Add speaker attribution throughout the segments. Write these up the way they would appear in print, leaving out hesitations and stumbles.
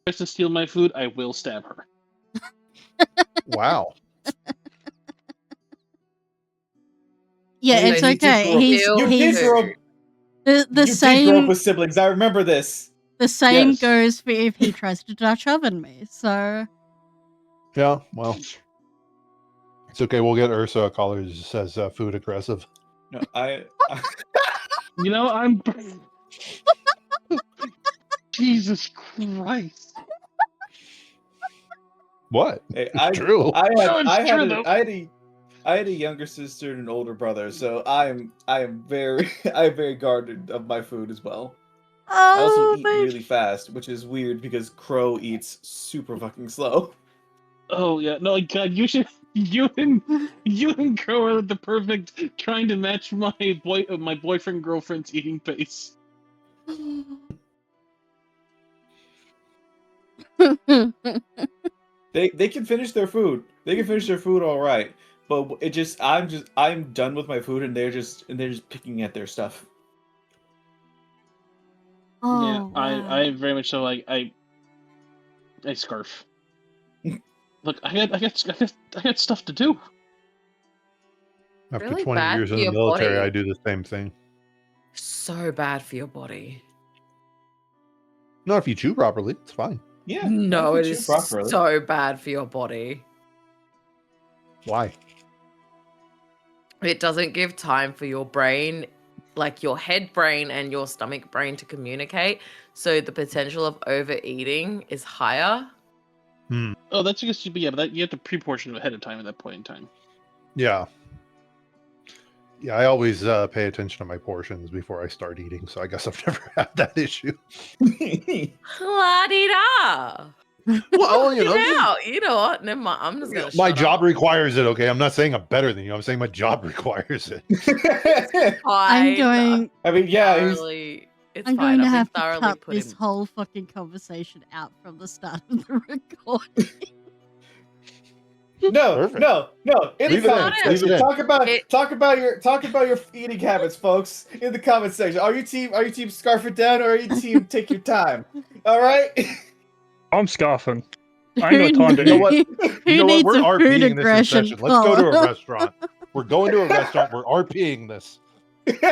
Speaker 1: tries to steal my food, I will stab her.
Speaker 2: Wow.
Speaker 3: Yeah,
Speaker 4: Hey,
Speaker 3: it's
Speaker 4: you
Speaker 3: okay.
Speaker 4: You
Speaker 3: He's
Speaker 4: did grow up.
Speaker 3: the
Speaker 4: You did grow up
Speaker 3: same.
Speaker 4: with siblings. I remember this.
Speaker 3: The same
Speaker 4: Yes.
Speaker 3: goes for if he tries to Dutch oven me. So
Speaker 2: Yeah, well. It's okay. We'll get Ursa a collar that says food aggressive.
Speaker 4: No, I
Speaker 1: You know, I'm. Jesus Christ.
Speaker 2: What?
Speaker 4: Hey,
Speaker 2: It's true.
Speaker 1: No, it's true, though.
Speaker 4: I had a younger sister and an older brother, so I am very I am very guarded of my food as well. I also eat really fast, which is weird because Crow eats super fucking slow.
Speaker 1: Oh yeah, no, God, you should. You and Crow are the perfect trying to match my boyfriend girlfriend's eating pace.
Speaker 4: They can finish their food. They can finish their food all right, but I'm done with my food and they're just picking at their stuff.
Speaker 1: Yeah,
Speaker 3: wow.
Speaker 1: I very much so like I scarf. Look, I got stuff to do.
Speaker 2: After
Speaker 5: Really
Speaker 2: 20
Speaker 5: bad
Speaker 2: years
Speaker 5: for
Speaker 2: in the
Speaker 5: your
Speaker 2: military,
Speaker 5: body.
Speaker 2: I do the same thing.
Speaker 5: So bad for your body.
Speaker 2: Not if you chew properly. It's fine.
Speaker 4: Yeah.
Speaker 5: No,
Speaker 4: I
Speaker 5: it
Speaker 4: can chew
Speaker 5: is
Speaker 4: properly.
Speaker 5: so bad for your body.
Speaker 2: Why?
Speaker 5: It doesn't give time for your brain, like your head brain and your stomach brain to communicate. So the potential of overeating is higher.
Speaker 1: Oh, that's just yeah, but that, you have to pre-portion ahead of time at that point in time.
Speaker 2: Yeah. Yeah, I always pay attention to my portions before I start eating, so I guess I've never had that issue.
Speaker 5: La-di-da.
Speaker 2: Well, you know,
Speaker 5: You know what? Never mind. I'm just gonna
Speaker 2: my
Speaker 5: shut
Speaker 2: job
Speaker 5: up.
Speaker 2: requires it, okay? I'm not saying I'm better than you. I'm saying my job requires it.
Speaker 3: I'm going.
Speaker 4: I mean, yeah, he's,
Speaker 5: Thoroughly, it's
Speaker 3: I'm
Speaker 5: fine.
Speaker 3: going to
Speaker 5: I've been
Speaker 3: have to
Speaker 5: thoroughly
Speaker 3: cut
Speaker 5: put
Speaker 3: this
Speaker 5: in.
Speaker 3: whole fucking conversation out from the start of the recording.
Speaker 4: no,
Speaker 2: Perfect.
Speaker 4: no. In
Speaker 2: Leave
Speaker 4: the
Speaker 2: it in.
Speaker 4: comments
Speaker 2: Leave it
Speaker 4: section,
Speaker 2: in.
Speaker 4: talk about your eating habits, folks. In the comment section, are you team scarf it down or are you team take your time? All right.
Speaker 6: I'm scarfing. I ain't got time to
Speaker 2: You know what?
Speaker 6: eat.
Speaker 3: Who
Speaker 2: You know what?
Speaker 3: needs
Speaker 2: We're
Speaker 3: a food
Speaker 2: RPing this in
Speaker 3: aggression
Speaker 2: session. Let's go to a
Speaker 3: collar?
Speaker 2: restaurant. We're going to a restaurant. We're RPing this.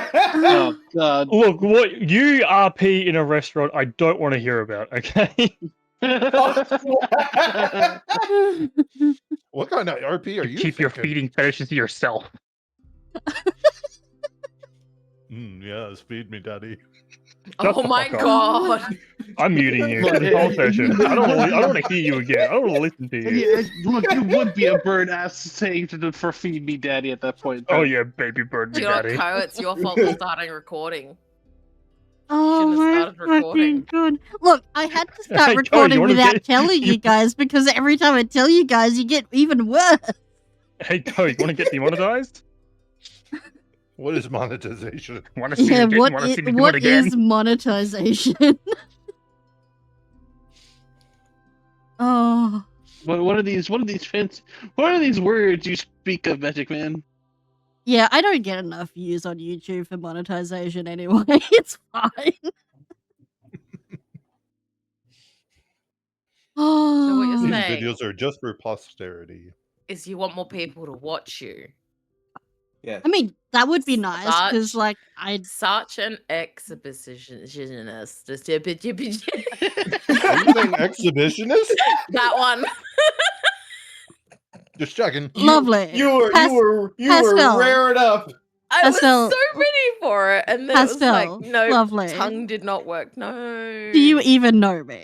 Speaker 1: Oh God.
Speaker 6: Look, what you RP in a restaurant, I don't want to hear about. Okay.
Speaker 2: What kind of RP are you
Speaker 6: Keep your
Speaker 2: thinking?
Speaker 6: feeding fetishes to yourself.
Speaker 2: Yes, feed me, daddy.
Speaker 6: Shut
Speaker 5: Oh
Speaker 6: the
Speaker 5: my
Speaker 6: fuck up.
Speaker 5: god.
Speaker 6: I'm muting you.
Speaker 1: Look,
Speaker 6: This whole session. I don't want to hear you again. I don't want to listen to you.
Speaker 1: Yeah, look, you would be a bird ass saying for feed me daddy at that point.
Speaker 6: Oh yeah, baby bird me
Speaker 5: You know what,
Speaker 6: daddy.
Speaker 5: Ko? It's your fault for starting recording.
Speaker 3: Oh
Speaker 5: Shouldn't have
Speaker 3: my
Speaker 5: started recording.
Speaker 3: fucking god! Look, I had to
Speaker 6: Hey,
Speaker 3: start
Speaker 6: Joe, you
Speaker 3: recording
Speaker 6: wanna
Speaker 3: without
Speaker 6: get-
Speaker 3: telling you guys because every time I tell you guys, you get even worse.
Speaker 6: Hey, Ko, you want to get demonetized?
Speaker 2: What is monetization?
Speaker 6: Want to see
Speaker 3: Yeah,
Speaker 6: me
Speaker 3: what
Speaker 6: want to see me do
Speaker 3: what
Speaker 6: it again?
Speaker 3: is monetization? Oh,
Speaker 1: What are these fancy? What are these words you speak of, Magic Man?
Speaker 3: yeah, I don't get enough views on YouTube for monetization anyway. It's fine.
Speaker 5: So what you're
Speaker 3: Oh,
Speaker 2: These
Speaker 5: saying
Speaker 2: videos are just for posterity.
Speaker 5: is you want more people to watch you.
Speaker 4: Yeah.
Speaker 3: I mean, that would be nice because,
Speaker 5: Such-
Speaker 3: like, I'd.
Speaker 5: Such an exhibitionist.
Speaker 2: Are you saying exhibitionist?
Speaker 5: That one.
Speaker 2: Just checking.
Speaker 3: Lovely.
Speaker 4: You were
Speaker 3: Pastel.
Speaker 4: raring up.
Speaker 5: I was
Speaker 3: Pastel.
Speaker 5: so ready for it, and then it
Speaker 3: Pastel.
Speaker 5: was like, no,
Speaker 3: Lovely.
Speaker 5: tongue did not work. No.
Speaker 3: Do you even know me?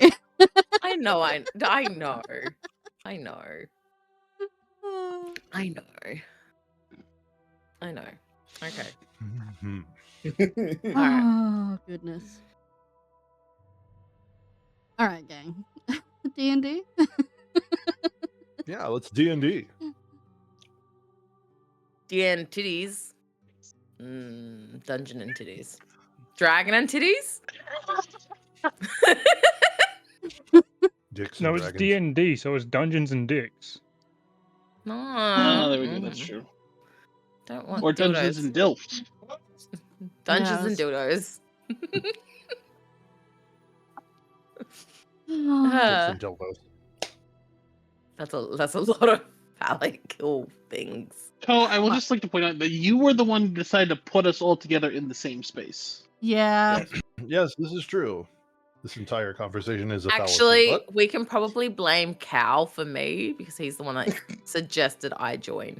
Speaker 5: I know. I know. I know. I know. I know. Okay.
Speaker 2: Mhm.
Speaker 5: Alright.
Speaker 3: Oh, goodness. All right, gang. D&D?
Speaker 2: Yeah, let's D&D.
Speaker 5: DN titties. Dungeon and titties. Dragon and titties?
Speaker 2: Dicks
Speaker 6: No,
Speaker 2: and
Speaker 6: it's
Speaker 2: dragons.
Speaker 6: D&D, so it's Dungeons and Dicks.
Speaker 5: No.
Speaker 1: Oh, there we go. That's true.
Speaker 5: Don't want
Speaker 1: Or
Speaker 5: dildos.
Speaker 1: Dungeons and Dilfs.
Speaker 5: Dungeons and dildos.
Speaker 2: Tits and dildos.
Speaker 5: That's a lot of phallic things.
Speaker 1: Co, I would just like to point out that you were the one who decided to put us all together in the same space.
Speaker 3: Yeah.
Speaker 2: Yes, this is true. This entire conversation is a fallacy.
Speaker 5: Actually, we can probably blame Cal for me because he's the one that suggested I join.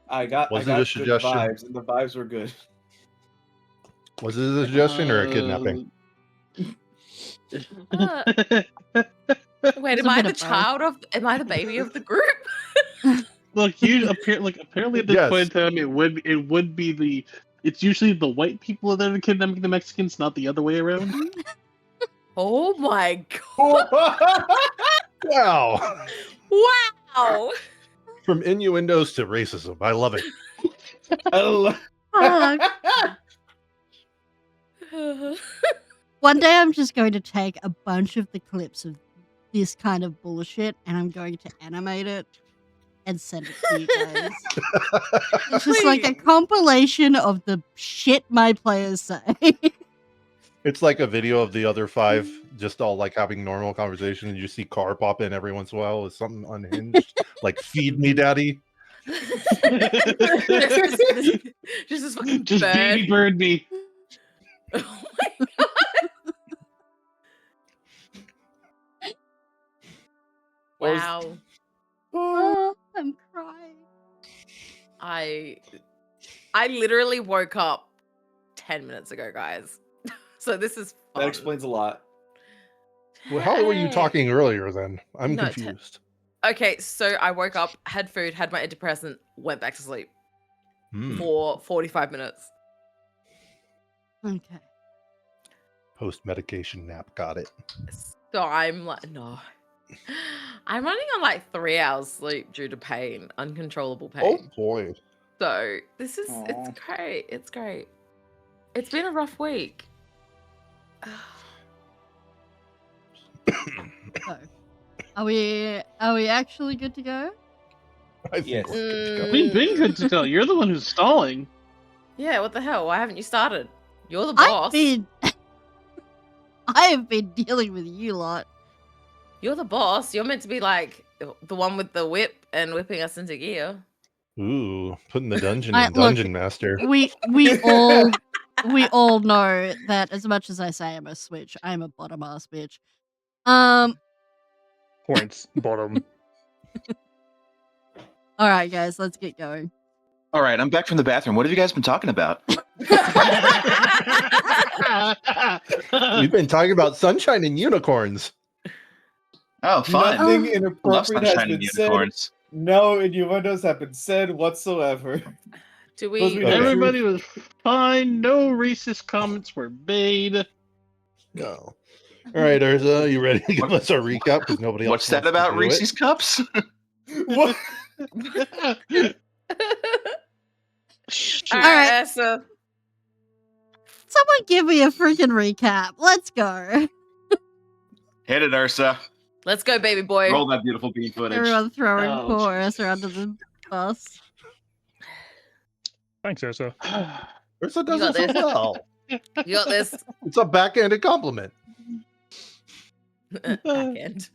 Speaker 4: I got
Speaker 2: Was it
Speaker 4: good
Speaker 2: a suggestion?
Speaker 4: vibes, and the vibes were good.
Speaker 2: Was it a suggestion or a kidnapping?
Speaker 5: Wait,
Speaker 3: It's
Speaker 5: am
Speaker 3: a
Speaker 5: I
Speaker 3: bit
Speaker 5: the
Speaker 3: of both.
Speaker 5: child of? Am I the baby of the group?
Speaker 1: Look, apparently at this
Speaker 2: Yes.
Speaker 1: point in time, it would be the. It's usually the white people that are kidnapping the Mexicans, not the other way around.
Speaker 5: Oh my god!
Speaker 2: Wow.
Speaker 5: Wow!
Speaker 2: From innuendos to racism. I love it.
Speaker 3: Fuck. One day I'm just going to take a bunch of the clips of this kind of bullshit and I'm going to animate it and send it to you guys. It's just like a compilation of the shit my players say.
Speaker 2: It's like a video of the other 5 just all like having normal conversation and you see car pop in every once in a while with something unhinged. Like, feed me, daddy.
Speaker 5: Just this fucking
Speaker 1: Just
Speaker 5: bird.
Speaker 1: baby bird me.
Speaker 5: Oh my god! Wow.
Speaker 3: Oh, I'm crying.
Speaker 5: I literally woke up 10 minutes ago, guys. So this is fun.
Speaker 4: That explains a lot.
Speaker 2: Well, how were you
Speaker 5: Hey.
Speaker 2: talking earlier then? I'm
Speaker 5: No,
Speaker 2: confused.
Speaker 5: Okay, so I woke up, had food, had my antidepressant, went back to sleep
Speaker 2: Hmm.
Speaker 5: for 45 minutes.
Speaker 3: Okay.
Speaker 2: Post-medication nap. Got it.
Speaker 5: So I'm like, no. I'm running on like 3 hours sleep due to pain, uncontrollable
Speaker 2: Oh,
Speaker 5: pain.
Speaker 2: boy.
Speaker 5: So this is,
Speaker 4: Aw.
Speaker 5: it's great. It's great. It's been a rough week.
Speaker 3: So, are we actually good to go?
Speaker 2: I think
Speaker 4: Yes.
Speaker 2: we're good to go.
Speaker 1: We've been good to go. You're the one who's stalling.
Speaker 5: Yeah, what the hell? Why haven't you started? You're the boss.
Speaker 3: I have been dealing with you lot.
Speaker 5: You're the boss. You're meant to be like the one with the whip and whipping us into gear.
Speaker 2: Ooh, putting the dungeon
Speaker 3: I-
Speaker 2: in
Speaker 3: look,
Speaker 2: Dungeon Master.
Speaker 3: We all know that as much as I say I'm a switch, I'm a bottom ass bitch.
Speaker 6: Points bottom.
Speaker 3: All right, guys, let's get going.
Speaker 7: All right, I'm back from the bathroom. What have you guys been talking about?
Speaker 2: We've been talking about sunshine and unicorns.
Speaker 7: Oh, fun.
Speaker 3: Oh.
Speaker 4: Nothing
Speaker 7: I love
Speaker 4: inappropriate has
Speaker 7: sunshine and
Speaker 4: been said.
Speaker 7: unicorns.
Speaker 4: No innuendos have been said whatsoever.
Speaker 5: Do
Speaker 4: Those
Speaker 5: we?
Speaker 4: we-
Speaker 1: Everybody was fine. No racist comments were made.
Speaker 2: No. All right, Urza, you ready to give us our recap? Because nobody else
Speaker 7: What's that
Speaker 2: wants to
Speaker 7: about
Speaker 2: do it?
Speaker 7: Reese's Cups?
Speaker 4: What?
Speaker 5: All
Speaker 3: right.
Speaker 5: right, so
Speaker 3: Someone give me a freaking recap. Let's go.
Speaker 7: Hit it, Ursa.
Speaker 5: let's go, baby boy.
Speaker 7: Roll that beautiful bean footage.
Speaker 3: Everyone throwing
Speaker 1: Oh,
Speaker 3: poor Ursa under the bus.
Speaker 6: Thanks, Ursa.
Speaker 2: Ursa does
Speaker 5: got
Speaker 2: it so
Speaker 5: this.
Speaker 2: well.
Speaker 5: You got this.
Speaker 2: It's a backhanded compliment.
Speaker 5: Back end.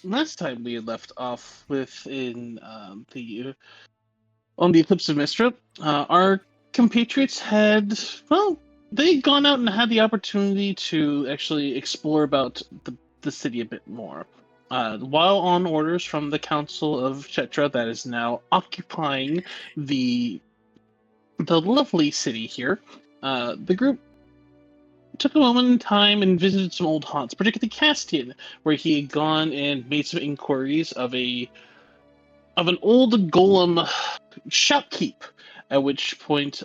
Speaker 1: Last time we had left off with on the Eclipse of Mistra, our compatriots had they'd gone out and had the opportunity to actually explore about the city a bit more. While on orders from the Council of Chetra, that is now occupying the lovely city here, the group took a moment in time and visited some old haunts, particularly Castian, where he had gone and made some inquiries of an old golem shopkeep, at which point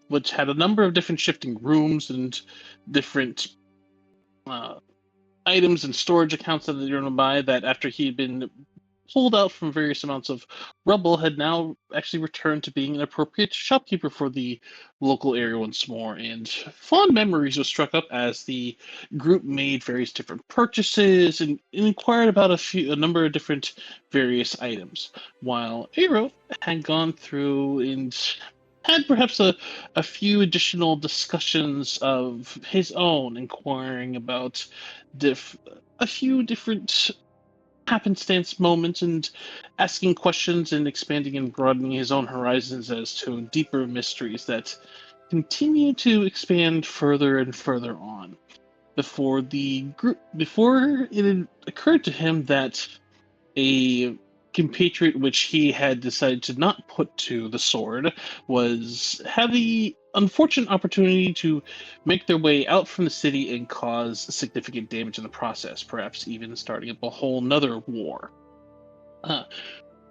Speaker 1: which had a number of different shifting rooms and different items and storage accounts that they were by, that after he had been pulled out from various amounts of rubble, had now actually returned to being an appropriate shopkeeper for the local area once more. And fond memories were struck up as the group made various different purchases and inquired about a number of different various items, while Aero had gone through and had perhaps a few additional discussions of his own, inquiring about a few different happenstance moments and asking questions and expanding and broadening his own horizons as to deeper mysteries that continue to expand further and further on before it had occurred to him that a compatriot which he had decided to not put to the sword had the unfortunate opportunity to make their way out from the city and cause significant damage in the process, perhaps even starting up a whole nother war.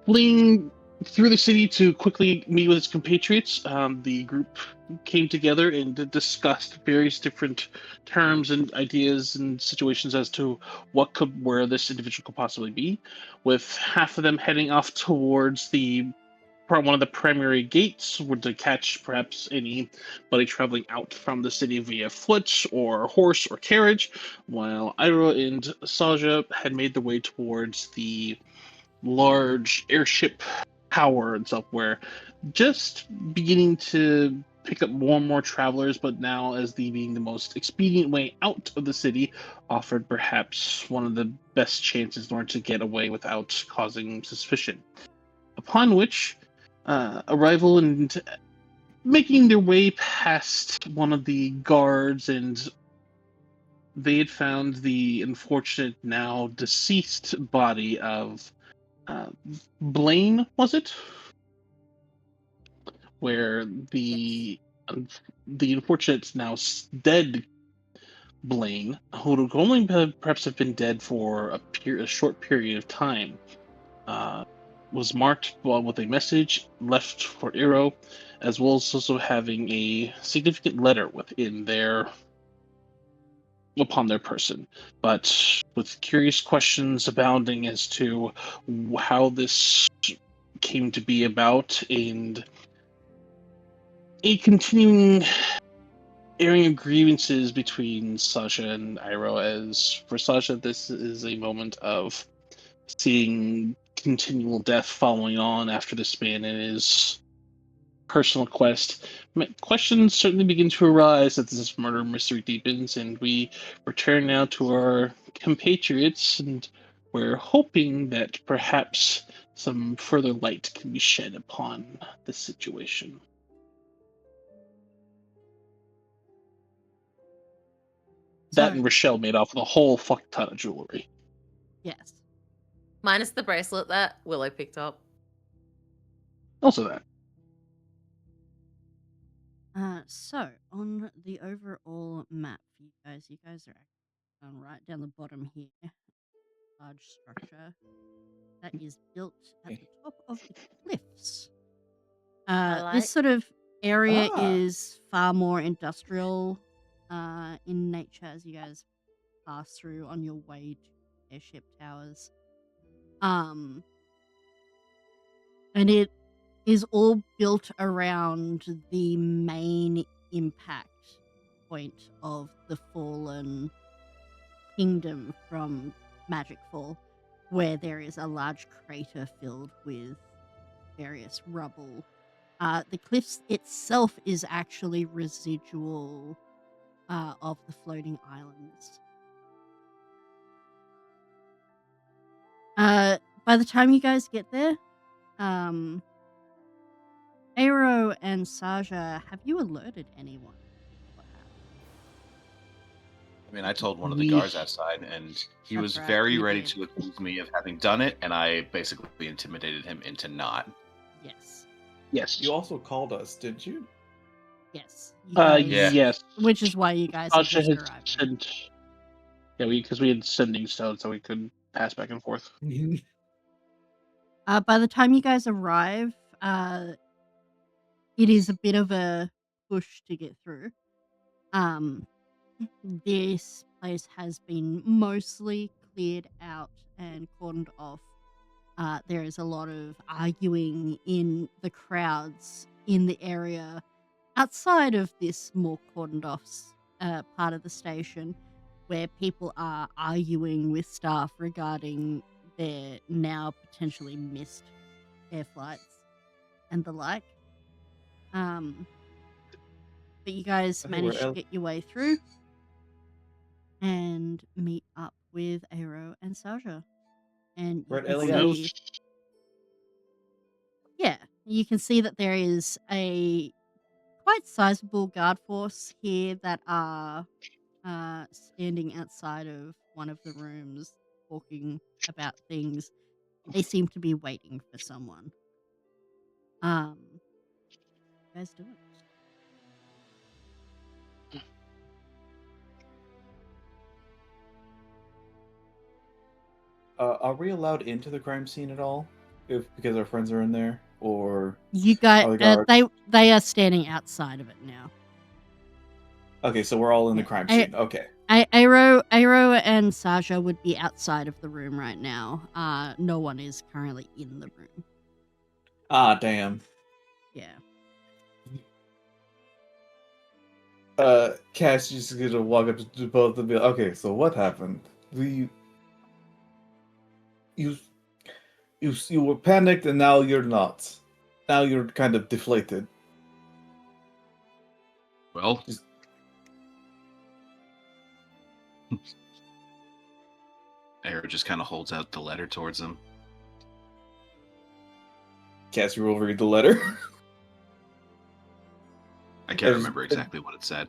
Speaker 1: Fleeing through the city to quickly meet with his compatriots, the group came together and discussed various different terms and ideas and situations as to where this individual could possibly be, with half of them heading off towards one of the primary gates to catch perhaps anybody traveling out from the city via foot or horse or carriage, while Ira and Saja had made their way towards the large airship tower and stuff, where just beginning to pick up more and more travelers, but now as being the most expedient way out of the city, offered perhaps one of the best chances in order to get away without causing suspicion. Upon which, arrival and making their way past one of the guards, and they had found the unfortunate, now deceased body of Blaine, was it? Where the unfortunate, now dead Blaine, who would only perhaps have been dead for a short period of time, was marked with a message left for Eero, as well as also having a significant letter upon their person, but with curious questions abounding as to how this came to be about, and a continuing airing of grievances between Sasha and Iroh. As for Sasha, this is a moment of seeing continual death following on after this man and his personal quest. Questions certainly begin to arise as this murder mystery deepens, and we return now to our compatriots, and we're hoping that perhaps some further light can be shed upon the situation. That and Rochelle made off with a whole fuck ton of jewelry.
Speaker 3: Yes.
Speaker 5: Minus the bracelet that Willow picked up.
Speaker 1: Also that.
Speaker 3: So on the overall map for you guys are actually right down the bottom here. Large structure that is built at the top of the cliffs. This sort of area is far more industrial in nature as you guys pass through on your way to airship towers. And it is all built around the main impact point of the fallen kingdom from Magicfall, where there is a large crater filled with various rubble. The cliffs itself is actually residual of the floating islands. By the time you guys get there, Aero and Saja, have you alerted anyone?
Speaker 7: I mean, I told one of the guards outside, and he was very ready to accuse me of having done it, and I basically intimidated him into not.
Speaker 3: Yes.
Speaker 1: Yes.
Speaker 4: You also called us, didn't you?
Speaker 3: Yes.
Speaker 1: Yes.
Speaker 3: Which is why you guys have just arrived.
Speaker 1: Because we had sending stone, so we could pass back and forth.
Speaker 3: By the time you guys arrive, it is a bit of a push to get through. This place has been mostly cleared out and cordoned off. There is a lot of arguing in the crowds in the area outside of this more cordoned off part of the station, where people are arguing with staff regarding their now potentially missed air flights and the like. By the time you guys get there, it is a bit of a push to get through. This place has been mostly cleared out and cordoned off. There is a lot of arguing in the crowds inside of this more cordoned off part of the station, where people are arguing with staff regarding their now potentially missed air flights and the like. But you guys
Speaker 4: I think we're
Speaker 3: managed to get your way through and meet up with Aero and Saja. And
Speaker 4: We're
Speaker 3: you
Speaker 4: at
Speaker 3: can
Speaker 4: Elias.
Speaker 3: see, yeah, you can see that there is a quite sizable guard force here that are standing outside of one of the rooms talking about things. They seem to be waiting for someone. What you guys doing?
Speaker 4: Are we allowed into the crime scene at all? Because our friends are in there, or
Speaker 3: You guys,
Speaker 4: are the guards?
Speaker 3: they are standing outside of it now.
Speaker 4: Okay, so we're all in the
Speaker 3: Yeah.
Speaker 4: crime scene. Okay.
Speaker 3: Aero and Saja would be outside of the room right now. No one is currently in the room.
Speaker 4: Ah, damn.
Speaker 3: Yeah.
Speaker 4: Cassie's just gonna walk up to both and be like, okay, so what happened? You were panicked and now you're not. Now you're kind of deflated.
Speaker 7: Well, Arrow just kind of holds out the letter towards him.
Speaker 4: Cassie will read the letter.
Speaker 7: I can't remember exactly what it said.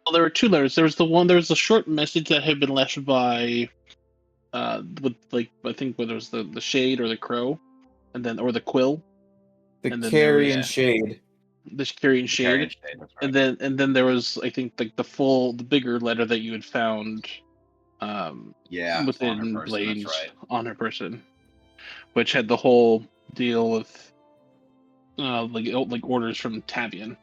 Speaker 1: Well, there were two letters. There was a short message that had been left by, with like I think whether it was the shade or the crow, and then or the quill,
Speaker 4: The
Speaker 1: and then
Speaker 4: Carrion
Speaker 7: was-
Speaker 4: Shade.
Speaker 1: the carrying
Speaker 7: The Carrion
Speaker 1: shade,
Speaker 7: Shade, that's right.
Speaker 1: and then there was I think like the bigger letter that you had found,
Speaker 7: Yeah, on her
Speaker 1: within
Speaker 7: person,
Speaker 1: Blaine's
Speaker 7: that's right.
Speaker 1: on her person, which had the whole deal with, like orders from Tavian.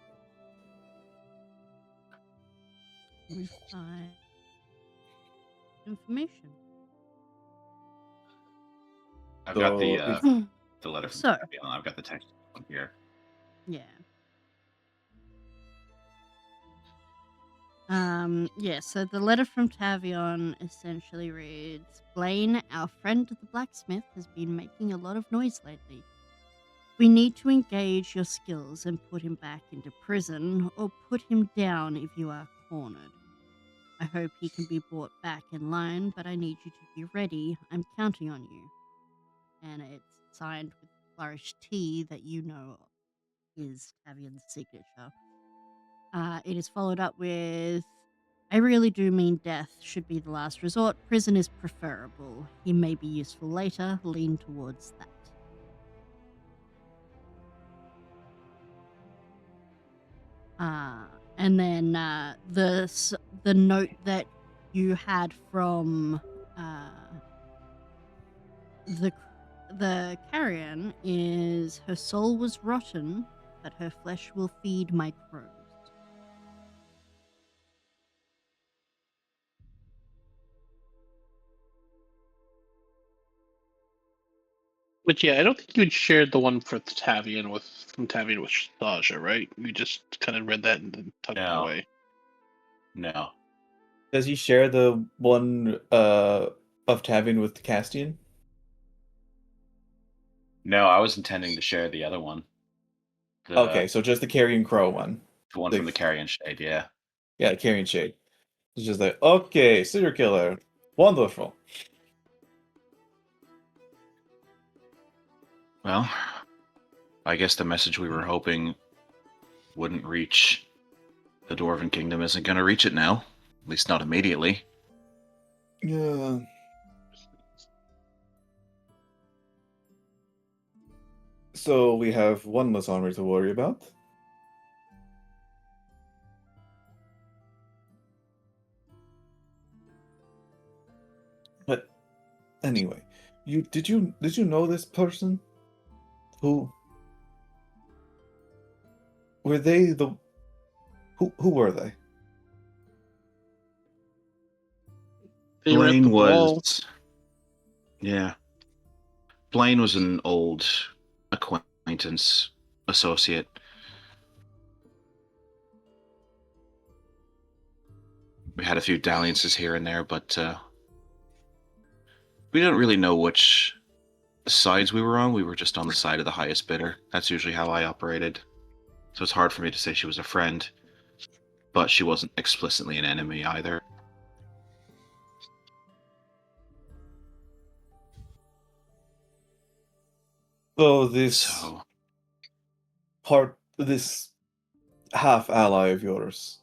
Speaker 3: We find information.
Speaker 7: I've got the
Speaker 4: So,
Speaker 7: the letter from
Speaker 3: So-
Speaker 7: Tavian. I've got the text one here.
Speaker 3: Yeah. Yeah, so the letter from Tavion essentially reads, Blaine, our friend the blacksmith, has been making a lot of noise lately. We need to engage your skills and put him back into prison, or put him down if you are cornered. I hope he can be brought back in line, but I need you to be ready. I'm counting on you. And it's signed with Flourish T that you know is Tavion's signature. It is followed up with, I really do mean death should be the last resort. Prison is preferable. He may be useful later. Lean towards that. And then the note that you had from the carrion is, her soul was rotten, but her flesh will feed my crows.
Speaker 1: But yeah, I don't think you had shared the one from Tavian with Sasha, right? You just kind of read that and then tucked it
Speaker 7: No.
Speaker 1: away.
Speaker 7: No.
Speaker 4: does he share the one of Tavian with Castian?
Speaker 7: No, I was intending to share the other one.
Speaker 4: Okay, so just the Carrion Crow one.
Speaker 7: The one from the Carrion Shade, yeah.
Speaker 4: Yeah, the Carrion Shade. It's just like, okay, serial killer. Wonderful.
Speaker 7: Well, I guess the message we were hoping wouldn't reach the Dwarven Kingdom isn't going to reach it now. At least not immediately.
Speaker 4: Yeah. So we have one less army to worry about. But anyway, did you know this person? Who were they? Who were they?
Speaker 1: They were at
Speaker 7: Blaine
Speaker 1: the ball.
Speaker 7: was. Yeah. Blaine was an old acquaintance, associate. We had a few dalliances here and there, but we don't really know which sides we were on, we were just on the side of the highest bidder. That's usually how I operated. So it's hard for me to say she was a friend, but she wasn't explicitly an enemy either.
Speaker 4: So this
Speaker 7: So
Speaker 4: this half ally of yours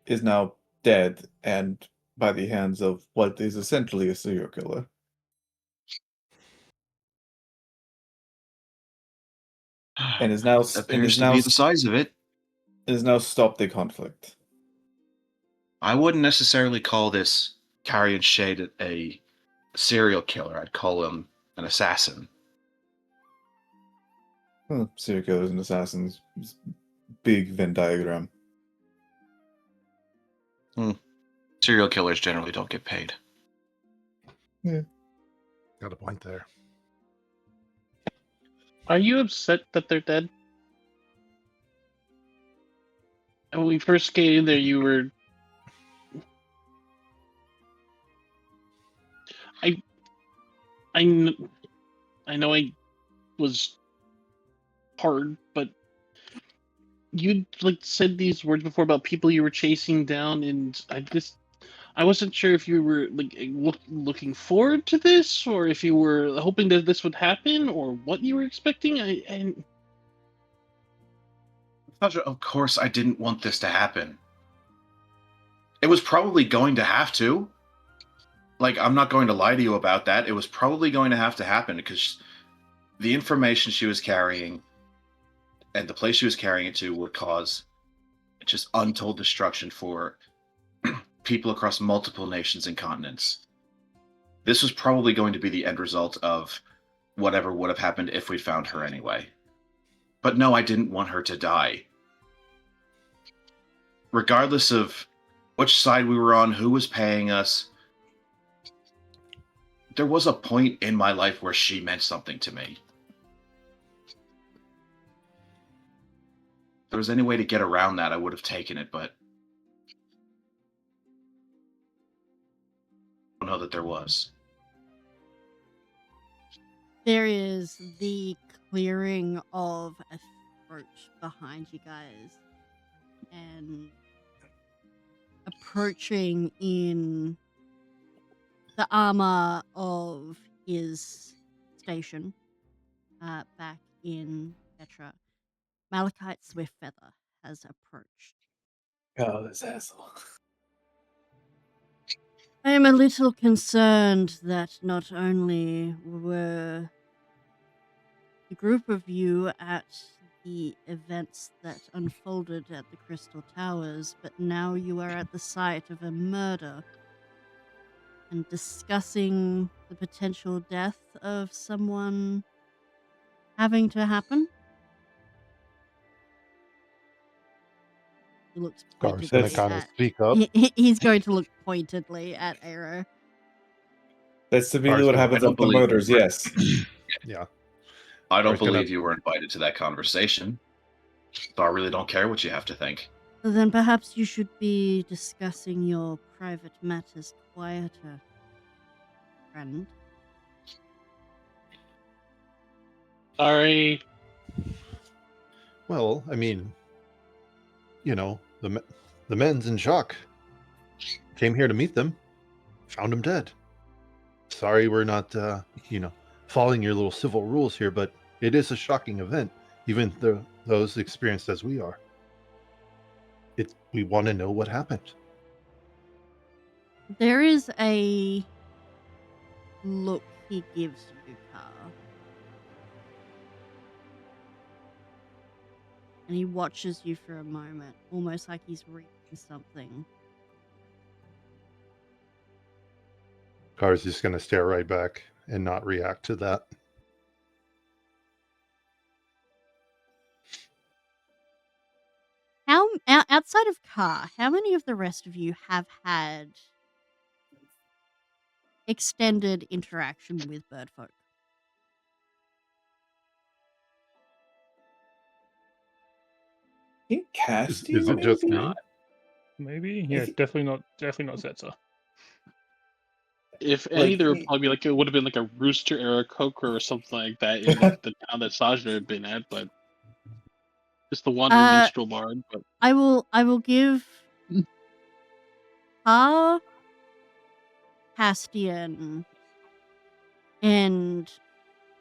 Speaker 4: is now dead and by the hands of what is essentially a serial killer. And is now
Speaker 7: appears to be the size of it.
Speaker 4: Is now stopped the conflict.
Speaker 7: I wouldn't necessarily call this Carrion Shade a serial killer. I'd call him an assassin.
Speaker 4: Serial killers and assassins, big Venn diagram.
Speaker 7: Serial killers generally don't get paid.
Speaker 4: Yeah.
Speaker 2: Got a point there.
Speaker 1: Are you upset that they're dead? When we first came there, you were. I know I was hard, but you said these words before about people you were chasing down, and I wasn't sure if you were looking forward to this, or if you were hoping that this would happen, or what you were expecting.
Speaker 7: Of course, I didn't want this to happen. It was probably going to have to. I'm not going to lie to you about that. It was probably going to have to happen because the information she was carrying and the place she was carrying it to would cause just untold destruction for people across multiple nations and continents. This was probably going to be the end result of whatever would have happened if we found her anyway. But no, I didn't want her to die. Regardless of which side we were on, who was paying us, there was a point in my life where she meant something to me. If there was any way to get around that, I would have taken it, but I don't know that there was.
Speaker 3: There is the clearing of a throat behind you guys, and approaching in the armor of his station back in Petra, Malachite Swiftfeather has approached.
Speaker 4: Oh, this asshole.
Speaker 3: I am a little concerned that not only were the group of you at the events that unfolded at the Crystal Towers, but now you are at the site of a murder and discussing the potential death of someone having to happen. He looks
Speaker 2: Gar's gonna
Speaker 3: pointedly
Speaker 2: kind of
Speaker 3: at...
Speaker 2: speak up.
Speaker 3: He's going to look pointedly at Aero.
Speaker 4: That's typically
Speaker 2: Gar's
Speaker 4: what
Speaker 2: gonna-
Speaker 4: happens
Speaker 7: I don't
Speaker 4: at the
Speaker 7: believe
Speaker 4: murders,
Speaker 7: you.
Speaker 4: yes.
Speaker 2: Yeah.
Speaker 7: I don't
Speaker 2: Gar's gonna-
Speaker 7: believe you were invited to that conversation. So I really don't care what you have to think.
Speaker 3: Then perhaps you should be discussing your private matters quieter, friend.
Speaker 1: Sorry.
Speaker 2: Well, I mean, the men's in shock. Came here to meet them, found them dead. Sorry, we're not, following your little civil rules here, but it is a shocking event, even those experienced as we are. We want to know what happened.
Speaker 3: There is a look he gives you, Carl. And he watches you for a moment, almost like he's reading something.
Speaker 2: Car's just going to stare right back and not react to that.
Speaker 3: Outside of Car, how many of the rest of you have had extended interaction with birdfolk?
Speaker 4: I think Casty
Speaker 2: Is it just
Speaker 4: maybe?
Speaker 2: me?
Speaker 6: Maybe? Yeah, definitely not Zetsa.
Speaker 1: If any,
Speaker 4: Like,
Speaker 1: there would probably be like it would have been like a Rooster era Coker or something like that in the town that Sajna had been at, but just the wandering minstrel bard. But
Speaker 3: I will give Castian and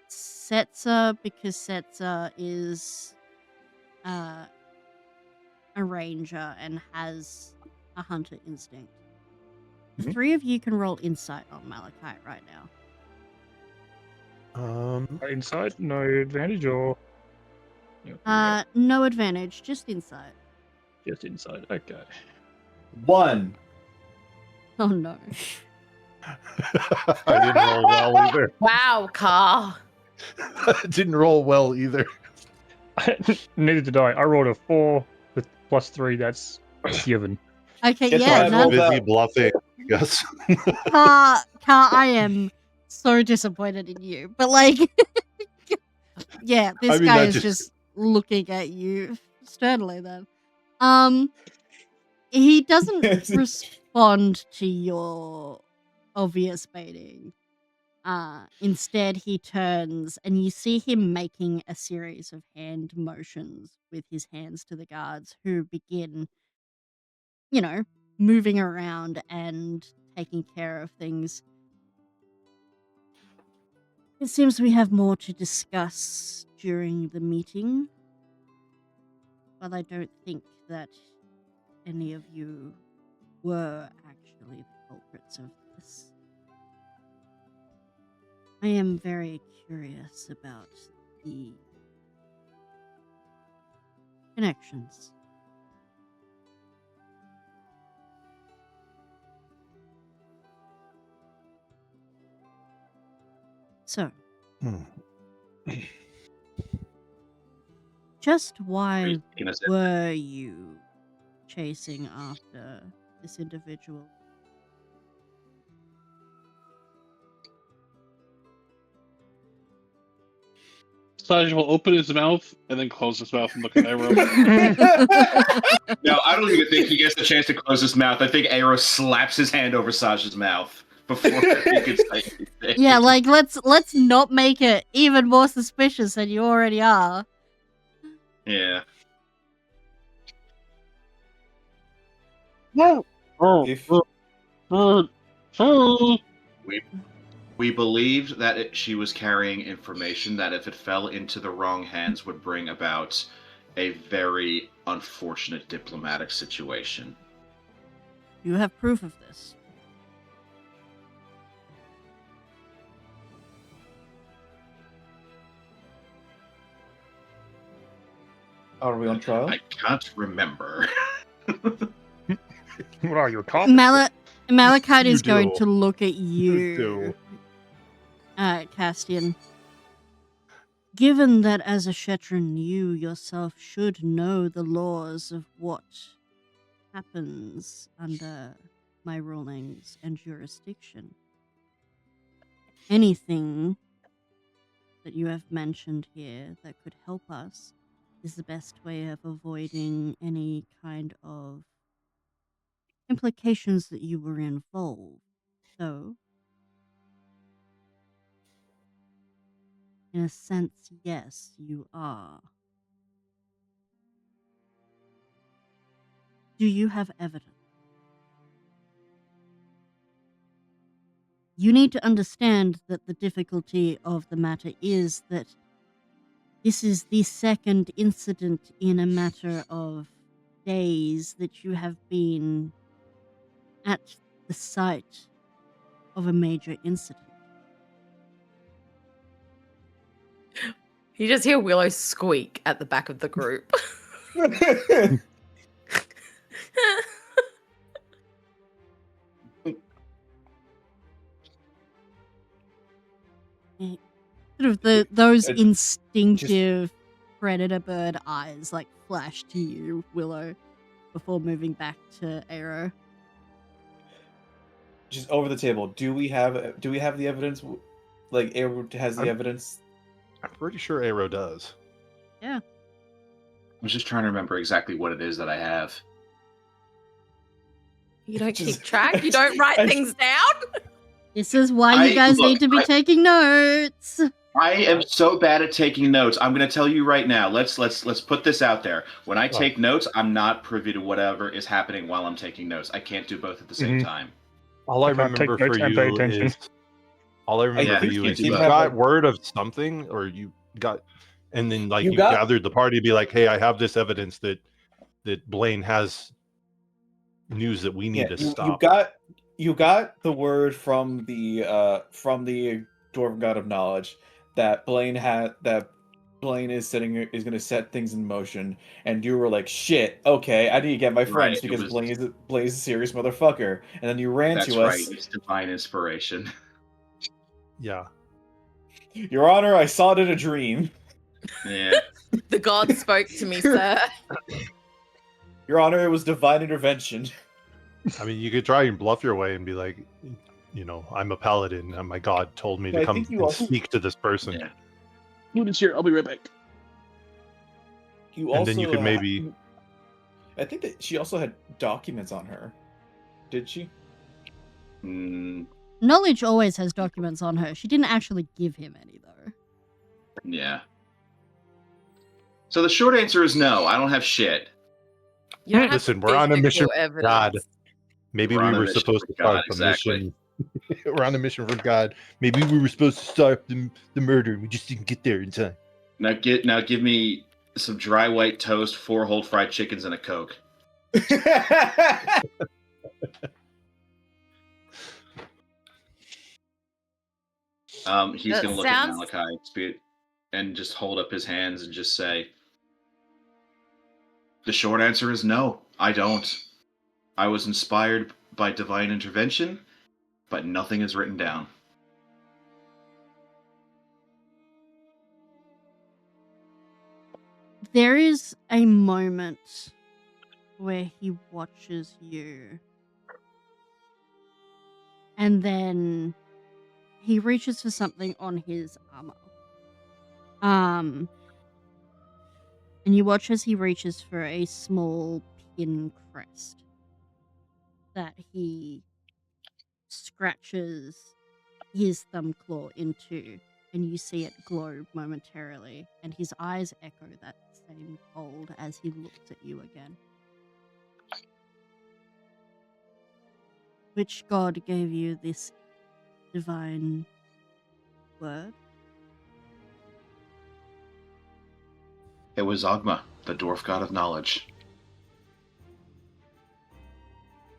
Speaker 3: Setzer, because Setzer is a ranger and has a hunter instinct. The
Speaker 4: Mhm.
Speaker 3: 3 of you can roll insight on Malachite right now.
Speaker 6: Inside, no advantage, or
Speaker 3: No advantage, just insight.
Speaker 6: just inside. Okay.
Speaker 4: 1.
Speaker 3: Oh no.
Speaker 2: I didn't roll well either.
Speaker 5: Wow, Car.
Speaker 2: Didn't roll well either.
Speaker 6: Neither did I. I rolled a 4 with +3. That's given.
Speaker 3: Okay,
Speaker 4: Guess
Speaker 3: yeah,
Speaker 4: what I
Speaker 3: none.
Speaker 4: rolled
Speaker 2: Busy
Speaker 4: out?
Speaker 2: bluffing, I guess.
Speaker 3: Car, I am so disappointed in you. But like, yeah, this
Speaker 2: I mean,
Speaker 3: guy
Speaker 2: that
Speaker 3: is just looking at you sternly. Then, he doesn't respond to your obvious baiting. Instead, he turns and you see him making a series of hand motions with his hands to the guards, who begin, moving around and taking care of things. It seems we have more to discuss during the meeting, but I don't think that any of you were actually the culprits of this. I am very curious about the connections. So, just why were you chasing after this individual?
Speaker 1: Sajna will open his mouth and then close his mouth and look at Aero.
Speaker 7: No, I don't even think he gets the chance to close his mouth. I think Aero slaps his hand over Saj's mouth before he can say anything.
Speaker 3: Yeah, like let's not make it even more suspicious than you already are.
Speaker 7: Yeah.
Speaker 4: If
Speaker 7: We believed that she was carrying information that, if it fell into the wrong hands, would bring about a very unfortunate diplomatic situation.
Speaker 3: You have proof of this.
Speaker 4: Are we on trial?
Speaker 7: I can't remember.
Speaker 6: What are you, a cop?
Speaker 3: Malachite
Speaker 2: You
Speaker 3: is going
Speaker 2: do.
Speaker 3: to look at
Speaker 2: You
Speaker 3: you,
Speaker 2: do.
Speaker 3: Castian. Given that as a Shetron you yourself should know the laws of what happens under my rulings and jurisdiction, anything that you have mentioned here that could help us is the best way of avoiding any kind of implications that you were involved. So, in a sense, yes, you are. Do you have evidence? You need to understand that the difficulty of the matter is that this is the second incident in a matter of days that you have been at the site of a major incident.
Speaker 5: You just hear Willow squeak at the back of the group.
Speaker 3: Sort of those instinctive predator bird eyes like flash to you, Willow, before moving back to Aero.
Speaker 4: Just over the table. Do we have the evidence? Like Aero has the evidence.
Speaker 2: I'm pretty sure Aero does.
Speaker 3: Yeah.
Speaker 7: I was just trying to remember exactly what it is that I have.
Speaker 5: You don't keep track? You don't write things down?
Speaker 3: This is why you guys need to be taking notes.
Speaker 7: I am so bad at taking notes. I'm going to tell you right now. Let's put this out there. When I take notes, I'm not privy to whatever is happening while I'm taking notes. I can't do both at the same time.
Speaker 2: All I
Speaker 6: I can't take
Speaker 2: remember for
Speaker 6: notes and pay
Speaker 2: you
Speaker 6: attention.
Speaker 2: is you
Speaker 7: you
Speaker 2: got word of something, or you got, and then like you gathered the party to be like, hey, I have this evidence that Blaine has news that we need to stop.
Speaker 4: You got the word from the Dwarven God of Knowledge that Blaine is going to set things in motion, and you were like, shit, okay, I need to get my friends because Blaine is a serious motherfucker. And then you ran to us.
Speaker 7: That's right, it's divine inspiration.
Speaker 2: Yeah.
Speaker 4: Your Honor, I saw it in a dream.
Speaker 7: Yeah.
Speaker 5: The god spoke to me, sir.
Speaker 4: Your Honor, it was divine intervention.
Speaker 2: I mean, you could try and bluff your way and be like, I'm a paladin, and my god told me to come and speak to this person.
Speaker 7: Yeah.
Speaker 1: Moon is here. I'll be right back.
Speaker 4: And
Speaker 2: then you could maybe...
Speaker 4: I think that she also had documents on her. Did she?
Speaker 3: Knowledge always has documents on her. She didn't actually give him any, though.
Speaker 7: Yeah. So the short answer is no. I don't have shit.
Speaker 2: Listen, we're on a mission for God. Maybe we were supposed to start the mission. We're on a mission for God. Maybe we were supposed to start the murder. We just didn't get there in time.
Speaker 7: Now give me some dry white toast, 4 whole fried chickens, and a Coke. He's going to look at Malachi and just hold up his hands and just say, the short answer is no, I don't. I was inspired by divine intervention, but nothing is written down.
Speaker 3: There is a moment where he watches you, and then he reaches for something on his armor. And you watch as he reaches for a small pin crest that he scratches his thumb claw into, and you see it glow momentarily, and his eyes echo that same cold as he looks at you again. Which god gave you this divine word?
Speaker 7: It was Ogma, the dwarf god of knowledge.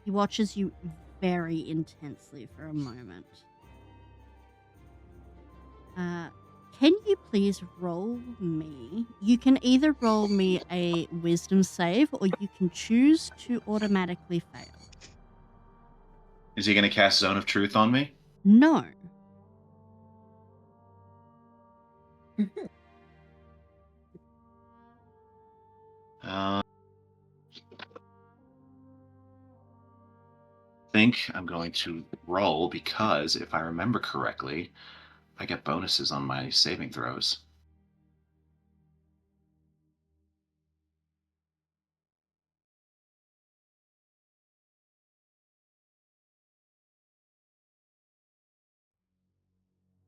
Speaker 3: He watches you very intensely for a moment. Can you please roll me? You can either roll me a wisdom save, or you can choose to automatically fail.
Speaker 7: Is he going to cast Zone of Truth on me?
Speaker 3: No.
Speaker 7: I think I'm going to roll because, if I remember correctly, I get bonuses on my saving throws.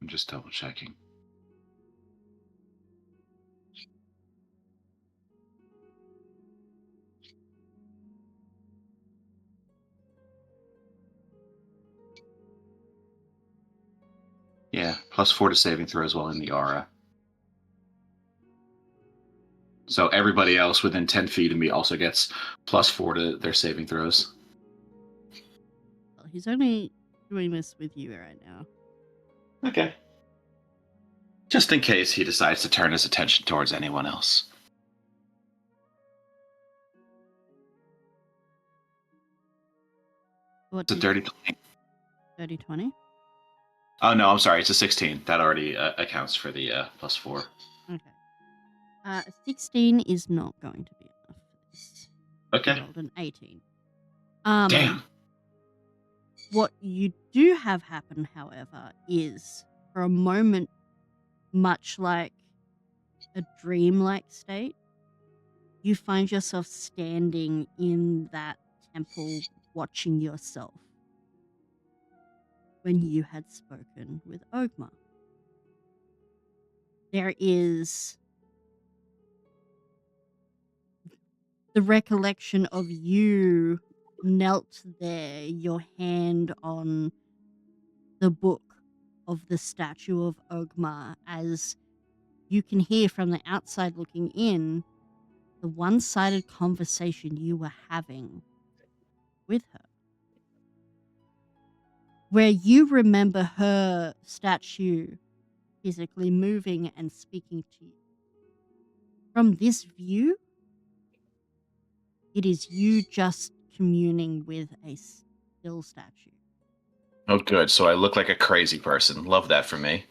Speaker 7: I'm just double checking. Yeah, +4 to saving throws while in the aura. So everybody else within 10 feet of me also gets +4 to their saving throws.
Speaker 3: Well, he's only doing this with you right now.
Speaker 7: Okay. Just in case he decides to turn his attention towards anyone else. It's a dirty 20.
Speaker 3: Dirty 20?
Speaker 7: Oh, no, I'm sorry. It's a 16. That already accounts for the +4.
Speaker 3: Okay. 16 is not going to be enough for this.
Speaker 7: Okay.
Speaker 3: I rolled an 18.
Speaker 7: Damn.
Speaker 3: What you do have happen, however, is for a moment, much like a dreamlike state, you find yourself standing in that temple watching yourself. when you had spoken with Ogma. There is the recollection of you knelt there, your hand on the book of the statue of Ogma, as you can hear from the outside looking in the one-sided conversation you were having with her. Where you remember her statue physically moving and speaking to you. From this view, it is you just communing with a still statue.
Speaker 7: Oh, good. So I look like a crazy person. Love that for me.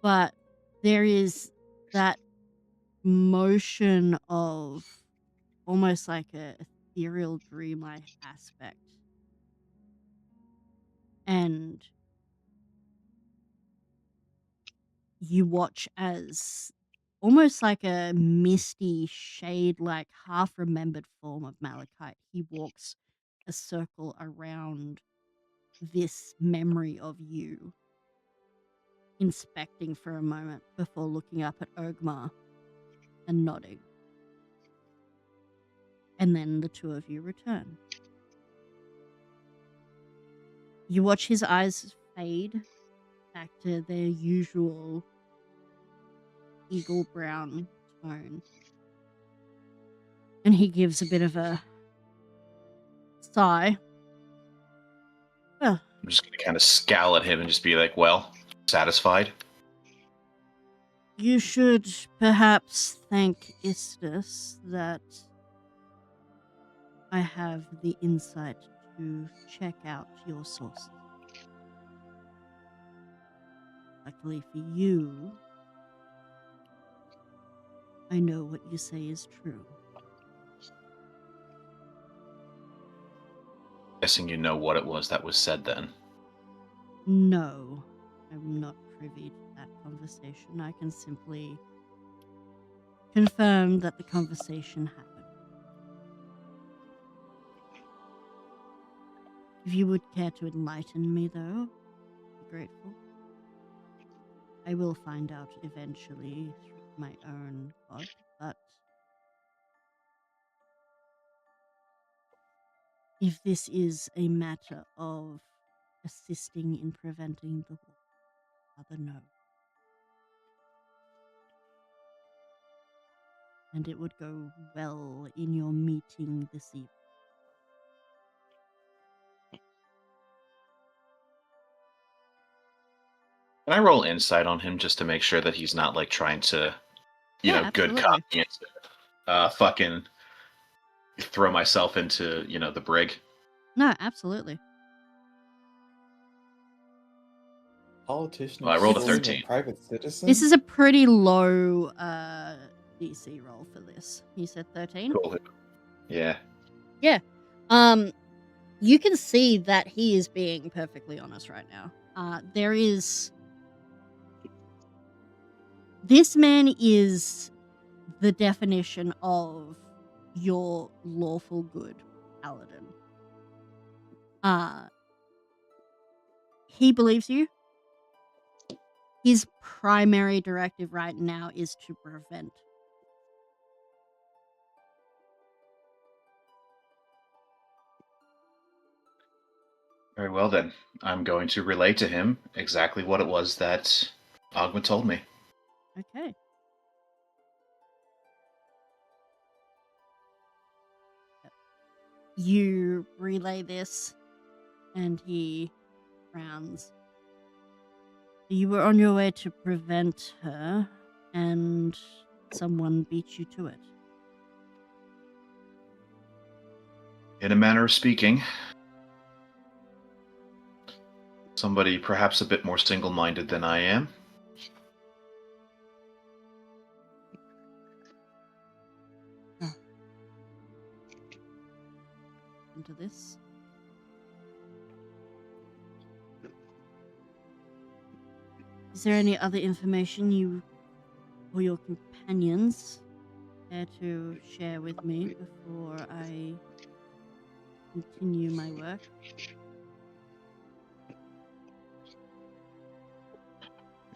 Speaker 3: But there is that motion of almost like a ethereal dreamlike aspect. And you watch as almost like a misty shade, like half remembered form of Malachite. He walks a circle around this memory of you, inspecting for a moment before looking up at Ogma and nodding. And then the two of you return. You watch his eyes fade back to their usual eagle brown tone. And he gives a bit of a sigh. Well,
Speaker 7: I'm just going to kind of scowl at him and just be like, well, satisfied?
Speaker 3: you should perhaps thank Istus that I have the insight to check out your sources. Luckily for you, I know what you say is true.
Speaker 7: Guessing you know what it was that was said then.
Speaker 3: No, I'm not privy to that conversation. I can simply confirm that the conversation happened. If you would care to enlighten me, though, I'd be grateful. I will find out eventually through my own god, but if this is a matter of assisting in preventing the war, rather no. And it would go well in your meeting this evening.
Speaker 7: Can I roll insight on him just to make sure that he's not like trying to, good
Speaker 3: absolutely.
Speaker 7: copy and fucking throw myself into, the brig?
Speaker 3: No, absolutely.
Speaker 4: Politician.
Speaker 7: Well, I rolled a
Speaker 4: killing
Speaker 7: 13.
Speaker 4: Private citizen.
Speaker 3: This is a pretty low DC roll for this. You said 13?
Speaker 7: Cool. Yeah.
Speaker 3: Yeah. You can see that he is being perfectly honest right now. This man is the definition of your lawful good paladin. He believes you. His primary directive right now is to prevent.
Speaker 7: Very well then. I'm going to relay to him exactly what it was that Ogma told me.
Speaker 3: Okay. You relay this, and he frowns. You were on your way to prevent her, and someone beat you to it.
Speaker 7: In a manner of speaking, somebody perhaps a bit more single-minded than I am.
Speaker 3: Into this. Is there any other information you or your companions care to share with me before I continue my work?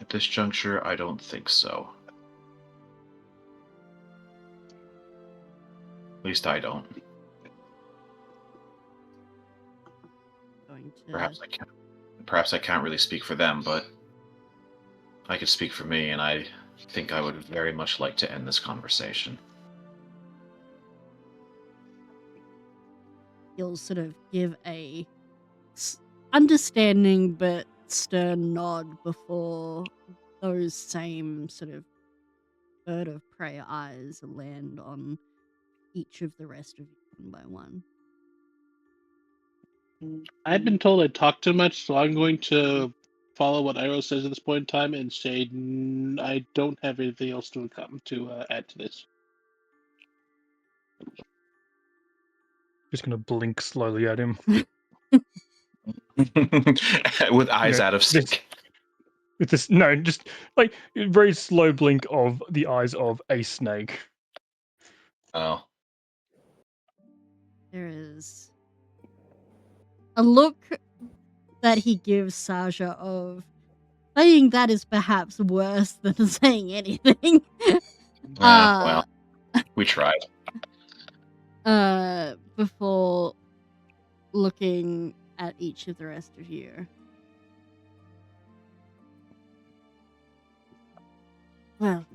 Speaker 7: At this juncture, I don't think so. At least I don't.
Speaker 3: Going to...
Speaker 7: Perhaps I can't really speak for them, but I could speak for me, and I think I would very much like to end this conversation.
Speaker 3: He'll sort of give a understanding but stern nod before those same sort of bird of prey eyes land on each of the rest of you one by one.
Speaker 1: I've been told I talk too much, so I'm going to follow what Iroh says at this point in time and say I don't have anything else to come to add to this.
Speaker 6: Just gonna blink slowly at him.
Speaker 7: With eyes
Speaker 6: Yeah,
Speaker 7: out of sync.
Speaker 6: With this, no, just like a very slow blink of the eyes of a snake.
Speaker 7: Oh.
Speaker 3: There is a look that he gives Saja of saying that is perhaps worse than saying anything.
Speaker 7: Well, we tried.
Speaker 3: Before looking at each of the rest of you. Well,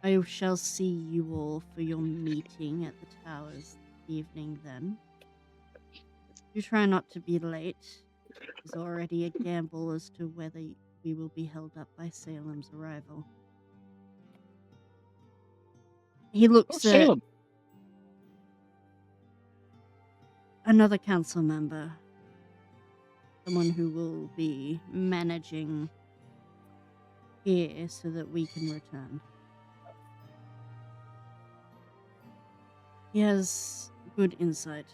Speaker 3: I shall see you all for your meeting at the towers this evening then. You try not to be late. There's already a gamble as to whether we will be held up by Salem's arrival. He looks at
Speaker 1: Salem.
Speaker 3: another council member. Someone who will be managing here so that we can return. He has good insight.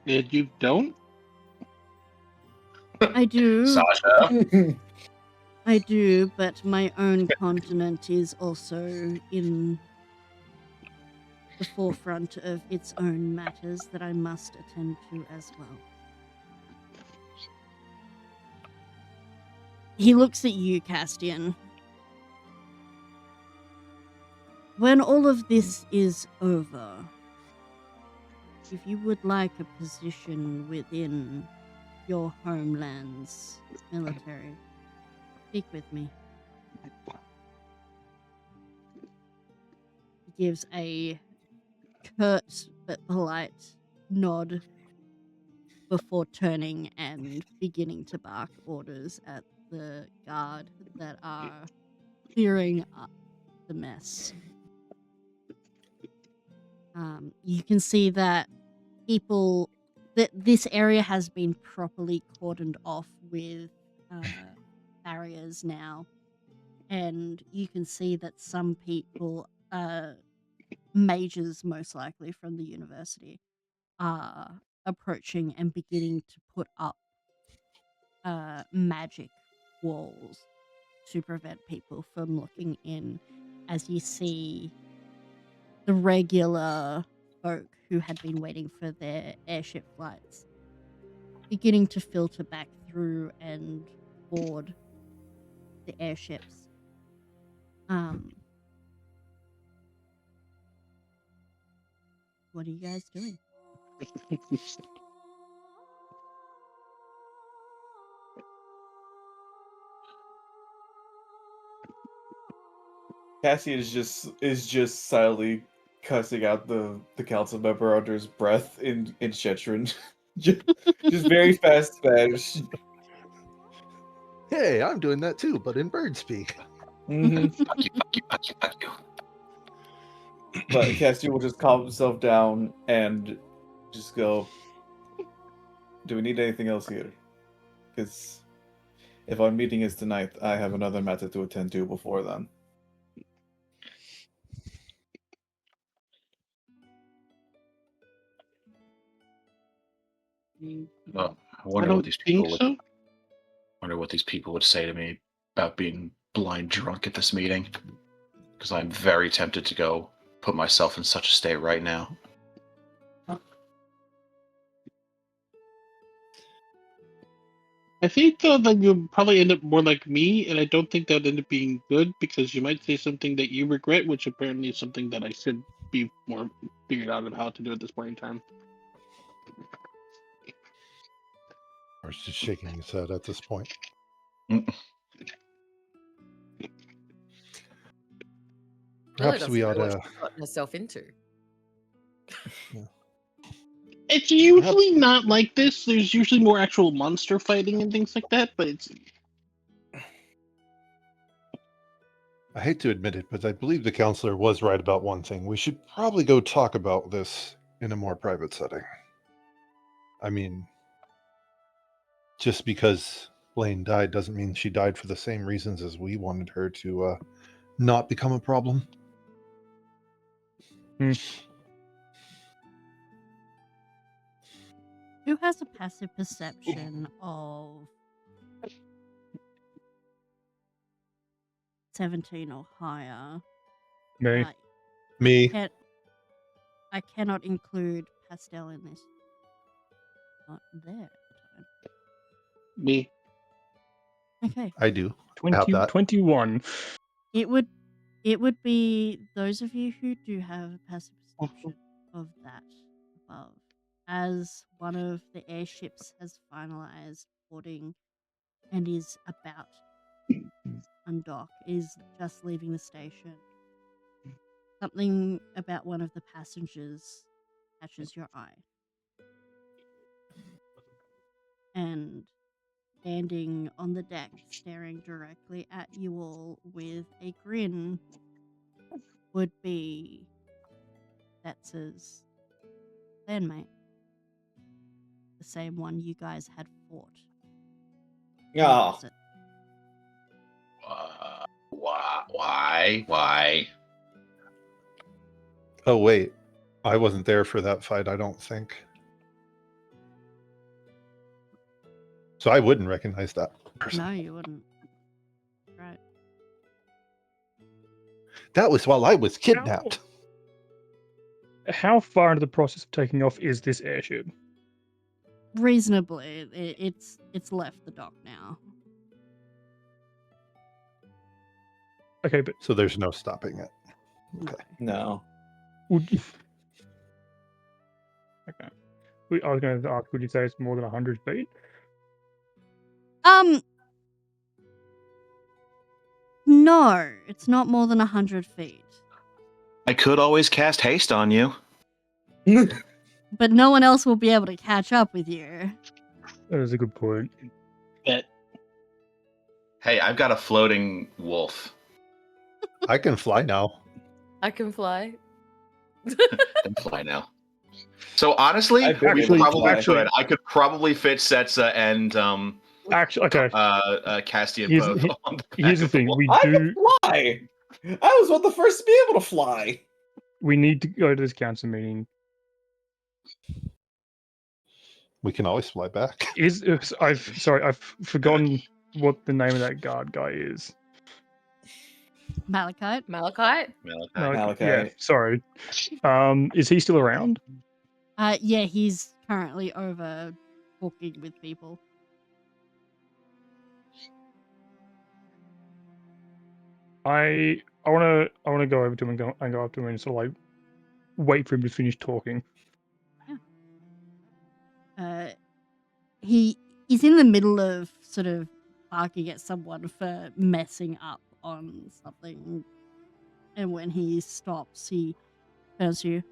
Speaker 1: And you don't?
Speaker 3: I do.
Speaker 7: Sasha.
Speaker 3: I do, but my own continent is also in the forefront of its own matters that I must attend to as well. He looks at you, Castian. When all of this is over, if you would like a position within your homeland's military, speak with me. He gives a curt but polite nod before turning and beginning to bark orders at the guard that are clearing up the mess. You can see that this area has been properly cordoned off with barriers now, and you can see that some people, mages most likely from the university, are approaching and beginning to put up magic walls to prevent people from looking in, as you see the regular folk who had been waiting for their airship flights beginning to filter back through and board the airships. What are you guys doing?
Speaker 4: Cassie is just silently cussing out the council member under his breath in Shetron. just very fast Spanish.
Speaker 2: Hey, I'm doing that too, but in bird speak.
Speaker 4: Mm-hmm.
Speaker 7: Fuck you, fuck you, fuck you, fuck you.
Speaker 4: But Cassie will just calm himself down and just go, do we need anything else here? Because if our meeting is tonight, I have another matter to attend to before then.
Speaker 7: Well, I
Speaker 1: I
Speaker 7: wonder
Speaker 1: don't
Speaker 7: what these people
Speaker 1: think
Speaker 7: would.
Speaker 1: so.
Speaker 7: Wonder what these people would say to me about being blind drunk at this meeting. Because I'm very tempted to go put myself in such a state right now.
Speaker 1: I think though that you'll probably end up more like me, and I don't think that would end up being good because you might say something that you regret, which apparently is something that I should be more figured out of how to do at this point in time.
Speaker 2: Or is just shaking his head at this point.
Speaker 5: Really
Speaker 2: Perhaps we ought
Speaker 5: doesn't know what
Speaker 2: to.
Speaker 5: she's gotten herself into.
Speaker 1: It's usually not like this. There's usually more actual monster fighting and things like that, but it's.
Speaker 2: I hate to admit it, but I believe the counselor was right about one thing. We should probably go talk about this in a more private setting. I mean, just because Blaine died doesn't mean she died for the same reasons as we wanted her to not become a problem.
Speaker 3: Who has a passive perception of 17 or higher?
Speaker 6: Me.
Speaker 2: Me.
Speaker 3: I cannot include Pastel in this. Not there at the time.
Speaker 1: Me.
Speaker 3: Okay.
Speaker 2: I do. Have that.
Speaker 6: 21.
Speaker 3: It would be those of you who do have a passive perception of that above. As one of the airships has finalized boarding and is about to undock, is just leaving the station. Something about one of the passengers catches your eye. And standing on the deck, staring directly at you all with a grin, would be Betz's clanmate. The same one you guys had fought.
Speaker 4: Oh,
Speaker 7: Why? Why?
Speaker 2: Oh, wait. I wasn't there for that fight, I don't think. So I wouldn't recognize that person.
Speaker 3: No, you wouldn't. Right.
Speaker 2: That was while I was kidnapped.
Speaker 6: How far into the process of taking off is this airship?
Speaker 3: Reasonably, it's left the dock now.
Speaker 6: Okay, but
Speaker 2: So there's no stopping it.
Speaker 3: No.
Speaker 4: no.
Speaker 6: would you... Okay. I was going to ask, would you say it's more than 100 feet?
Speaker 3: No, it's not more than 100 feet.
Speaker 7: I could always cast haste on you.
Speaker 3: But no one else will be able to catch up with you.
Speaker 6: That is a good point.
Speaker 1: Bet.
Speaker 7: Hey, I've got a floating wolf.
Speaker 2: I can fly now.
Speaker 5: I can fly.
Speaker 7: And fly now. So honestly,
Speaker 4: I
Speaker 7: we
Speaker 4: actually-
Speaker 7: probably could. I could probably fit Setsa and
Speaker 6: Actually, okay.
Speaker 7: Castian
Speaker 6: Here's-
Speaker 7: both on the back
Speaker 6: Here's the
Speaker 7: of the
Speaker 6: thing:
Speaker 7: wolf.
Speaker 6: we
Speaker 4: I
Speaker 6: do.
Speaker 4: can fly. I was one of the first to be able to fly.
Speaker 6: We need to go to this council meeting.
Speaker 2: We can always fly back.
Speaker 6: I've forgotten what the name of that guard guy is.
Speaker 3: Malachite?
Speaker 5: Malachite?
Speaker 7: Malachi.
Speaker 6: No,
Speaker 4: Malachi.
Speaker 6: yeah, sorry. Is he still around?
Speaker 3: Yeah, he's currently over talking with people.
Speaker 6: I wanna go over to him and go up to him and sort of like wait for him to finish talking.
Speaker 3: He's in the middle of sort of barking at someone for messing up on something. And when he stops, he tells you,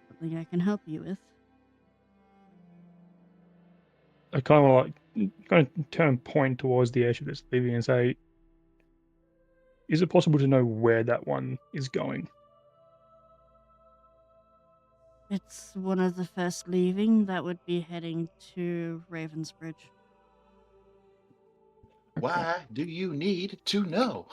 Speaker 3: something I can help you with.
Speaker 6: I kind of turn and point towards the airship that's leaving and say, "Is it possible to know where that one is going?"
Speaker 3: It's one of the first leaving that would be heading to Ravensbridge.
Speaker 7: Why do you need to know?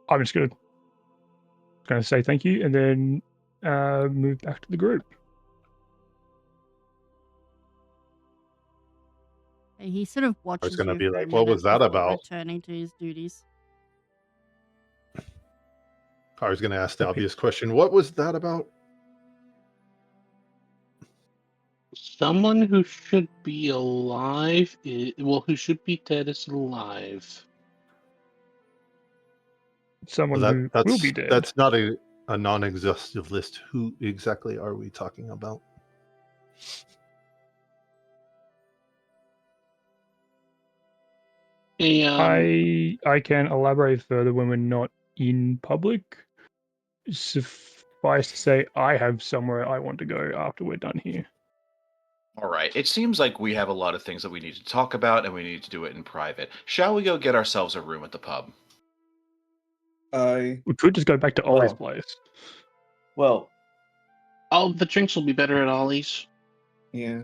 Speaker 6: I'm just gonna say thank you and then move back to the group.
Speaker 3: He sort of watches
Speaker 2: gonna
Speaker 3: you
Speaker 2: be
Speaker 3: for a
Speaker 2: like, "What
Speaker 3: minute
Speaker 2: was that
Speaker 3: before
Speaker 2: about?"
Speaker 3: returning to his duties.
Speaker 2: Kara's gonna ask the obvious question, "What was that about?"
Speaker 1: Someone who should be alive, who should be dead is alive.
Speaker 6: Someone
Speaker 2: Well,
Speaker 6: who will be dead.
Speaker 2: that's not a non-exhaustive list. Who exactly are we talking about?
Speaker 6: I can elaborate further when we're not in public. Suffice to say, I have somewhere I want to go after we're done here.
Speaker 7: All right. It seems like we have a lot of things that we need to talk about, and we need to do it in private. Shall we go get ourselves a room at the pub?
Speaker 6: We could just go back to Ollie's place.
Speaker 4: Well,
Speaker 1: The drinks will be better at Ollie's.
Speaker 4: yeah,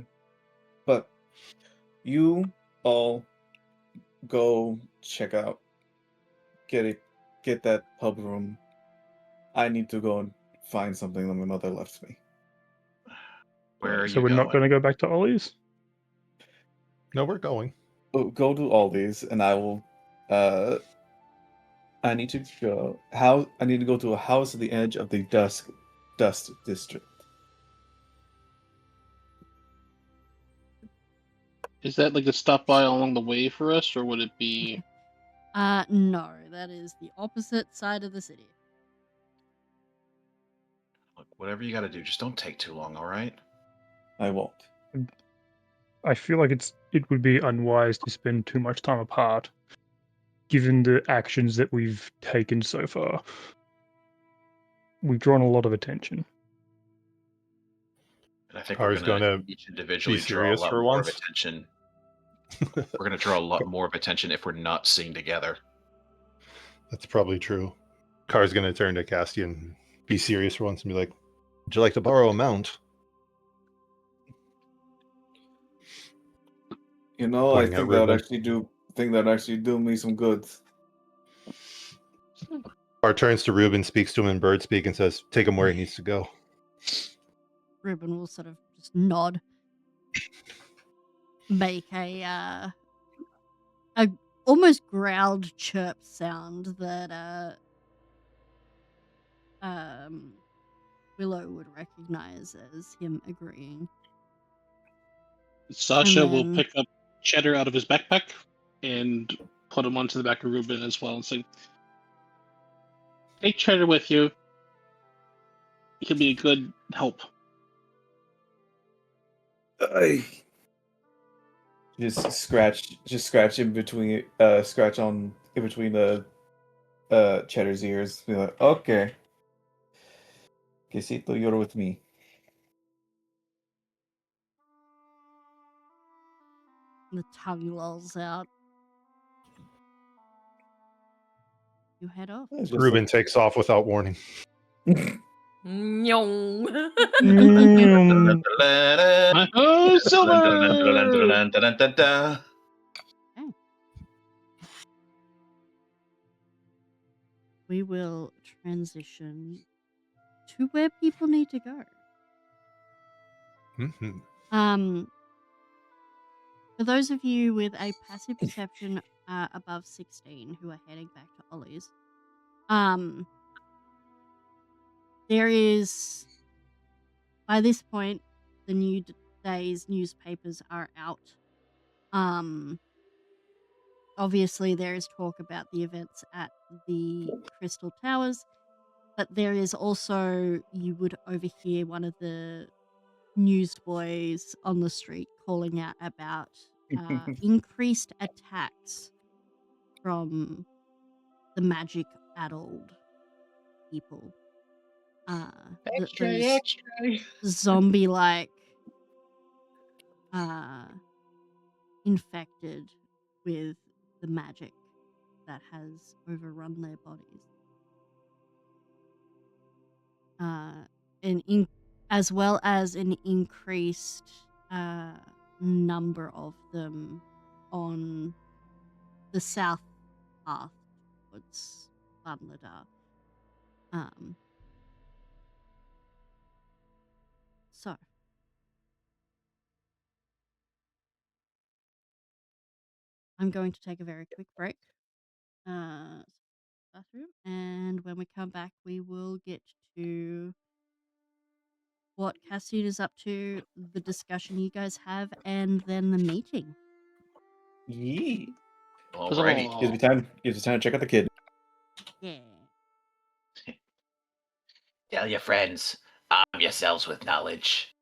Speaker 4: but you all go check out, get that pub room. I need to go and find something that my mother left me.
Speaker 7: Where are
Speaker 6: So
Speaker 7: you
Speaker 6: we're
Speaker 7: going?
Speaker 6: not going to go back to Ollie's?
Speaker 2: No, we're going.
Speaker 4: Go to all these, and I will. I need to go. I need to go to a house at the edge of the dust district.
Speaker 1: Is that like a stop by along the way for us, or would it be?
Speaker 3: No, that is the opposite side of the city.
Speaker 7: Look, whatever you got to do, just don't take too long, all right?
Speaker 4: I won't.
Speaker 6: I feel like it would be unwise to spend too much time apart, given the actions that we've taken so far. We've drawn a lot of attention.
Speaker 7: And I think
Speaker 2: Kara's
Speaker 7: we're going
Speaker 2: gonna
Speaker 7: to each individually
Speaker 2: be
Speaker 7: draw a
Speaker 2: serious
Speaker 7: lot
Speaker 2: for
Speaker 7: more of
Speaker 2: once.
Speaker 7: attention. We're going to draw a lot more of attention if we're not seen together.
Speaker 2: That's probably true. Kara's gonna turn to Castian and be serious for once and be like, "Would you like to borrow a mount?"
Speaker 4: I
Speaker 2: Pointing at
Speaker 4: think that would
Speaker 2: Ruben.
Speaker 4: actually do me some good.
Speaker 2: Kara turns to Ruben, speaks to him in bird speak, and says, "Take him where he needs to go."
Speaker 3: Ruben will sort of just nod, make a almost growled chirp sound that Willow would recognize as him agreeing.
Speaker 1: Sasha will
Speaker 3: then-
Speaker 1: pick up Cheddar out of his backpack and put him onto the back of Ruben as well and say, "Take Cheddar with you. He'll be a good help."
Speaker 4: Just scratch in between, scratch on in between the Cheddar's ears. Be like, okay, Quesito, you're with me.
Speaker 3: The tongue lolls out. You head off.
Speaker 2: Ruben takes off without warning.
Speaker 5: Nyong.
Speaker 1: Oh, Silver!
Speaker 3: We will transition to where people need to go.
Speaker 2: Mm-hmm.
Speaker 3: For those of you with a passive perception above 16 who are heading back to Ollie's, there is, by this point, the new day's newspapers are out. Obviously, there is talk about the events at the Crystal Towers, but there is also, you would overhear one of the newsboys on the street calling out about increased attacks from the magic-addled people. Those zombie-like infected with the magic that has overrun their bodies. As well as an increased number of them on the south path towards Bangladar. So I'm going to take a very quick break. Bathroom, and when we come back, we will get to what Cassian is up to, the discussion you guys have, and then the meeting.
Speaker 4: Yee.
Speaker 7: Alrighty.
Speaker 4: Gives me time to check out the kid.
Speaker 3: Yeah.
Speaker 8: Tell your friends, arm yourselves with knowledge.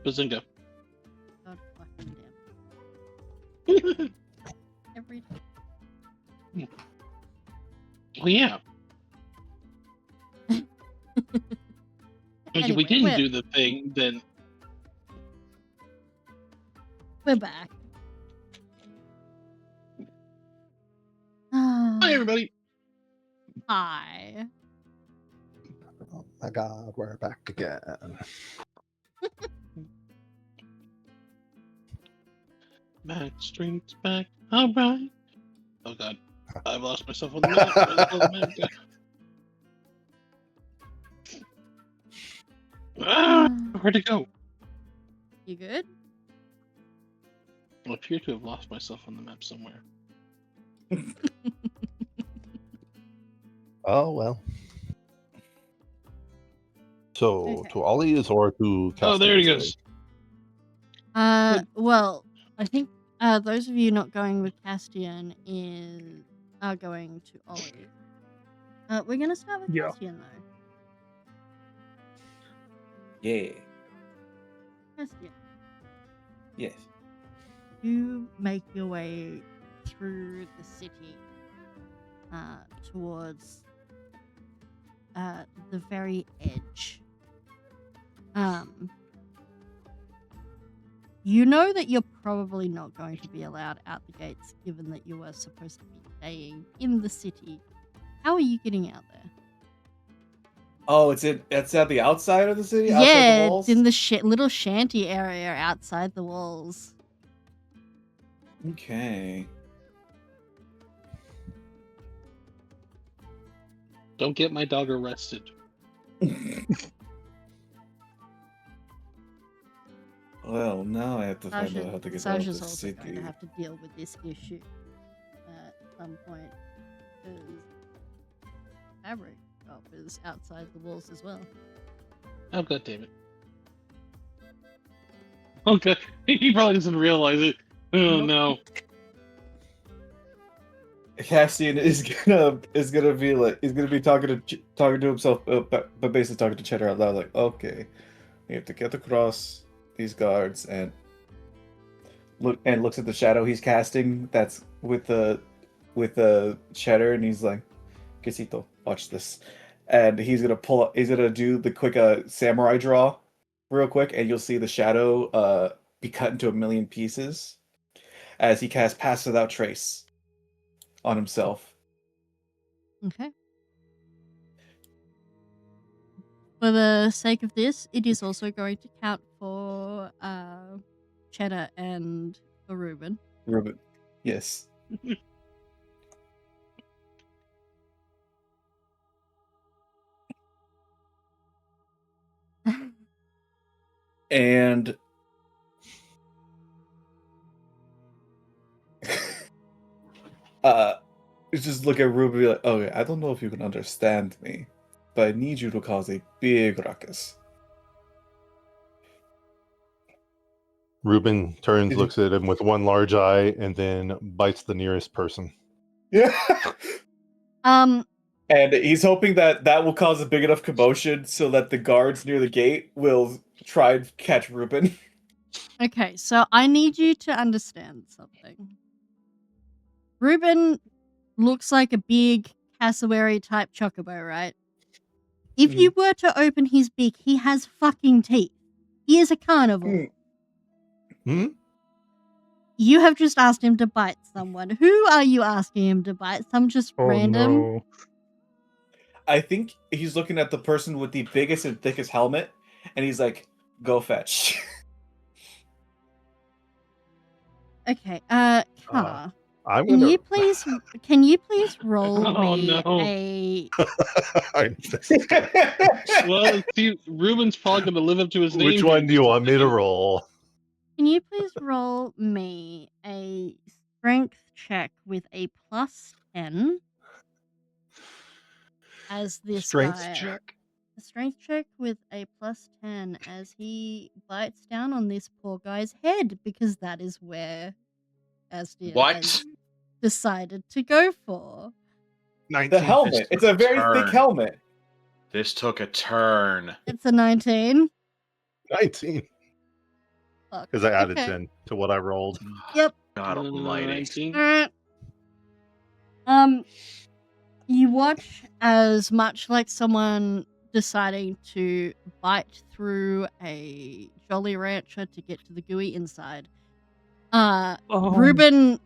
Speaker 1: Bazinga.
Speaker 3: God fucking damn. Every time.
Speaker 1: Well, yeah. If we didn't do the thing, then
Speaker 3: we're back.
Speaker 1: hi everybody.
Speaker 3: Hi.
Speaker 2: Oh my god, we're back again.
Speaker 1: Back streets back. All right. Oh god, I've lost myself on the map. Where the hell did the map go? Ah, where'd it go?
Speaker 3: You good?
Speaker 1: I appear to have lost myself on the map somewhere.
Speaker 2: Oh well. So
Speaker 3: Okay.
Speaker 2: to Ollie's or to
Speaker 1: Oh, there he
Speaker 2: Castian's
Speaker 1: goes.
Speaker 3: Well, I think those of you not going with Castian are going to Ollie. We're gonna start with
Speaker 6: Yeah.
Speaker 3: Castian though.
Speaker 4: Yeah.
Speaker 3: Castian,
Speaker 4: Yes.
Speaker 3: you make your way through the city towards the very edge. You know that you're probably not going to be allowed out the gates, given that you were supposed to be staying in the city. How are you getting out there?
Speaker 4: Oh, it's at the outside of the city? Outside the
Speaker 3: Yeah,
Speaker 4: walls?
Speaker 3: it's in the little shanty area outside the walls.
Speaker 4: Okay.
Speaker 1: Don't get my dog arrested.
Speaker 4: Well, now I have to find
Speaker 3: Sasha,
Speaker 4: out how to get out of
Speaker 3: Sasha's
Speaker 4: the
Speaker 3: also going
Speaker 4: city.
Speaker 3: to have to deal with this issue at some point, because fabric shop is outside the walls as well.
Speaker 1: Oh god damn it. Okay, he probably doesn't realize it. Oh no.
Speaker 4: Castian is gonna be like he's gonna be talking to himself, but basically talking to Cheddar out loud, like, okay, we have to get across these guards and looks at the shadow he's casting that's with the Cheddar, and he's like, Quesito, watch this, and he's gonna do the quick samurai draw, real quick, and you'll see the shadow be cut into a million pieces as he casts Pass Without Trace on himself.
Speaker 3: Okay. For the sake of this, it is also going to count for Cheddar and for Ruben.
Speaker 4: Ruben, yes. And just look at Ruben and be like, okay, I don't know if you can understand me, but I need you to cause a big ruckus.
Speaker 2: Ruben turns, looks at him with one large eye, and then bites the nearest person.
Speaker 4: Yeah.
Speaker 3: Um,
Speaker 4: And he's hoping that will cause a big enough commotion so that the guards near the gate will try and catch Ruben.
Speaker 3: Okay, so I need you to understand something. Ruben looks like a big cassowary type chocobo, right? If you were to open his beak, he has fucking teeth. He is a carnivore.
Speaker 2: Hmm?
Speaker 3: You have just asked him to bite someone. Who are you asking him to bite? Some just random?
Speaker 6: No.
Speaker 4: I think he's looking at the person with the biggest and thickest helmet, and he's like, go fetch.
Speaker 3: Okay, Car.
Speaker 2: I'm
Speaker 3: Can
Speaker 2: gonna.
Speaker 3: you please roll
Speaker 1: Oh,
Speaker 3: me
Speaker 1: no.
Speaker 3: a
Speaker 1: Well, see, Ruben's probably going to live up to his name.
Speaker 2: Which one do you want me to roll?
Speaker 3: Can you please roll me a strength check with a +10 as this
Speaker 2: Strength
Speaker 3: guy?
Speaker 2: check.
Speaker 3: A strength check with a +10 as he bites down on this poor guy's head, because that is where Astian
Speaker 8: What?
Speaker 3: has decided to go for.
Speaker 2: 19.
Speaker 4: The helmet. It's a very thick
Speaker 7: Turn.
Speaker 4: helmet.
Speaker 7: This took a turn.
Speaker 3: It's a 19.
Speaker 2: 19.
Speaker 3: Fuck.
Speaker 2: Because I added
Speaker 3: Okay.
Speaker 2: 10 to what I rolled.
Speaker 3: Yep.
Speaker 7: God almighty.
Speaker 1: 19.
Speaker 3: Alright. You watch as much like someone deciding to bite through a Jolly Rancher to get to the gooey inside. Reuben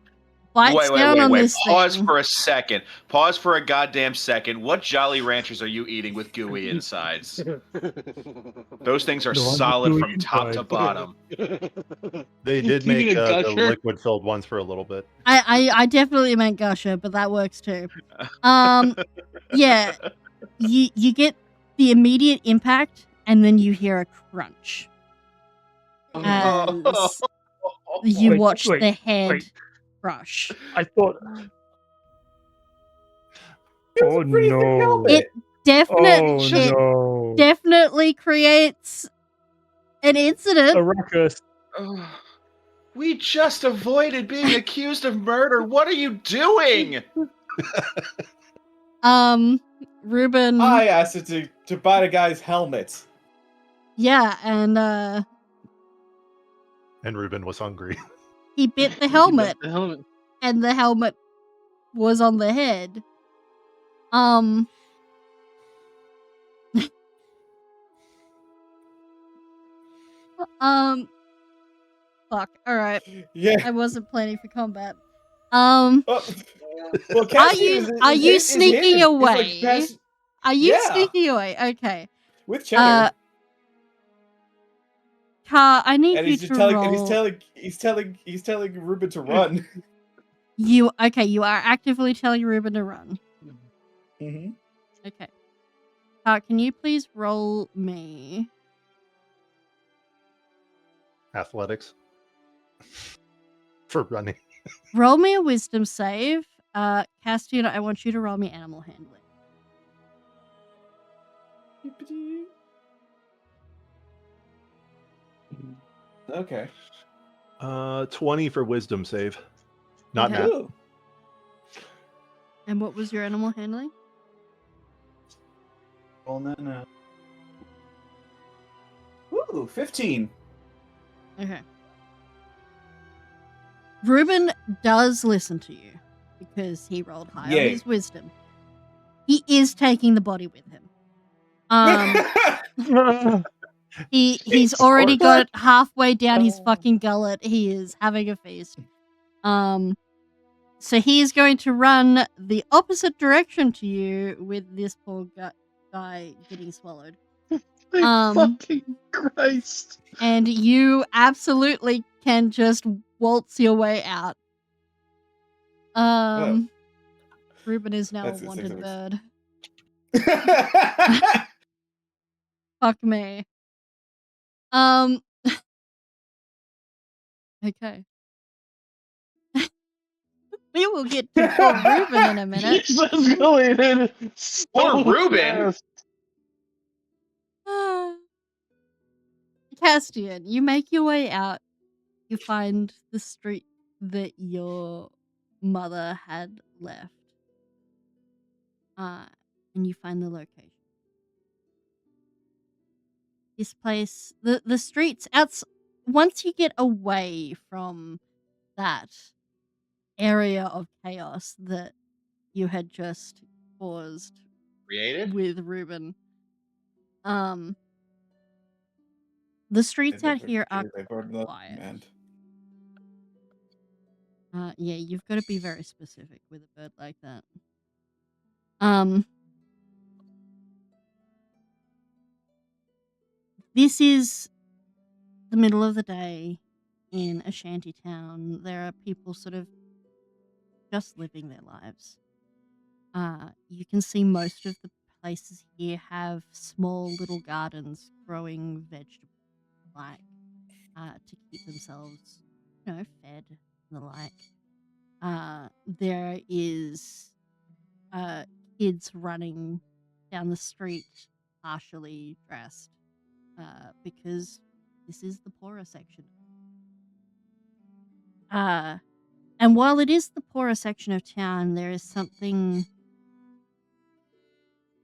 Speaker 3: bites down on this
Speaker 8: Pause
Speaker 3: thing.
Speaker 8: for a second. Pause for a goddamn second. What Jolly Ranchers are you eating with gooey insides? Those things are
Speaker 6: The ones with
Speaker 8: solid
Speaker 6: gooey
Speaker 8: from top to
Speaker 6: insides.
Speaker 8: bottom.
Speaker 2: They did
Speaker 1: You mean
Speaker 2: make
Speaker 1: a
Speaker 2: the
Speaker 1: gusher?
Speaker 2: liquid-filled ones for a little bit.
Speaker 3: I definitely meant gusher, but that works too. Yeah, you get the immediate impact, and then you hear a crunch as you
Speaker 6: Wait,
Speaker 3: watch
Speaker 6: wait,
Speaker 3: the head
Speaker 6: wait.
Speaker 3: crush.
Speaker 6: I thought. Oh
Speaker 4: a pretty thick
Speaker 6: no!
Speaker 4: helmet.
Speaker 3: It
Speaker 6: Oh
Speaker 3: it
Speaker 6: no!
Speaker 3: definitely creates an incident.
Speaker 6: A ruckus.
Speaker 8: We just avoided being accused of murder. What are you doing?
Speaker 3: Reuben.
Speaker 4: I asked it to bite a guy's helmet.
Speaker 3: Yeah, and
Speaker 2: And Ruben was hungry.
Speaker 3: he bit the helmet,
Speaker 1: The helmet.
Speaker 3: and the helmet was on the head. Fuck. All right.
Speaker 4: Yeah.
Speaker 3: I wasn't planning for combat.
Speaker 4: Oh. Well,
Speaker 3: Are you sneaking away? Are you
Speaker 4: Yeah.
Speaker 3: sneaking away? Okay.
Speaker 4: with cheddar.
Speaker 3: Car, I need
Speaker 4: And
Speaker 3: you
Speaker 4: he's
Speaker 3: to
Speaker 4: just telling,
Speaker 3: roll.
Speaker 4: and he's telling Ruben to run.
Speaker 3: You are actively telling Ruben to run.
Speaker 4: Mm-hmm.
Speaker 3: Okay. Car, can you please roll me?
Speaker 2: Athletics. For running.
Speaker 3: Roll me a wisdom save. Castian, I want you to roll me animal handling.
Speaker 4: Okay.
Speaker 2: 20 for wisdom save. Not
Speaker 3: Okay.
Speaker 2: nat.
Speaker 4: Ooh.
Speaker 3: And what was your animal handling?
Speaker 4: Well, no. Ooh, 15.
Speaker 3: Okay. Reuben does listen to you because he rolled high on
Speaker 4: Yay.
Speaker 3: his wisdom. He is taking the body with him. He's already got it halfway down his fucking gullet. He is having a feast. So he is going to run the opposite direction to you with this poor guy getting swallowed.
Speaker 1: Fucking Christ.
Speaker 3: And you absolutely can just waltz your way out. Reuben is now
Speaker 4: That's
Speaker 3: a
Speaker 4: it,
Speaker 3: wanted
Speaker 4: 6
Speaker 3: bird. Fuck me. Okay. We will get to poor Reuben in a minute.
Speaker 1: This escalated so
Speaker 8: Poor Reuben?
Speaker 1: fast.
Speaker 3: Castian, you make your way out. You find the street that your mother had left. And you find the location. This place, the streets, once you get away from that area of chaos that you had just caused
Speaker 8: Created?
Speaker 3: with Reuben, the streets out here are quiet. Yeah, you've got to be very specific with a bird like that. This is the middle of the day in a shanty town. There are people sort of just living their lives. You can see most of the places here have small little gardens growing vegetables like to keep themselves, fed and the like. There is kids running down the street partially dressed because this is the poorer section. And while it is the poorer section of town, there is something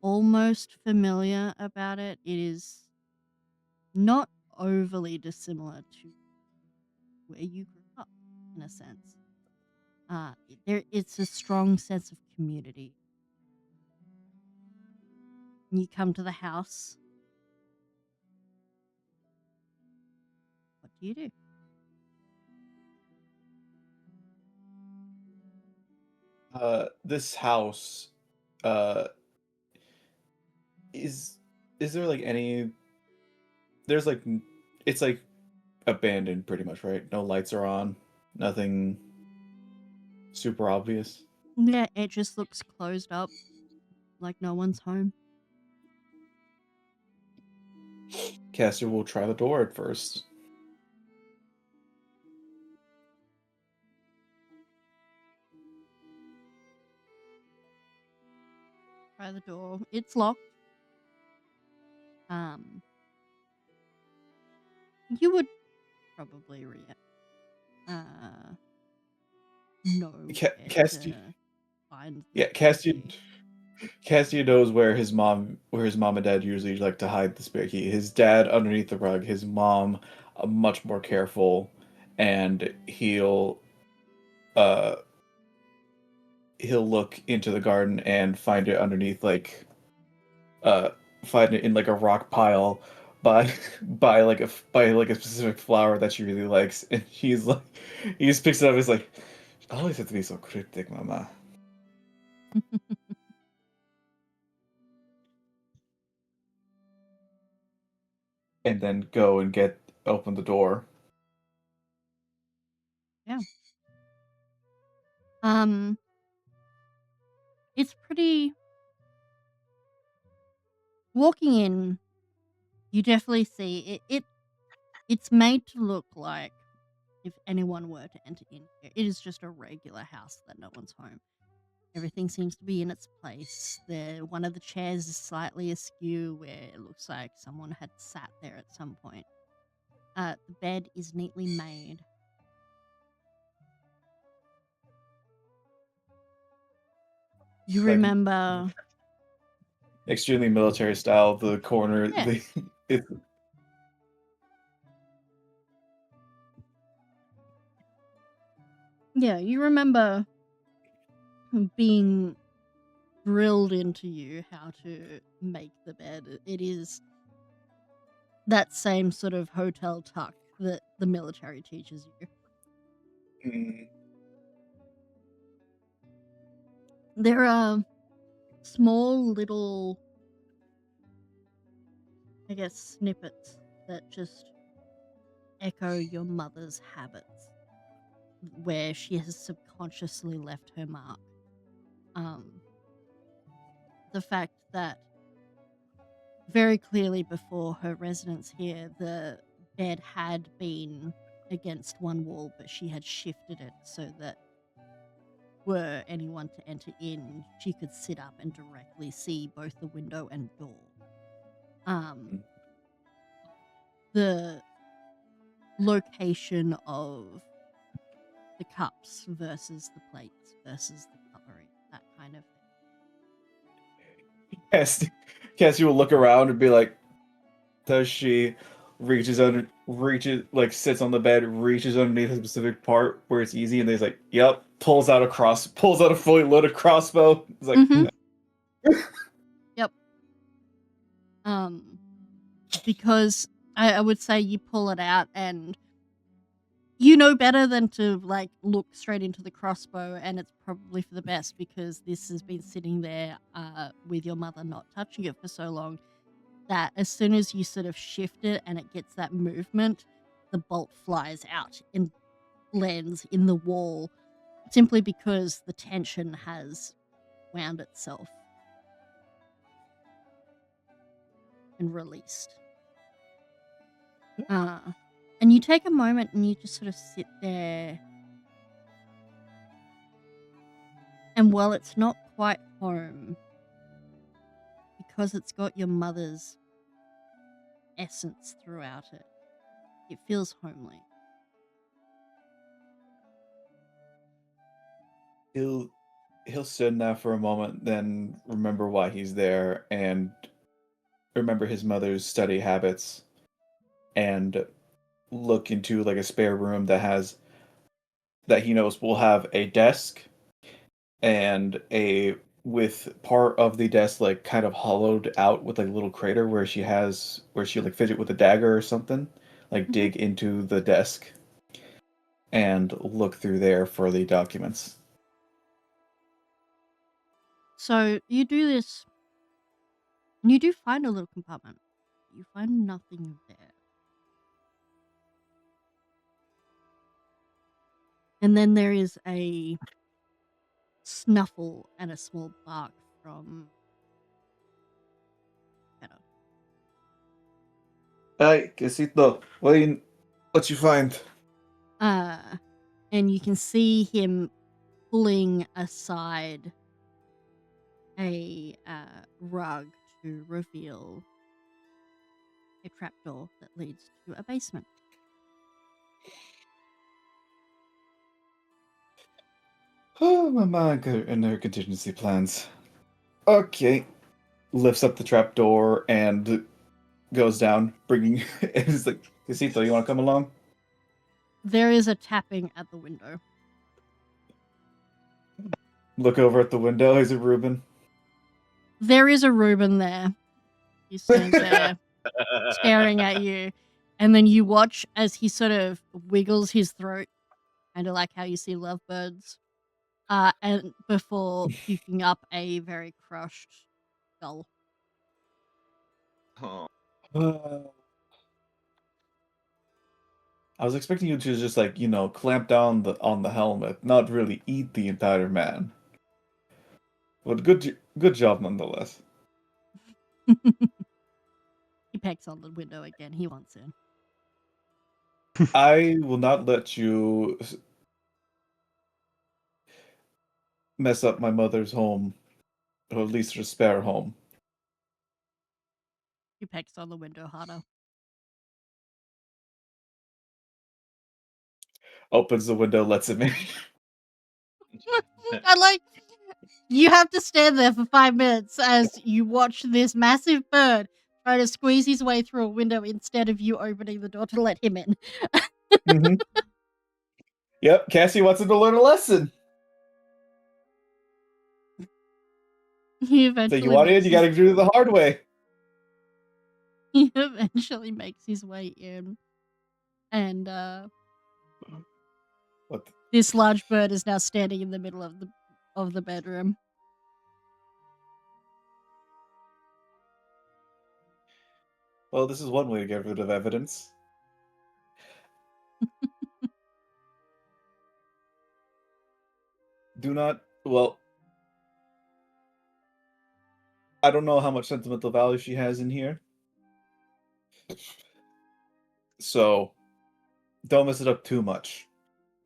Speaker 3: almost familiar about it. It is not overly dissimilar to where you grew up, in a sense. It's a strong sense of community. You come to the house. What do you do?
Speaker 4: This house, is there like any? There's like, it's like abandoned pretty much, right? No lights are on, nothing super obvious.
Speaker 3: Yeah, it just looks closed up, like no one's home.
Speaker 4: Caster will try the door at first.
Speaker 3: Try the door. It's locked. You would probably know
Speaker 4: Castiel,
Speaker 3: find.
Speaker 4: yeah, Castiel knows where his mom and dad usually like to hide the spare key. His dad underneath the rug, his mom much more careful, and he'll look into the garden and find it underneath find it in like a rock pile by like a specific flower that she really likes, and he just picks it up. He's like, "I always have to be so cryptic, Mama." And then go and open the door.
Speaker 3: Yeah. It's pretty. Walking in, you definitely see it's made to look like if anyone were to enter in here, it is just a regular house that no one's home. Everything seems to be in its place. One of the chairs is slightly askew where it looks like someone had sat there at some point. The bed is neatly made. You remember...
Speaker 4: Extremely military style, the corner...
Speaker 3: Yeah. Yeah, you remember being drilled into you how to make the bed. It is that same sort of hotel tuck that the military teaches you. There are small little, I guess, snippets that just echo your mother's habits, where she has subconsciously left her mark. The fact that very clearly before her residence here, the bed had been against one wall, but she had shifted it so that were anyone to enter in, she could sit up and directly see both the window and door. The location of the cups versus the plates versus the cutlery, that kind of thing.
Speaker 4: Cassie will look around and be like, does she sits on the bed, reaches underneath a specific part where it's easy, and then he's like, yep, pulls out a fully loaded crossbow. It's like,
Speaker 3: Yep. Because I would say you pull it out and you know better than to like look straight into the crossbow, and it's probably for the best because this has been sitting there with your mother not touching it for so long that as soon as you sort of shift it and it gets that movement, the bolt flies out and lands in the wall simply because the tension has wound itself and released. And you take a moment and you just sort of sit there. And while it's not quite home, because it's got your mother's essence throughout it, it feels homely.
Speaker 4: He'll sit in that for a moment, then remember why he's there and remember his mother's study habits, and look into like a spare room that he knows will have a desk and a with part of the desk like kind of hollowed out with like a little crater where she like fidget with a dagger or something, like dig into the desk and look through there for the documents.
Speaker 3: So you do this, and you do find a little compartment. You find nothing there. And then there is a snuffle and a small bark from Peter.
Speaker 4: Hey, Quesito, what you find?
Speaker 3: And you can see him pulling aside a rug to reveal a trapdoor that leads to a basement.
Speaker 4: Oh, my mind and her contingency plans. Okay. Lifts up the trapdoor and goes down, bringing. It's like, Quesito, you want to come along?
Speaker 3: There is a tapping at the window.
Speaker 4: Look over at the window. Is it Ruben?
Speaker 3: There is a Reuben there. He stands there staring at you. And then you watch as he sort of wiggles his throat, kind of like how you see lovebirds, and before puking up a very crushed skull.
Speaker 8: Oh.
Speaker 4: I was expecting you to just like, clamp down on the helmet, not really eat the entire man. But good job nonetheless.
Speaker 3: He pecks on the window again. He wants in.
Speaker 4: I will not let you mess up my mother's home, or at least her spare home.
Speaker 3: He pecks on the window harder.
Speaker 4: Opens the window, lets him in.
Speaker 3: I like you have to stand there for 5 minutes as you watch this massive bird try to squeeze his way through a window instead of you opening the door to let him in.
Speaker 4: Mm-hmm. Yep, Cassie wants him to learn a lesson.
Speaker 3: He
Speaker 4: So
Speaker 3: eventually
Speaker 4: you want in,
Speaker 3: makes
Speaker 4: you gotta do it the hard way.
Speaker 3: he eventually makes his way in, and
Speaker 4: What?
Speaker 3: this large bird is now standing in the middle of the bedroom.
Speaker 4: Well, this is one way to get rid of evidence. Do not. Well, I don't know how much sentimental value she has in here. So, don't mess it up too much.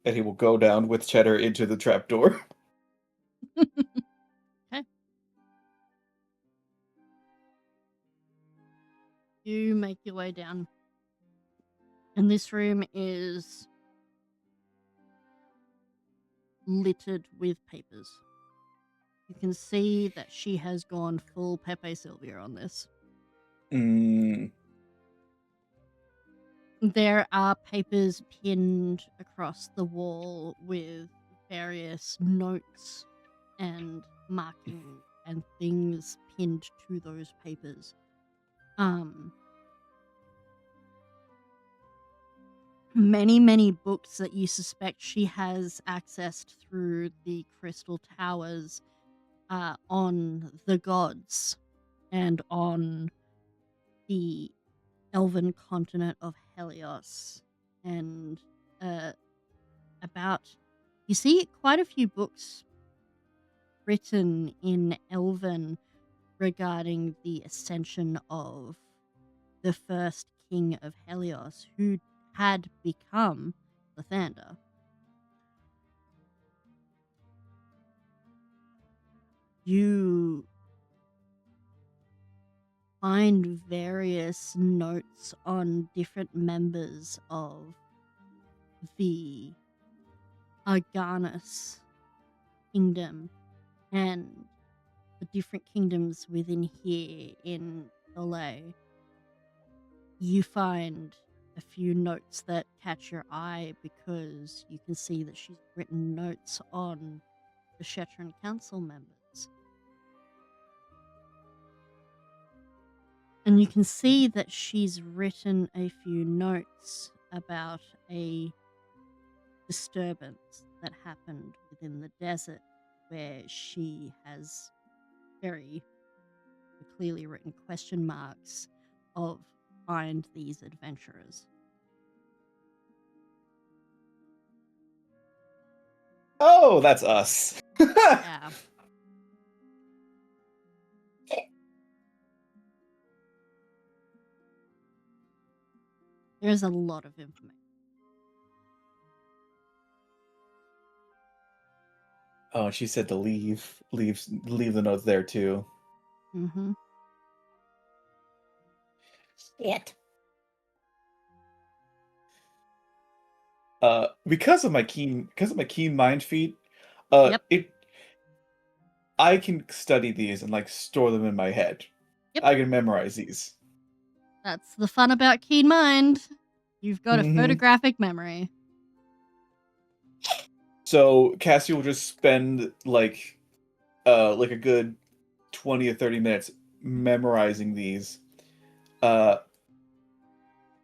Speaker 4: And he will go down with Cheddar into the trapdoor.
Speaker 3: Okay. You make your way down. And this room is littered with papers. You can see that she has gone full Pepe Sylvia on this. There are papers pinned across the wall with various notes and marking and things pinned to those papers. Many books that you suspect she has accessed through the crystal towers on the gods and on the elven continent of Helios, and you see quite a few books written in Elven regarding the ascension of the first king of Helios, who had become Lathander. You find various notes on different members of the Arganus kingdom and the different kingdoms within here in Olay. You find a few notes that catch your eye because you can see that she's written notes on the Shetron Council members. And you can see that she's written a few notes about a disturbance that happened within the desert where she has very clearly written question marks of find these adventurers.
Speaker 4: Oh, that's us.
Speaker 3: Yeah. There's a lot of information.
Speaker 4: Oh, and she said to leave the notes there too.
Speaker 3: Mm-hmm.
Speaker 9: Shit.
Speaker 4: Because of my keen mind feat,
Speaker 3: Yep.
Speaker 4: I can study these and like store them in my head.
Speaker 3: Yep.
Speaker 4: I can memorize these.
Speaker 3: That's the fun about keen mind. You've got a
Speaker 4: Mhm.
Speaker 3: photographic memory.
Speaker 4: So Cassie will just spend like a good 20 or 30 minutes memorizing these.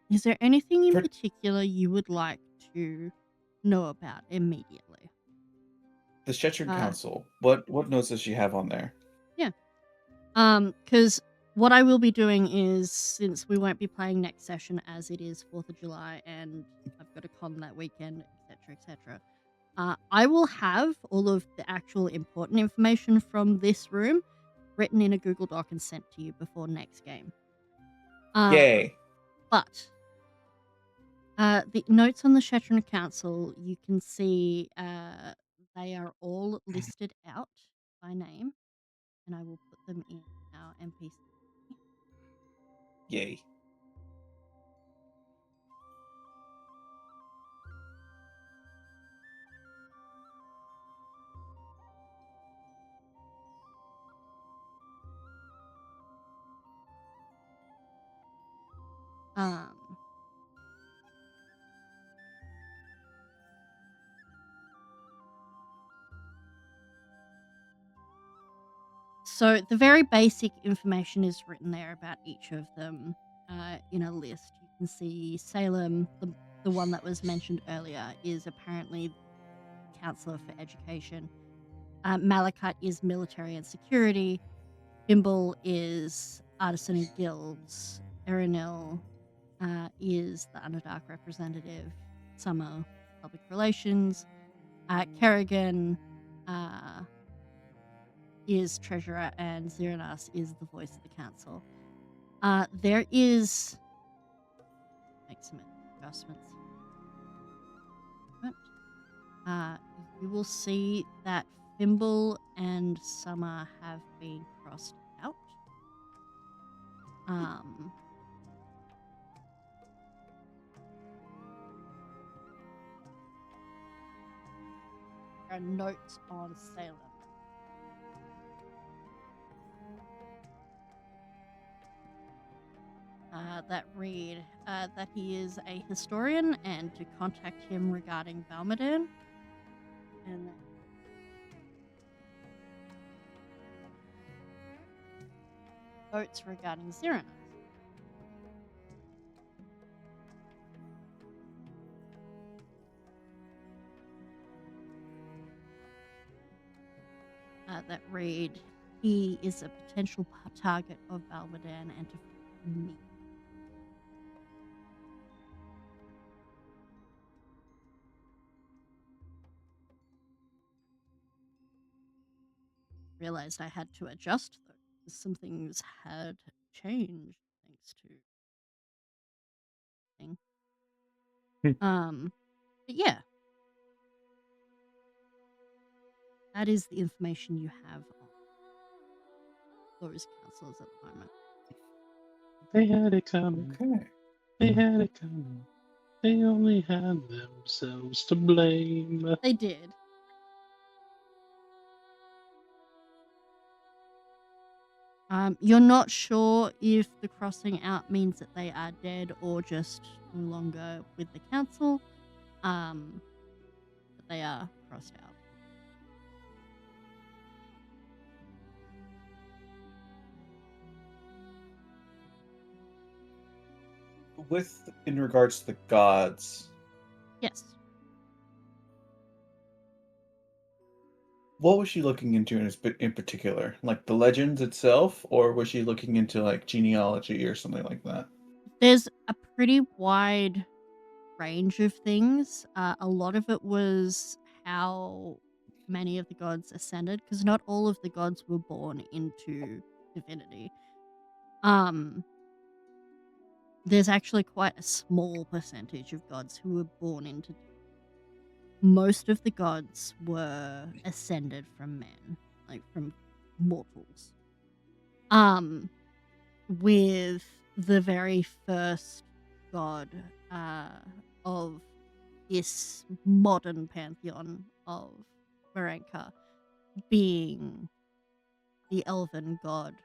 Speaker 3: Is there anything in
Speaker 4: Per-
Speaker 3: particular you would like to know about immediately?
Speaker 4: The Shetron Council. What notes does she have on there?
Speaker 3: Because what I will be doing is, since we won't be playing next session as it is 4th of July and I've got a con that weekend, etc., I will have all of the actual important information from this room written in a Google Doc and sent to you before next game.
Speaker 4: Yay.
Speaker 3: But the notes on the Shetron Council, you can see they are all listed out by name, and I will put them in our NPC.
Speaker 4: Yay.
Speaker 3: So the very basic information is written there about each of them in a list. You can see Salem, the one that was mentioned earlier, is apparently Counselor for Education. Malachite is Military and Security. Bimble is Artisan and Guilds. Erinil is the Underdark representative. Summer, Public Relations. Kerrigan is Treasurer, and Ziranas is the voice of the council. There is... Make some adjustments. You will see that Fimble and Summer have been crossed out. There are notes on Salem. That read that he is a historian and to contact him regarding Balmadan. And notes regarding Ziranas. That read, he is a potential target of Balmadan and to me. Realized I had to adjust those because some things had changed thanks to thing. But yeah, that is the information you have on those councillors at the moment.
Speaker 1: They had it coming.
Speaker 4: Okay.
Speaker 1: They had it coming. They only had themselves to blame.
Speaker 3: They did. You're not sure if the crossing out means that they are dead or just no longer with the council, but they are crossed out.
Speaker 4: In regards to the gods,
Speaker 3: Yes.
Speaker 4: what was she looking into in particular? Like the legends itself, or was she looking into like genealogy or something like that?
Speaker 3: There's a pretty wide range of things. A lot of it was how many of the gods ascended, because not all of the gods were born into divinity. There's actually quite a small percentage of gods who were born into. Most of the gods were ascended from men, like from mortals. With the very first god of this modern pantheon of Marenka being the elven god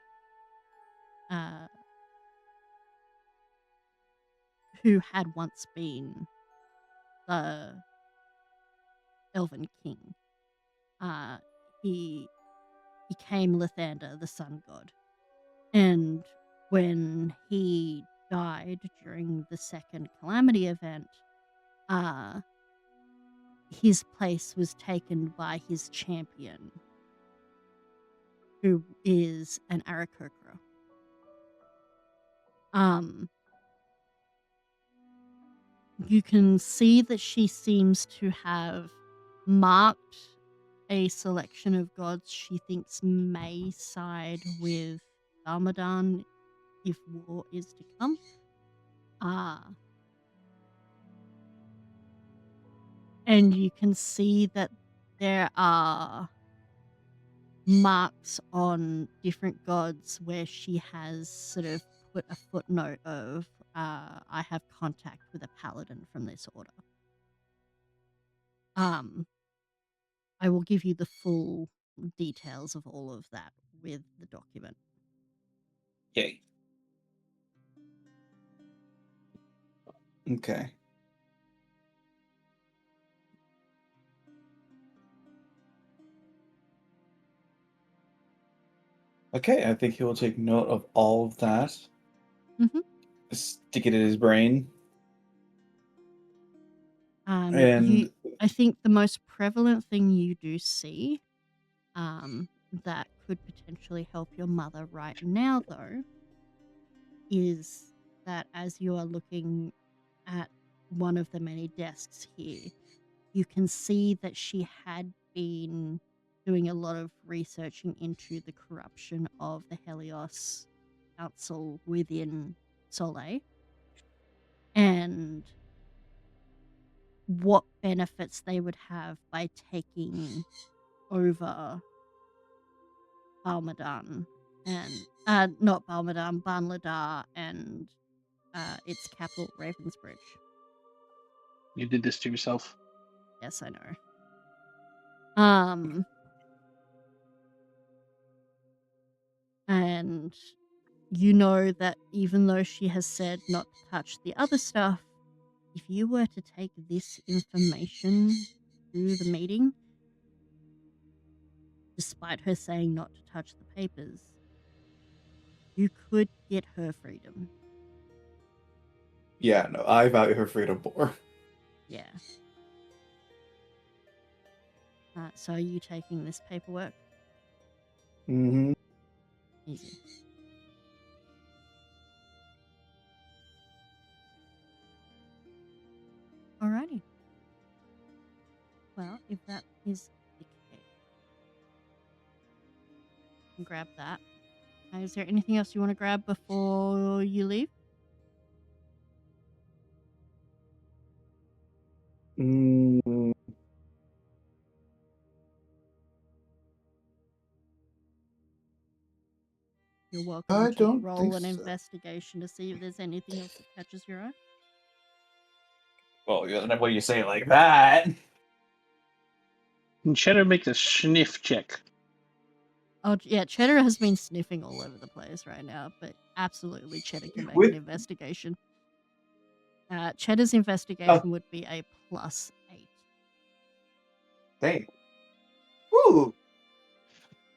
Speaker 3: who had once been the elven king. He became Lathander, the sun god. And when he died during the second calamity event, his place was taken by his champion, who is an Aarakocra. You can see that she seems to have marked a selection of gods she thinks may side with Balmadan if war is to come. And you can see that there are marks on different gods where she has sort of put a footnote of, I have contact with a paladin from this order. I will give you the full details of all of that with the document.
Speaker 4: Yay. Okay. Okay, I think he will take note of all of that.
Speaker 3: Mm-hmm.
Speaker 4: Stick it in his brain.
Speaker 3: And I think the most prevalent thing you do see that could potentially help your mother right now, though, is that as you are looking at one of the many desks here, you can see that she had been doing a lot of researching into the corruption of the Helios Council within Soleil and what benefits they would have by taking over Balmadan and not Balmadan, Banladar and its capital, Ravensbridge.
Speaker 1: You did this to yourself.
Speaker 3: Yes, I know. And you know that even though she has said not to touch the other stuff, if you were to take this information to the meeting, despite her saying not to touch the papers, you could get her freedom.
Speaker 4: Yeah, no, I value her freedom more.
Speaker 3: Yeah. So are you taking this paperwork?
Speaker 4: Mm-hmm.
Speaker 3: Easy. Alrighty. Well, if that is the case, grab that. Is there anything else you want to grab before you leave?
Speaker 4: Mm.
Speaker 3: You're welcome
Speaker 4: I
Speaker 3: to
Speaker 4: don't
Speaker 3: roll
Speaker 4: think
Speaker 3: an
Speaker 4: so.
Speaker 3: investigation to see if there's anything else that catches your eye.
Speaker 4: Well, when you say it like that.
Speaker 1: Can Cheddar make a sniff check?
Speaker 3: Oh, yeah, Cheddar has been sniffing all over the place right now, but absolutely Cheddar can make an investigation. Cheddar's investigation would be a +8.
Speaker 4: Dang. Woo!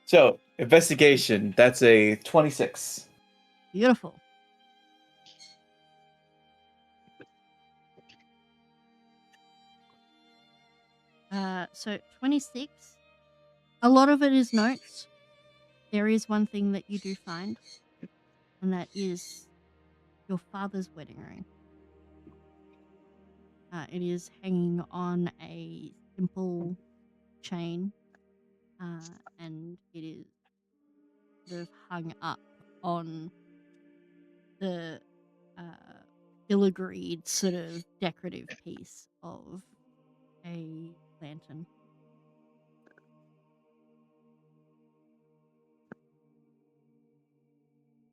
Speaker 4: So, investigation, that's a 26.
Speaker 3: Beautiful. So 26. A lot of it is notes. There is one thing that you do find, and that is your father's wedding ring. It is hanging on a simple chain, and it is sort of hung up on the filigreed sort of decorative piece of a lantern.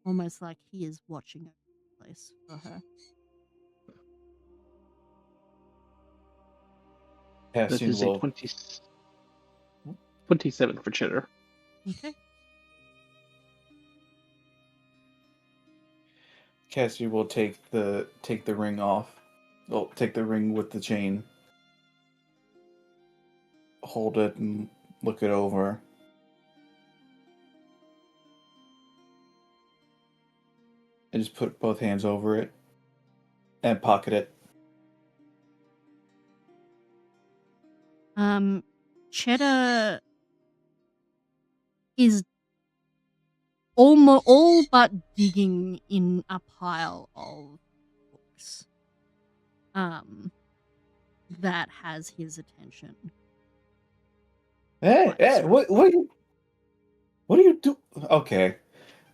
Speaker 3: Almost like he is watching over the place for her.
Speaker 1: That is a 27 for Cheddar.
Speaker 3: Okay.
Speaker 4: Cassie will take the ring off. Well, take the ring with the chain. Hold it and look it over. And just put both hands over it. And pocket it.
Speaker 3: Cheddar is all but digging in a pile of books that has his attention.
Speaker 4: Hey, what do you do? Okay.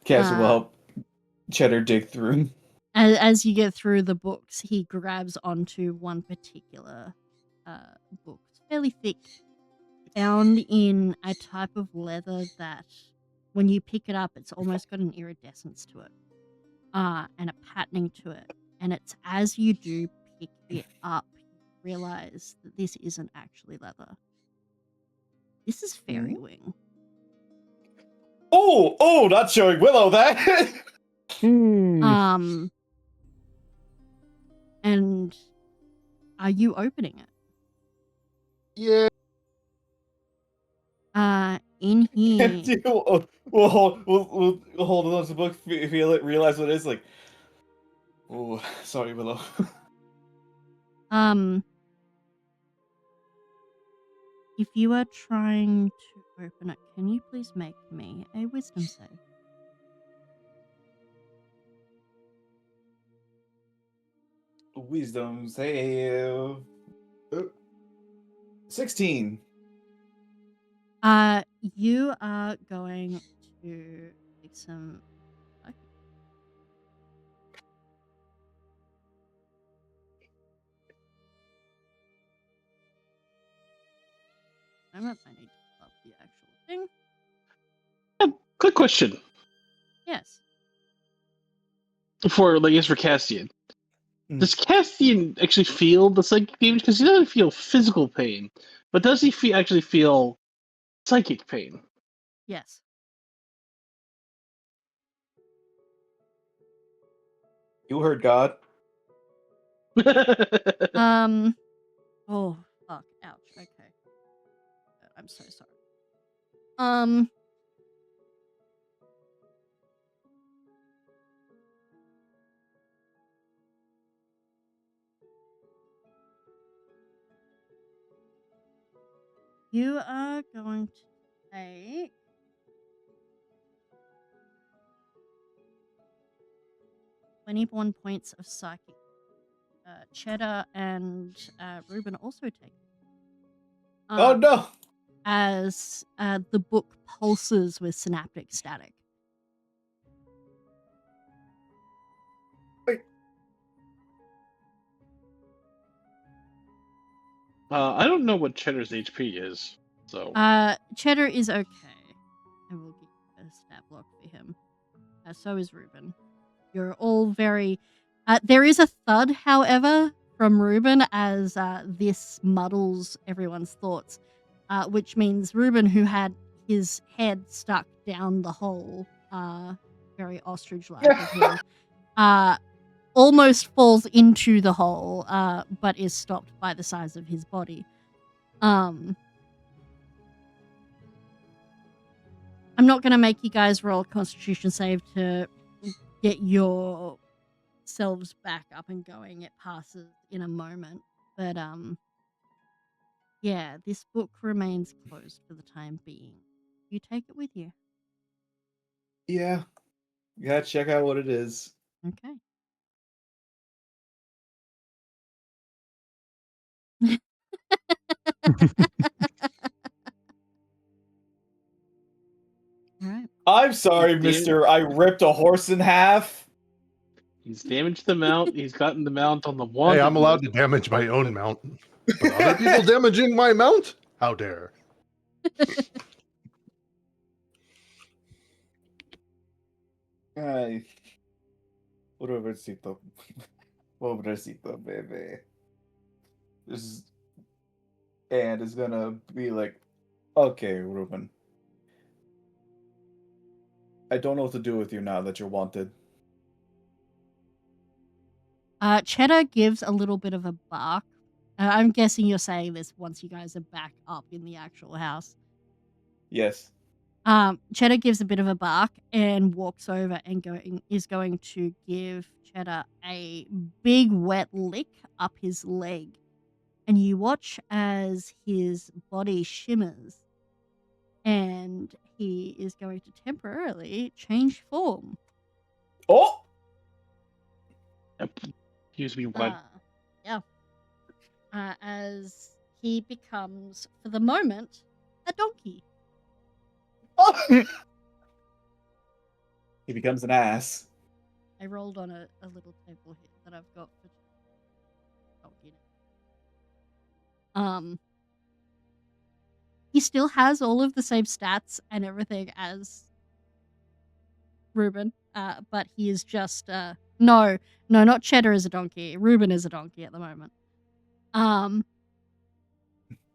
Speaker 4: Cassie will help Cheddar dig through.
Speaker 3: As you get through the books, he grabs onto one particular book. It's fairly thick, bound in a type of leather that when you pick it up, it's almost got an iridescence to it, and a patterning to it. And it's as you do pick it up, you realize that this isn't actually leather. This is fairy wing.
Speaker 4: Oh, not showing Willow that.
Speaker 3: And are you opening it?
Speaker 2: Yeah.
Speaker 3: In here.
Speaker 4: We'll hold on to the book, feel it, realize what it is. Like, oh, sorry, Willow.
Speaker 3: If you are trying to open it, can you please make me a wisdom save?
Speaker 4: Wisdom save. 16.
Speaker 3: You are going to take some. I need to pull up the actual thing.
Speaker 1: Quick question.
Speaker 3: Yes.
Speaker 1: For Castian. Does Castian actually feel the psychic damage? Because he doesn't feel physical pain, but does he actually feel psychic pain?
Speaker 3: Yes.
Speaker 4: You heard God.
Speaker 3: Oh, fuck. Ouch. Okay. I'm so sorry. You are going to take 21 points of psychic. Cheddar and Ruben also take.
Speaker 4: Oh no!
Speaker 3: As the book pulses with synaptic static.
Speaker 4: Wait.
Speaker 1: I don't know what Cheddar's HP is, so.
Speaker 3: Cheddar is okay. I will get a stat block for him. So is Ruben. You're all very. There is a thud, however, from Ruben as this muddles everyone's thoughts, which means Ruben, who had his head stuck down the hole, very ostrich-like of him, almost falls into the hole, but is stopped by the size of his body. I'm not going to make you guys roll a Constitution save to get yourselves back up and going. It passes in a moment. But, yeah, this book remains closed for the time being. You take it with you.
Speaker 4: Yeah. You gotta check out what it is.
Speaker 3: Okay. All right.
Speaker 4: I'm sorry, mister. I ripped a horse in half.
Speaker 1: He's damaged the mount. He's gotten the mount on the one.
Speaker 2: Hey,
Speaker 1: that
Speaker 2: I'm
Speaker 1: he
Speaker 2: allowed to
Speaker 1: doesn't-
Speaker 2: damage my own mount. But other people damaging my mount? How dare.
Speaker 4: Ay. Pobrecito. Pobrecito, baby. And is gonna be like, okay, Ruben. I don't know what to do with you now that you're wanted.
Speaker 3: Cheddar gives a little bit of a bark. I'm guessing you're saying this once you guys are back up in the actual house.
Speaker 4: Yes.
Speaker 3: Cheddar gives a bit of a bark and walks over and is going to give Cheddar a big wet lick up his leg. And you watch as his body shimmers and he is going to temporarily change form.
Speaker 4: Oh!
Speaker 1: Excuse me, what?
Speaker 3: Yeah. As he becomes, for the moment, a donkey.
Speaker 4: He becomes an ass.
Speaker 3: I rolled on a little table here that I've got for donkey. He still has all of the same stats and everything as Ruben, but he is just no, not Cheddar is a donkey. Ruben is a donkey at the moment.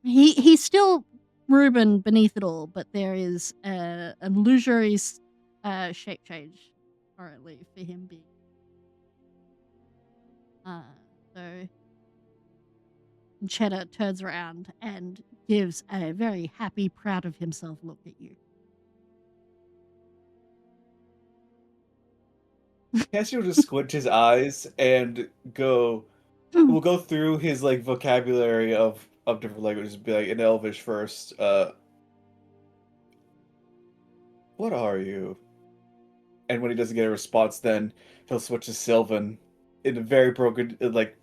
Speaker 3: He's still Ruben beneath it all, but there is an illusory shape change currently for him being. So Cheddar turns around and gives a very happy, proud of himself look at you.
Speaker 4: Cassio will just squint his eyes and we'll go through his like vocabulary of different languages, be like in Elvish first. What are you? And when he doesn't get a response, then he'll switch to Sylvan in a very broken, like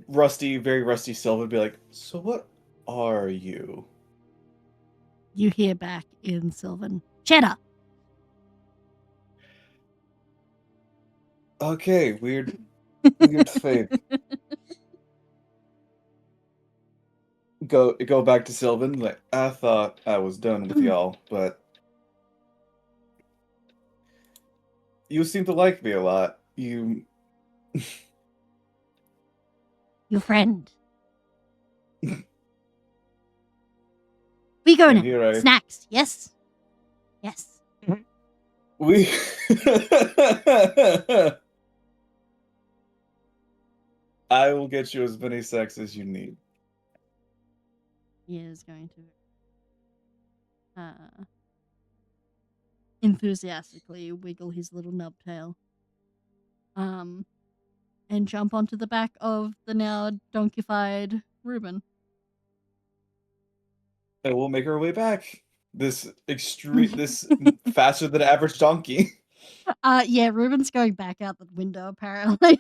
Speaker 4: very rusty Sylvan, be like, so what are you?
Speaker 3: You hear back in Sylvan, Cheddar.
Speaker 4: Okay, weird fate. Go back to Sylvan. Like, I thought I was done with y'all, but you seem to like me a lot. You
Speaker 3: Your friend. We go
Speaker 4: And
Speaker 3: now.
Speaker 4: here I-
Speaker 3: Snacks. Yes. Yes.
Speaker 4: we I will get you as many sex as you need.
Speaker 3: He is going to enthusiastically wiggle his little nub tail. And jump onto the back of the now donkified Reuben.
Speaker 4: And we'll make our way back. This faster than average donkey.
Speaker 3: Yeah, Reuben's going back out the window apparently.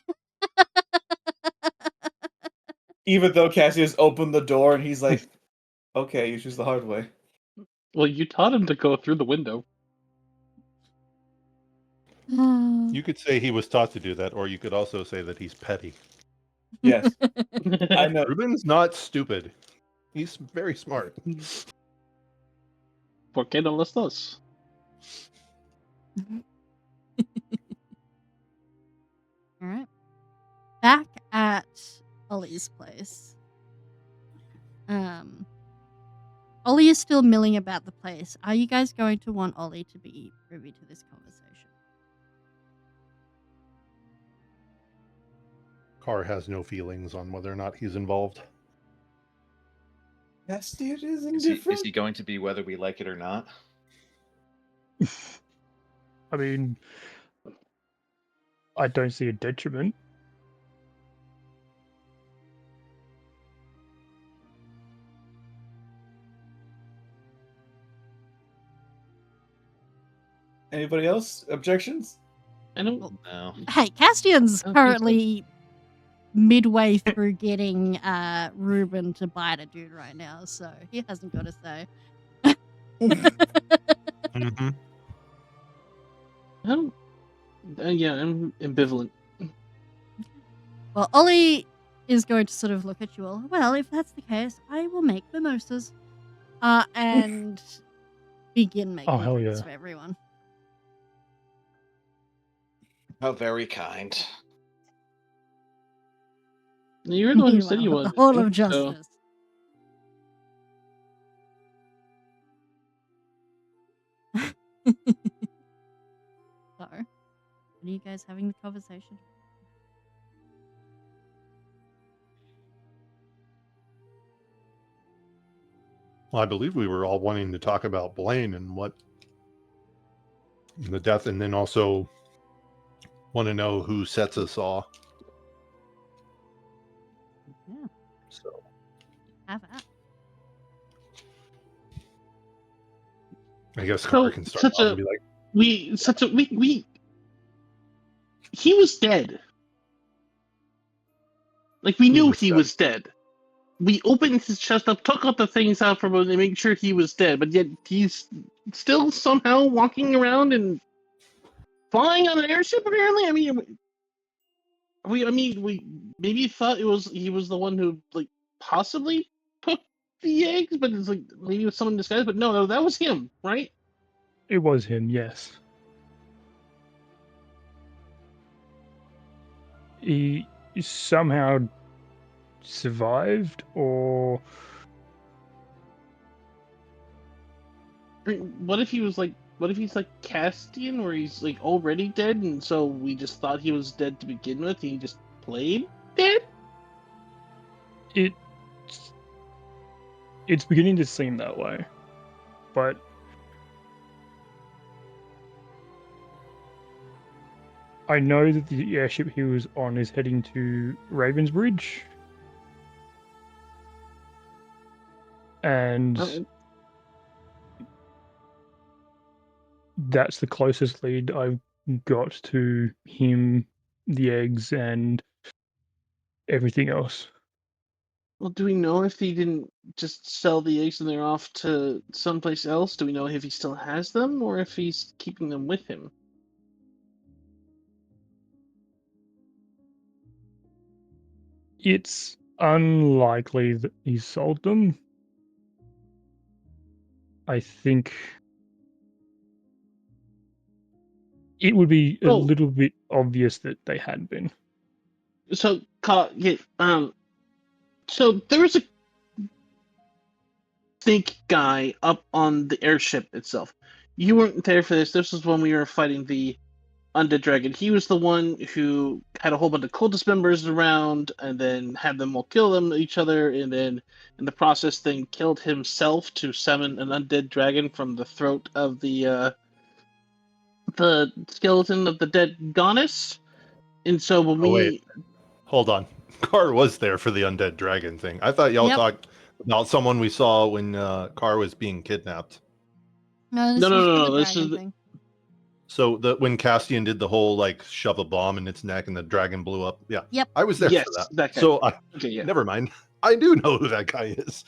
Speaker 4: Even though Cassio's opened the door and he's like, okay, you choose the hard way.
Speaker 1: Well, you taught him to go through the window.
Speaker 2: You could say he was taught to do that, or you could also say that he's petty.
Speaker 4: Yes. I know.
Speaker 2: Ruben's not stupid. He's very smart.
Speaker 1: ¿Por qué no los dos?
Speaker 3: All right. Back at Ollie's place. Ollie is still milling about the place. Are you guys going to want Ollie to be privy to this conversation?
Speaker 2: Carr has no feelings on whether or not he's involved.
Speaker 4: Castian is
Speaker 8: Is
Speaker 4: indifferent.
Speaker 8: he going to be whether we like it or not?
Speaker 6: I mean, I don't see a detriment.
Speaker 4: Anybody else? Objections?
Speaker 1: I don't.
Speaker 8: No.
Speaker 3: Hey, Castian's
Speaker 1: I don't think so.
Speaker 3: currently midway through getting Ruben to bite a dude right now, so he hasn't got a say.
Speaker 2: Mm-hmm.
Speaker 1: I don't. Yeah, I'm ambivalent.
Speaker 3: Well, Ollie is going to sort of look at you all. Well, if that's the case, I will make mimosas. And begin making
Speaker 6: Oh, hell
Speaker 3: drinks
Speaker 6: yeah.
Speaker 3: for everyone.
Speaker 8: How very kind.
Speaker 1: You're the one who said
Speaker 3: Meanwhile,
Speaker 1: you
Speaker 3: the
Speaker 1: wanted.
Speaker 3: whole
Speaker 1: to,
Speaker 3: of justice. So, what are you guys having the conversation?
Speaker 2: Well, I believe we were all wanting to talk about Blaine and what the death, and then also want to know who Setsa saw.
Speaker 3: Yeah,
Speaker 2: So
Speaker 3: have at.
Speaker 2: I guess
Speaker 1: So,
Speaker 2: Carr can start
Speaker 1: such
Speaker 2: off
Speaker 1: a-
Speaker 2: and be like,
Speaker 1: he was dead. Like, we
Speaker 2: Who
Speaker 1: knew
Speaker 2: was
Speaker 1: he
Speaker 2: dead?
Speaker 1: was dead. We opened his chest up, took out the things out from him to make sure he was dead, but yet he's still somehow walking around and flying on an airship, apparently? I mean, we maybe thought he was the one who, like, possibly took the eggs, but it's like, maybe it was someone in disguise, but no, that was him, right?
Speaker 6: It was him, yes. He somehow survived, or
Speaker 1: I mean, what if he's like Castian, where he's like already dead, and so we just thought he was dead to begin with, and he just played dead?
Speaker 6: it's beginning to seem that way. But I know that the airship he was on is heading to Ravensbridge. And that's the closest lead I've got to him, the eggs, and everything else.
Speaker 1: Well, do we know if he didn't just sell the eggs and they're off to someplace else? Do we know if he still has them, or if he's keeping them with him?
Speaker 6: It's unlikely that he sold them. I think it would be a little bit obvious that they had been.
Speaker 1: So, so there was a snake guy up on the airship itself. You weren't there for this. This was when we were fighting the undead dragon. He was the one who had a whole bunch of cultist members around, and then had them all kill each other, and then in the process, then killed himself to summon an undead dragon from the throat of the skeleton of the dead goddess. And so when
Speaker 2: wait, hold on. Carr was there for the undead dragon thing. I thought y'all talked about someone we saw when Carr was being kidnapped.
Speaker 3: No, this was the
Speaker 1: This
Speaker 3: dragon
Speaker 1: is
Speaker 3: thing.
Speaker 2: So when Castian did the whole like shove a bomb in its neck and the dragon blew up, yeah,
Speaker 3: Yep,
Speaker 2: I was there
Speaker 1: Yes,
Speaker 2: for that.
Speaker 1: that guy.
Speaker 2: So
Speaker 1: Okay, yeah.
Speaker 2: never mind. I do know who that guy is.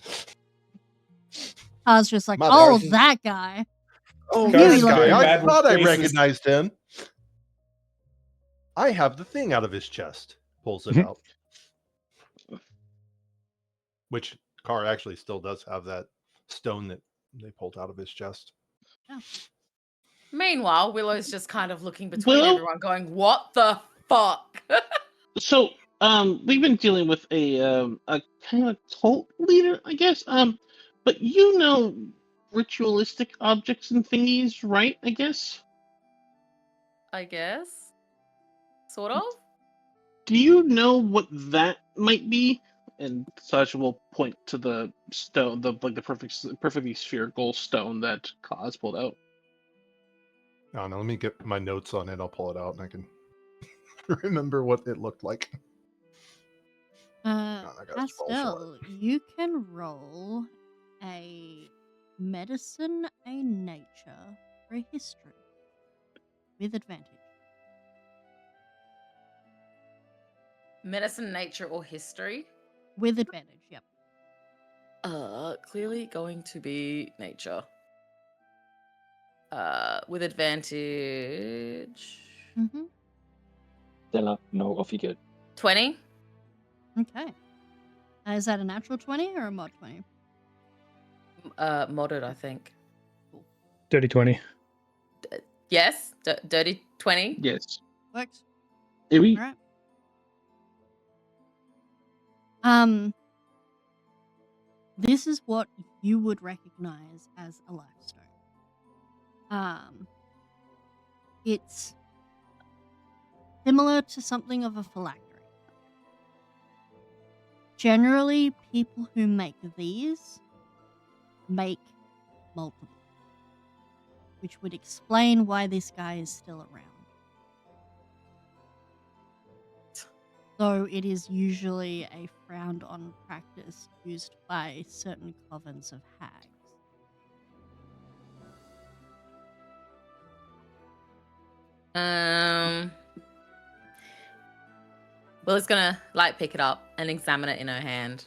Speaker 3: I was just like,
Speaker 2: My
Speaker 3: oh,
Speaker 2: bad.
Speaker 3: that guy.
Speaker 2: Oh,
Speaker 3: Knew he
Speaker 2: this
Speaker 3: looked
Speaker 2: guy! I
Speaker 4: mad with
Speaker 2: thought I
Speaker 4: faces.
Speaker 2: recognized him. I have the thing out of his chest. Pulls it out. Which Carr actually still does have that stone that they pulled out of his chest.
Speaker 3: Oh.
Speaker 5: Meanwhile, Willow's just kind of looking between
Speaker 1: Willow?
Speaker 5: everyone, going, "What the fuck?"
Speaker 1: So, we've been dealing with a kind of cult leader, I guess. But you know ritualistic objects and thingies, right? I guess.
Speaker 5: I guess, sort of.
Speaker 1: do you know what that might be? And Sasha will point to the stone, the perfectly spherical stone that Kaz pulled out.
Speaker 2: I don't know. Let me get my notes on it. I'll pull it out and I can remember what it looked like. I gotta scroll for
Speaker 3: Pastel, you can roll a medicine, a nature, or a history with advantage.
Speaker 5: Medicine, nature, or history?
Speaker 3: With advantage, yep.
Speaker 5: Clearly going to be nature. With advantage.
Speaker 3: Mm-hmm.
Speaker 9: Stella, no, off you go.
Speaker 5: 20?
Speaker 3: Okay. Is that a natural 20 or a mod 20?
Speaker 5: Modded, I think.
Speaker 6: Dirty 20.
Speaker 5: Yes? Dirty 20?
Speaker 1: Yes.
Speaker 3: Works.
Speaker 1: We,
Speaker 3: All right. This is what you would recognize as a lifestone. It's similar to something of a phylactery. Generally, people who make these make multiple, which would explain why this guy is still around. Though it is usually a frowned on practice used by certain covens of hags.
Speaker 5: Will's gonna pick it up and examine it in her hand.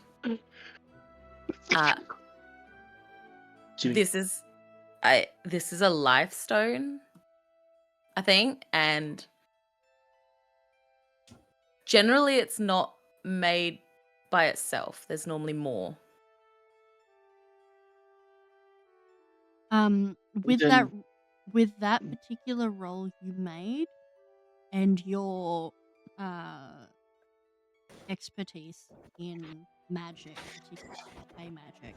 Speaker 1: Jimmy.
Speaker 5: This is a life stone, I think, and generally it's not made by itself. There's normally more.
Speaker 3: With that particular roll you made and your expertise in magic, particularly fey magic,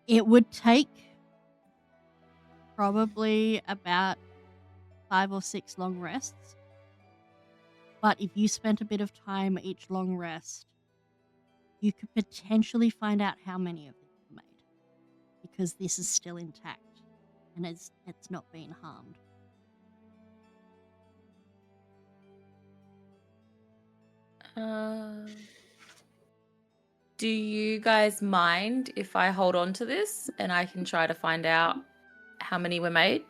Speaker 3: it would take probably about 5 or 6 long rests. But if you spent a bit of time each long rest, you could potentially find out how many of them were made, because this is still intact and it's not been harmed.
Speaker 5: Do you guys mind if I hold on to this and I can try to find out how many were made?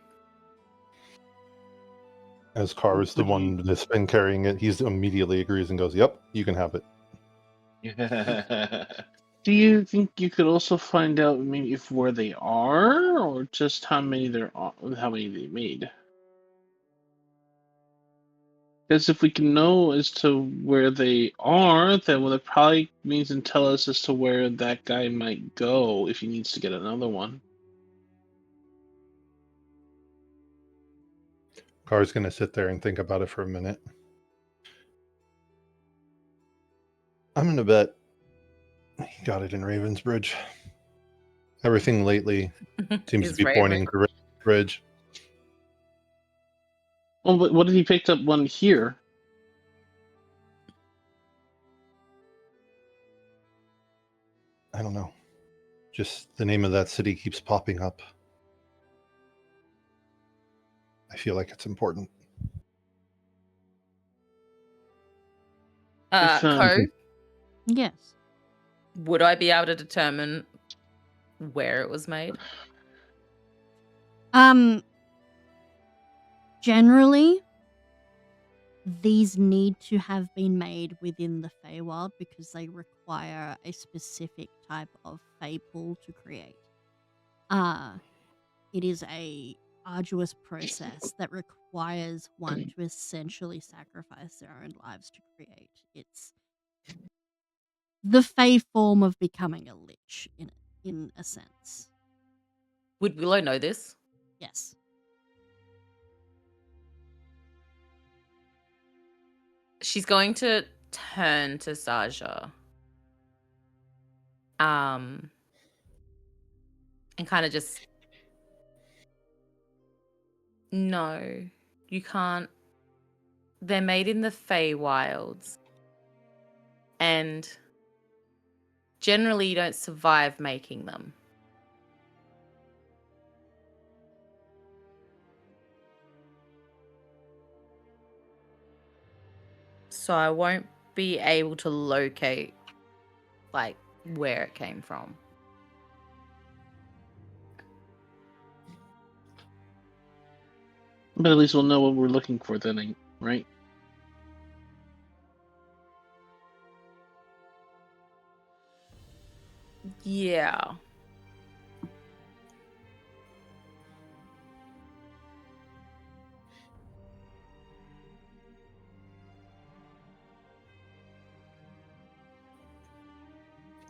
Speaker 2: As Carr is the one that's been carrying it, he immediately agrees and goes, "Yep, you can have it."
Speaker 1: Do you think you could also find out maybe if where they are, or just how many there are, how many they made? Because if we can know as to where they are, then well, it probably means and tell us as to where that guy might go if he needs to get another one.
Speaker 2: Carr's going to sit there and think about it for a minute. I'm going to bet he got it in Ravensbridge. Everything lately seems to be pointing to Ravensbridge.
Speaker 1: Well, but what if he picked up one here?
Speaker 2: I don't know. Just the name of that city keeps popping up. I feel like it's important.
Speaker 5: Co?
Speaker 3: Yes.
Speaker 5: Would I be able to determine where it was made?
Speaker 3: Generally, these need to have been made within the Feywild because they require a specific type of Fey pool to create. It is a arduous process that requires one to essentially sacrifice their own lives to create. It's the Fey form of becoming a lich in a sense.
Speaker 5: Would Willow know this?
Speaker 3: Yes.
Speaker 5: She's going to turn to Saja. And kind of just... No, you can't they're made in the Feywilds. And generally you don't survive making them. So I won't be able to locate, like, where it came from.
Speaker 1: But at least we'll know what we're looking for then, right?
Speaker 5: Yeah.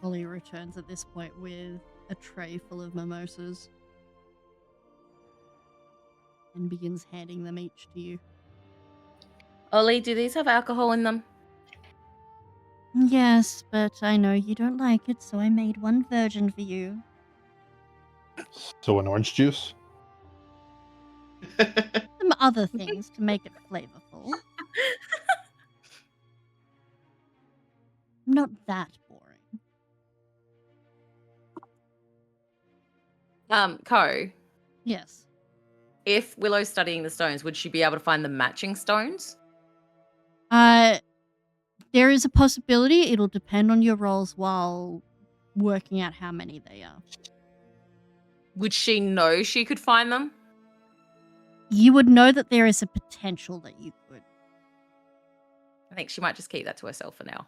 Speaker 3: Ollie returns at this point with a tray full of mimosas and begins handing them each to you.
Speaker 5: Ollie, do these have alcohol in them?
Speaker 3: Yes, but I know you don't like it, so I made one virgin for you.
Speaker 2: So an orange juice?
Speaker 3: Some other things to make it flavorful. I'm not that boring.
Speaker 5: Co,
Speaker 3: Yes.
Speaker 5: if Willow's studying the stones, would she be able to find the matching stones?
Speaker 3: There is a possibility. It'll depend on your rolls while working out how many they are.
Speaker 5: Would she know she could find them?
Speaker 3: You would know that there is a potential that you could.
Speaker 5: I think she might just keep that to herself for now.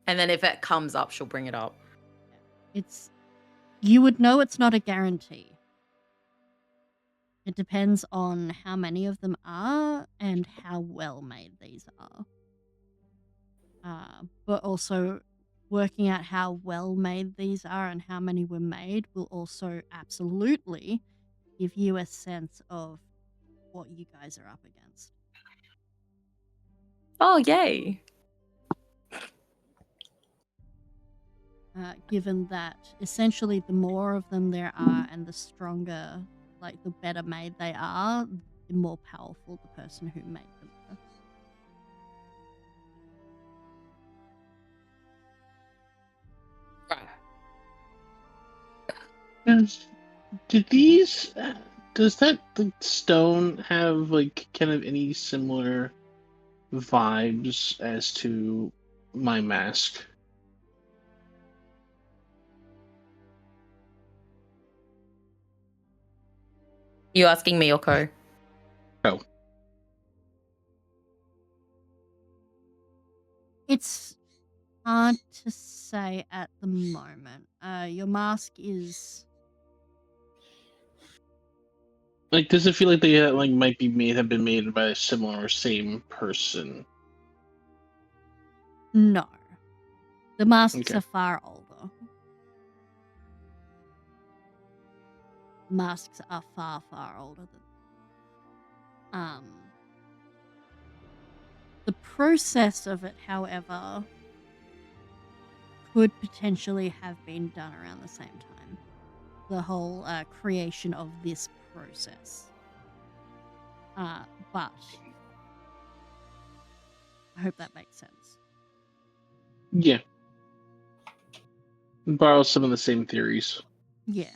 Speaker 5: And then if it comes up, she'll bring it up.
Speaker 3: You would know it's not a guarantee. It depends on how many of them are and how well made these are. But also working out how well made these are and how many were made will also absolutely give you a sense of what you guys are up against.
Speaker 5: Oh, yay.
Speaker 3: Given that essentially the more of them there are and the stronger, like the better made they are, the more powerful the person who made them are.
Speaker 1: Does that stone have like kind of any similar vibes as to my mask?
Speaker 5: You asking me or Co?
Speaker 1: Oh.
Speaker 3: It's hard to say at the moment. Your mask is...
Speaker 1: Like, does it feel like they might have been made by a similar or same person?
Speaker 3: No. The masks
Speaker 1: Okay.
Speaker 3: are far older. Masks are far, far older than... The process of it, however, could potentially have been done around the same time. The whole creation of this process. But I hope that makes sense.
Speaker 1: Yeah. Borrow some of the same theories.
Speaker 3: Yeah.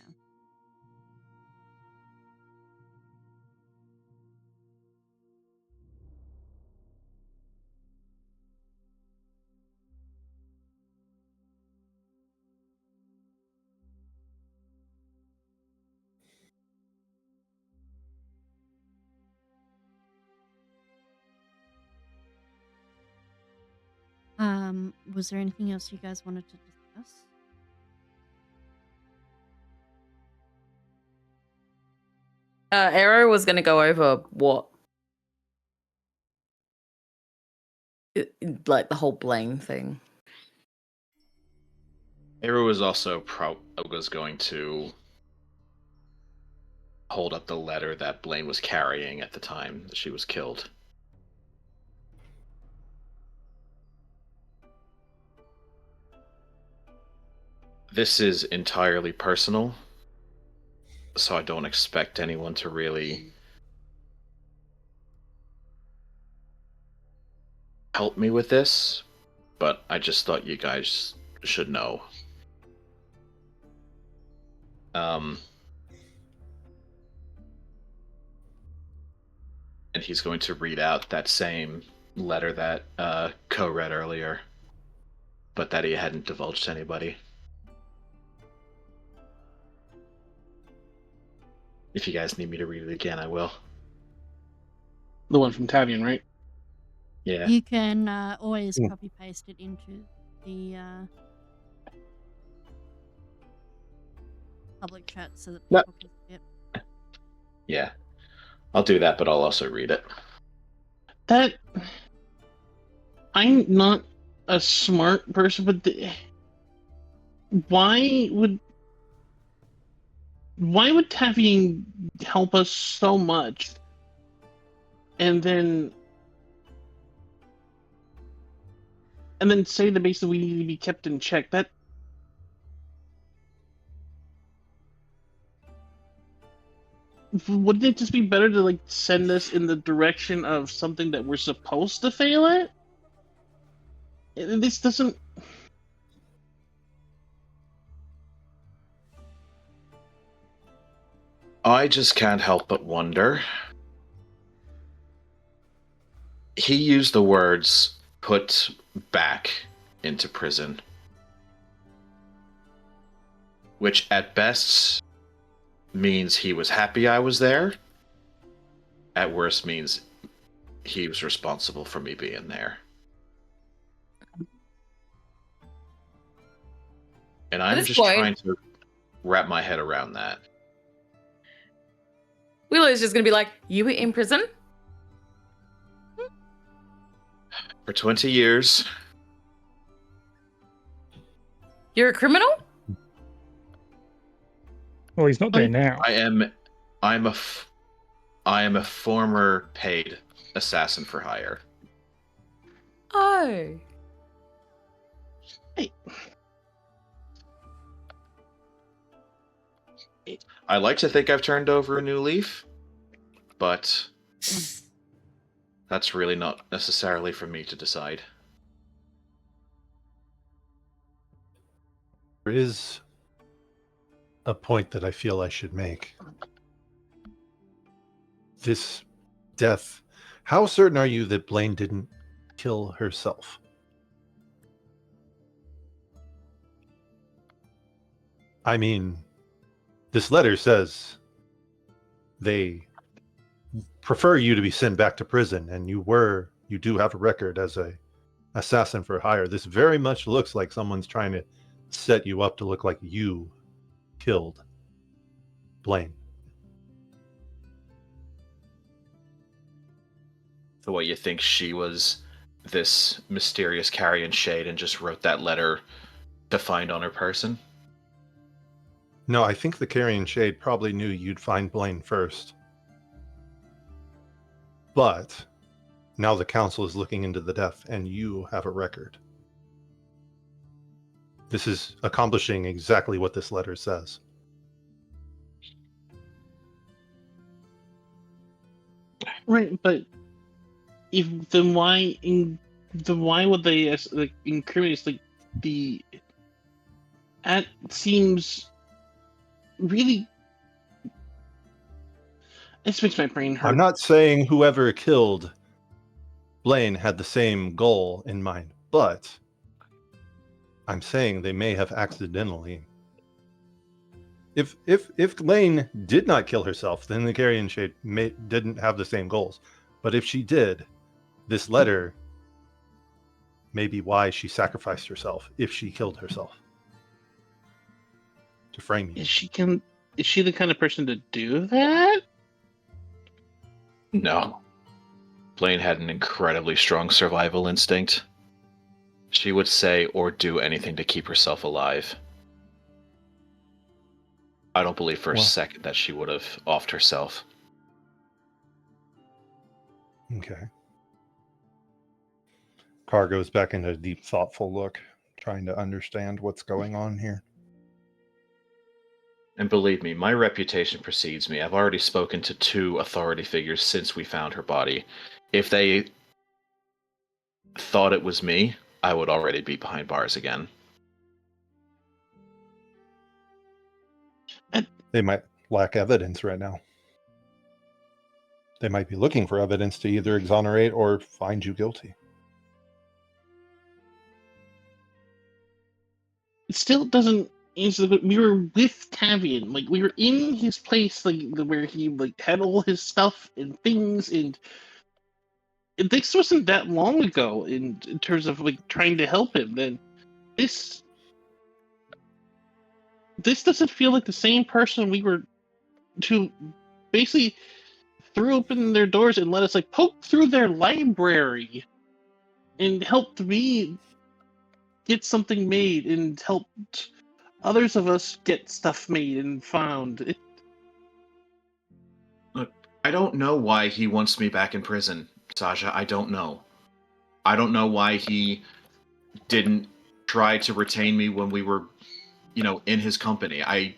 Speaker 3: Was there anything else you guys wanted to discuss?
Speaker 5: Arrow was going to go over what, like the whole blame thing.
Speaker 8: Eru was also was going to hold up the letter that Blaine was carrying at the time that she was killed. This is entirely personal, so I don't expect anyone to really
Speaker 7: help me with this, but I just thought you guys should know. And he's going to read out that same letter that Ko read earlier, but that he hadn't divulged to anybody. If you guys need me to read it again, I will.
Speaker 1: The one from Tavian, right?
Speaker 7: Yeah.
Speaker 3: You can always copy paste it into the public chat so that people can see it.
Speaker 7: Yeah. I'll do that, but I'll also read it.
Speaker 1: I'm not a smart person, but why would Tavian help us so much, and then say that basically we need to be kept in check? That wouldn't it just be better to send us in the direction of something that we're supposed to fail at? This doesn't.
Speaker 7: I just can't help but wonder. He used the words "put back into prison," which at best means he was happy I was there. At worst means he was responsible for me being there. And I'm just trying to wrap my head around that.
Speaker 5: Willow's just going to be like, you were in prison?
Speaker 7: For 20 years.
Speaker 5: You're a criminal?
Speaker 6: Well, he's not there now.
Speaker 7: I am a former paid assassin for hire.
Speaker 5: Oh.
Speaker 1: Hey.
Speaker 7: I like to think I've turned over a new leaf, but that's really not necessarily for me to decide.
Speaker 2: There is a point that I feel I should make. This death, how certain are you that Blaine didn't kill herself? I mean, this letter says they prefer you to be sent back to prison, and you do have a record as a assassin for hire. This very much looks like someone's trying to set you up to look like you killed Blaine.
Speaker 7: So what, you think she was this mysterious carrion shade and just wrote that letter to find on her person?
Speaker 2: No, I think the carrion shade probably knew you'd find Blaine first. But now the council is looking into the death, and you have a record. This is accomplishing exactly what this letter says.
Speaker 1: Right, but then why would they incriminate the? That seems really. This makes my brain hurt.
Speaker 2: I'm not saying whoever killed Blaine had the same goal in mind, but I'm saying they may have accidentally. If Lane did not kill herself, then the carrion shade didn't have the same goals. But if she did, this letter may be why she sacrificed herself, if she killed herself. To frame you.
Speaker 1: Is she the kind of person to do that?
Speaker 7: No. Blaine had an incredibly strong survival instinct. She would say or do anything to keep herself alive. I don't believe for a second that she would have offed herself.
Speaker 2: Okay. Carr goes back into a deep, thoughtful look, trying to understand what's going on here.
Speaker 7: And believe me, my reputation precedes me. I've already spoken to 2 authority figures since we found her body. If they thought it was me, I would already be behind bars again.
Speaker 2: They might lack evidence right now. They might be looking for evidence to either exonerate or find you guilty.
Speaker 1: It still doesn't answer the. We were with Tavian, like we were in his place, like where he like had all his stuff and things, and this wasn't that long ago. In terms of like trying to help him, then this doesn't feel like the same person we were to basically threw open their doors and let us like poke through their library and helped me get something made and helped others of us get stuff made and found.
Speaker 7: Look, I don't know why he wants me back in prison, Sasha. I don't know. I don't know why he didn't try to retain me when we were, in his company. I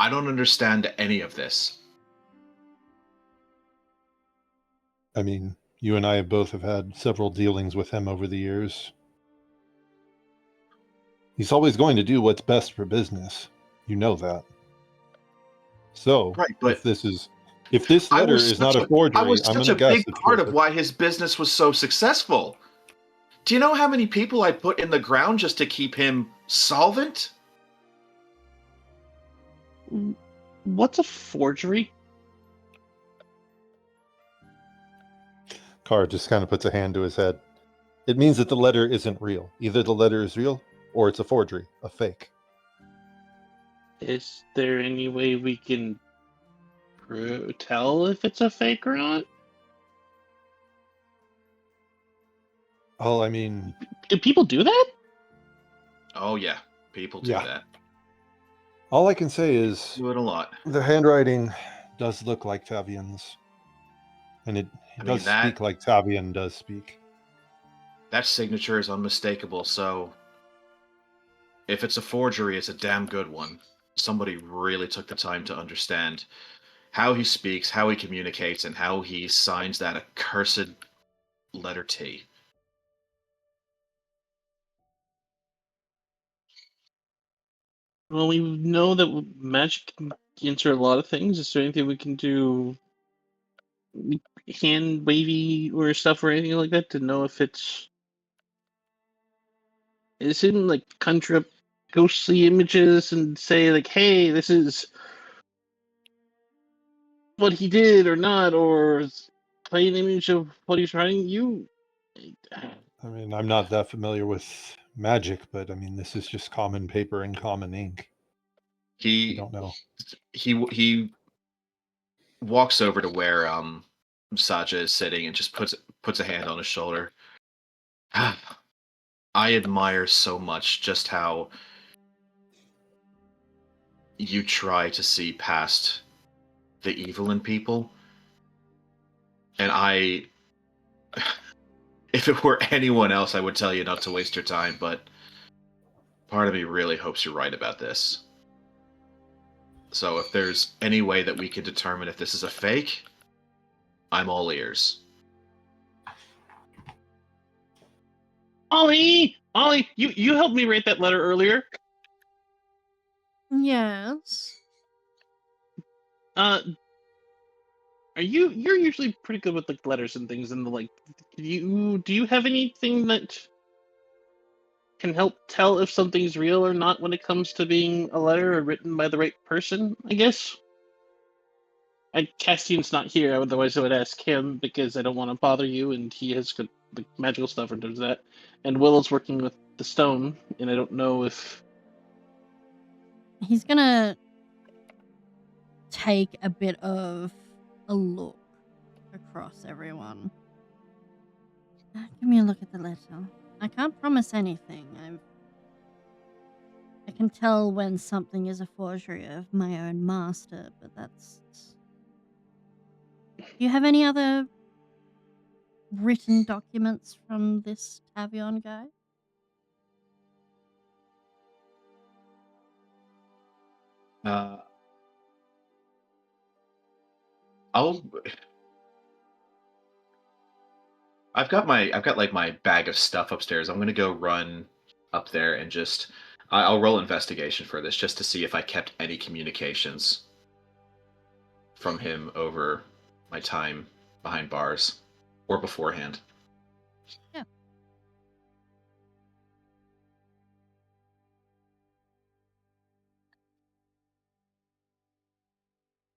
Speaker 7: don't understand any of this.
Speaker 2: I mean, you and I both have had several dealings with him over the years. He's always going to do what's best for business. You know that. So,
Speaker 7: Right, but
Speaker 2: if this letter is not a forgery,
Speaker 7: I was
Speaker 2: I'm going
Speaker 7: such
Speaker 2: to
Speaker 7: a
Speaker 2: guess
Speaker 7: big
Speaker 2: it's
Speaker 7: part
Speaker 2: worth
Speaker 7: of
Speaker 2: it.
Speaker 7: why his business was so successful. Do you know how many people I put in the ground just to keep him solvent?
Speaker 1: What's a forgery?
Speaker 2: Carr just kind of puts a hand to his head. It means that the letter isn't real. Either the letter is real or it's a forgery, a fake.
Speaker 1: Is there any way we can tell if it's a fake or not?
Speaker 2: Oh, I mean...
Speaker 1: Do people do that?
Speaker 7: Oh, yeah. People do that.
Speaker 2: All I can say is...
Speaker 7: Do it a lot.
Speaker 2: The handwriting does look like Tavian's. And it does speak like Tavian does speak.
Speaker 7: That signature is unmistakable, so... If it's a forgery, it's a damn good one. Somebody really took the time to understand how he speaks, how he communicates, and how he signs that accursed letter T.
Speaker 1: Well, we know that magic can answer a lot of things. Is there anything we can do, hand wavy or stuff or anything like that, to know if it's... Is it like conjure up ghostly images and say like, hey, this is what he did or not, or play an image of what he's writing?
Speaker 2: I mean, I'm not that familiar with magic, but I mean, this is just common paper and common ink. I don't know.
Speaker 7: He walks over to where Saja is sitting and just puts a hand on his shoulder. I admire so much just how you try to see past the evil in people. And if it were anyone else, I would tell you not to waste your time, but part of me really hopes you're right about this. So if there's any way that we can determine if this is a fake, I'm all ears.
Speaker 1: Ollie, you helped me write that letter earlier.
Speaker 3: Yes.
Speaker 1: You're usually pretty good with like letters and things, and like, do you have anything that can help tell if something's real or not when it comes to being a letter or written by the right person, I guess? Castian's not here, otherwise I would ask him, because I don't want to bother you, and he has good like magical stuff and does that. And Willow's working with the stone, and I don't know if...
Speaker 3: He's gonna take a bit of a look across everyone. Give me a look at the letter. I can't promise anything. I can tell when something is a forgery of my own master, but that's... Do you have any other written documents from this Tavion guy?
Speaker 7: I've got like my bag of stuff upstairs. I'm gonna go run up there and just I'll roll investigation for this just to see if I kept any communications from him over my time behind bars or beforehand.
Speaker 3: Yeah.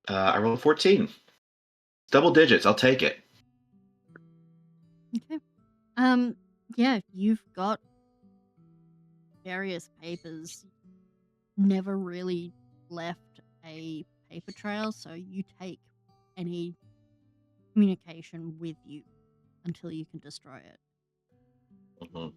Speaker 7: I rolled 14. Double digits. I'll take it.
Speaker 3: Okay. Yeah, you've got various papers. Never really left a paper trail, so you take any communication with you until you can destroy it.
Speaker 7: Mhm.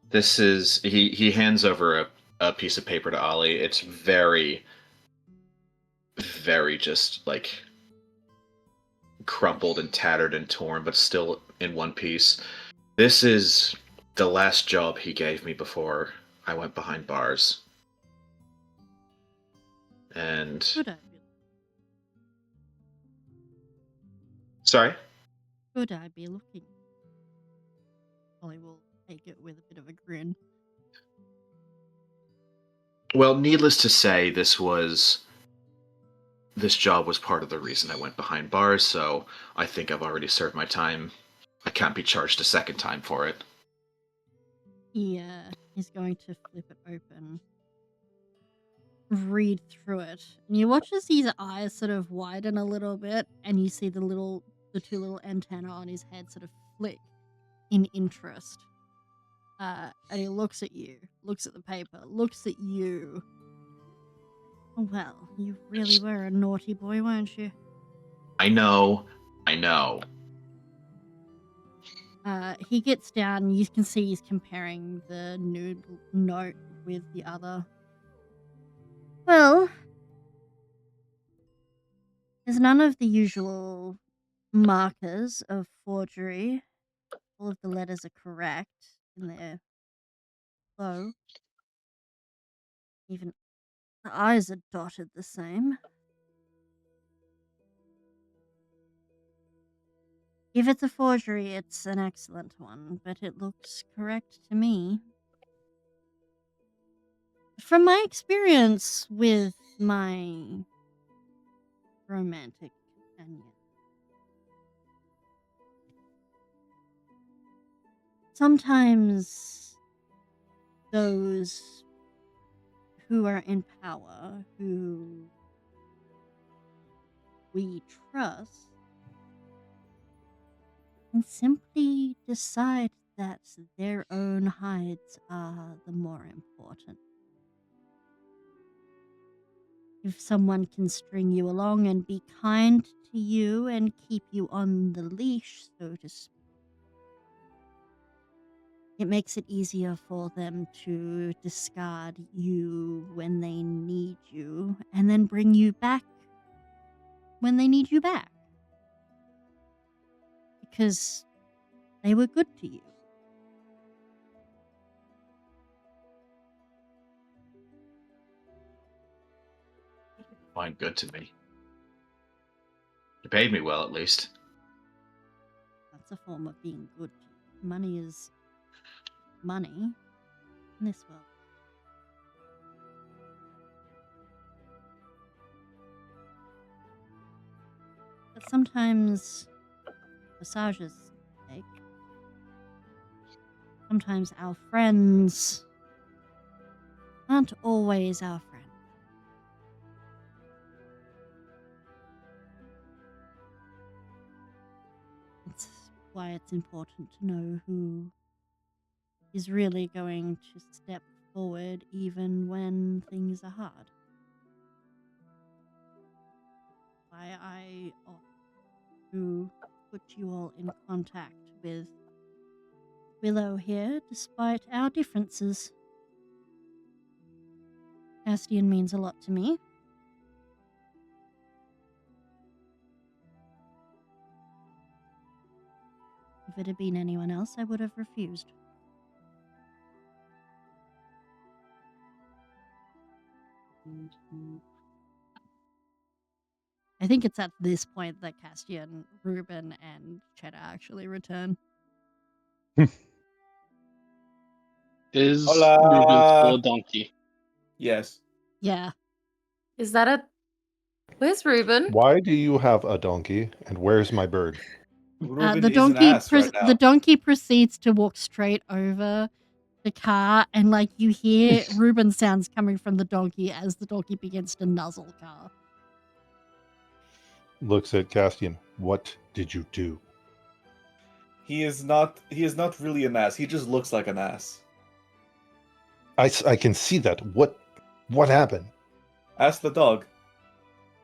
Speaker 7: This is he hands over a piece of paper to Ollie. It's very just like crumpled and tattered and torn, but still in one piece. This is the last job he gave me before I went behind bars. And
Speaker 3: Good idea.
Speaker 7: sorry?
Speaker 3: Good I be looking. Ollie will take it with a bit of a grin.
Speaker 7: Well, needless to say, this job was part of the reason I went behind bars, so I think I've already served my time. I can't be charged a second time for it.
Speaker 3: He's going to flip it open, read through it, and you watch as his eyes sort of widen a little bit, and you see the two little antennae on his head sort of flick in interest. And he looks at you, looks at the paper, looks at you. Well, you really were a naughty boy, weren't you?
Speaker 7: I know.
Speaker 3: He gets down, you can see he's comparing the note with the other. Well, there's none of the usual markers of forgery. All of the letters are correct in their flow. Even the I's are dotted the same. If it's a forgery, it's an excellent one, but it looks correct to me. From my experience with my romantic companion, sometimes those who are in power, who we trust, can simply decide that their own hides are the more important. If someone can string you along and be kind to you and keep you on the leash, so to speak, it makes it easier for them to discard you when they need you and then bring you back when they need you back. Because they were good to you.
Speaker 7: Fine, good to me. You paid me well, at least.
Speaker 3: That's a form of being good. Money is money in this world. But sometimes massages take. Sometimes our friends aren't always our friends. That's why it's important to know who is really going to step forward even when things are hard. Why I offer to put you all in contact with Willow here, despite our differences. Astian means a lot to me. If it had been anyone else, I would have refused. I think it's at this point that Castian, Ruben, and Cheddar actually return.
Speaker 1: Is
Speaker 4: Hola.
Speaker 1: Ruben still a donkey?
Speaker 4: Yes.
Speaker 3: Yeah.
Speaker 5: Is that a? Where's Ruben?
Speaker 2: Why do you have a donkey, and where's my bird?
Speaker 4: Ruben
Speaker 3: The
Speaker 4: is an
Speaker 3: donkey
Speaker 4: ass right now.
Speaker 3: the donkey proceeds to walk straight over the car, and like you hear Ruben sounds coming from the donkey as the donkey begins to nuzzle car.
Speaker 2: Looks at Castian. What did you do?
Speaker 4: He is not really an ass. He just looks like an ass.
Speaker 2: I can see that. What happened?
Speaker 4: Ask the dog.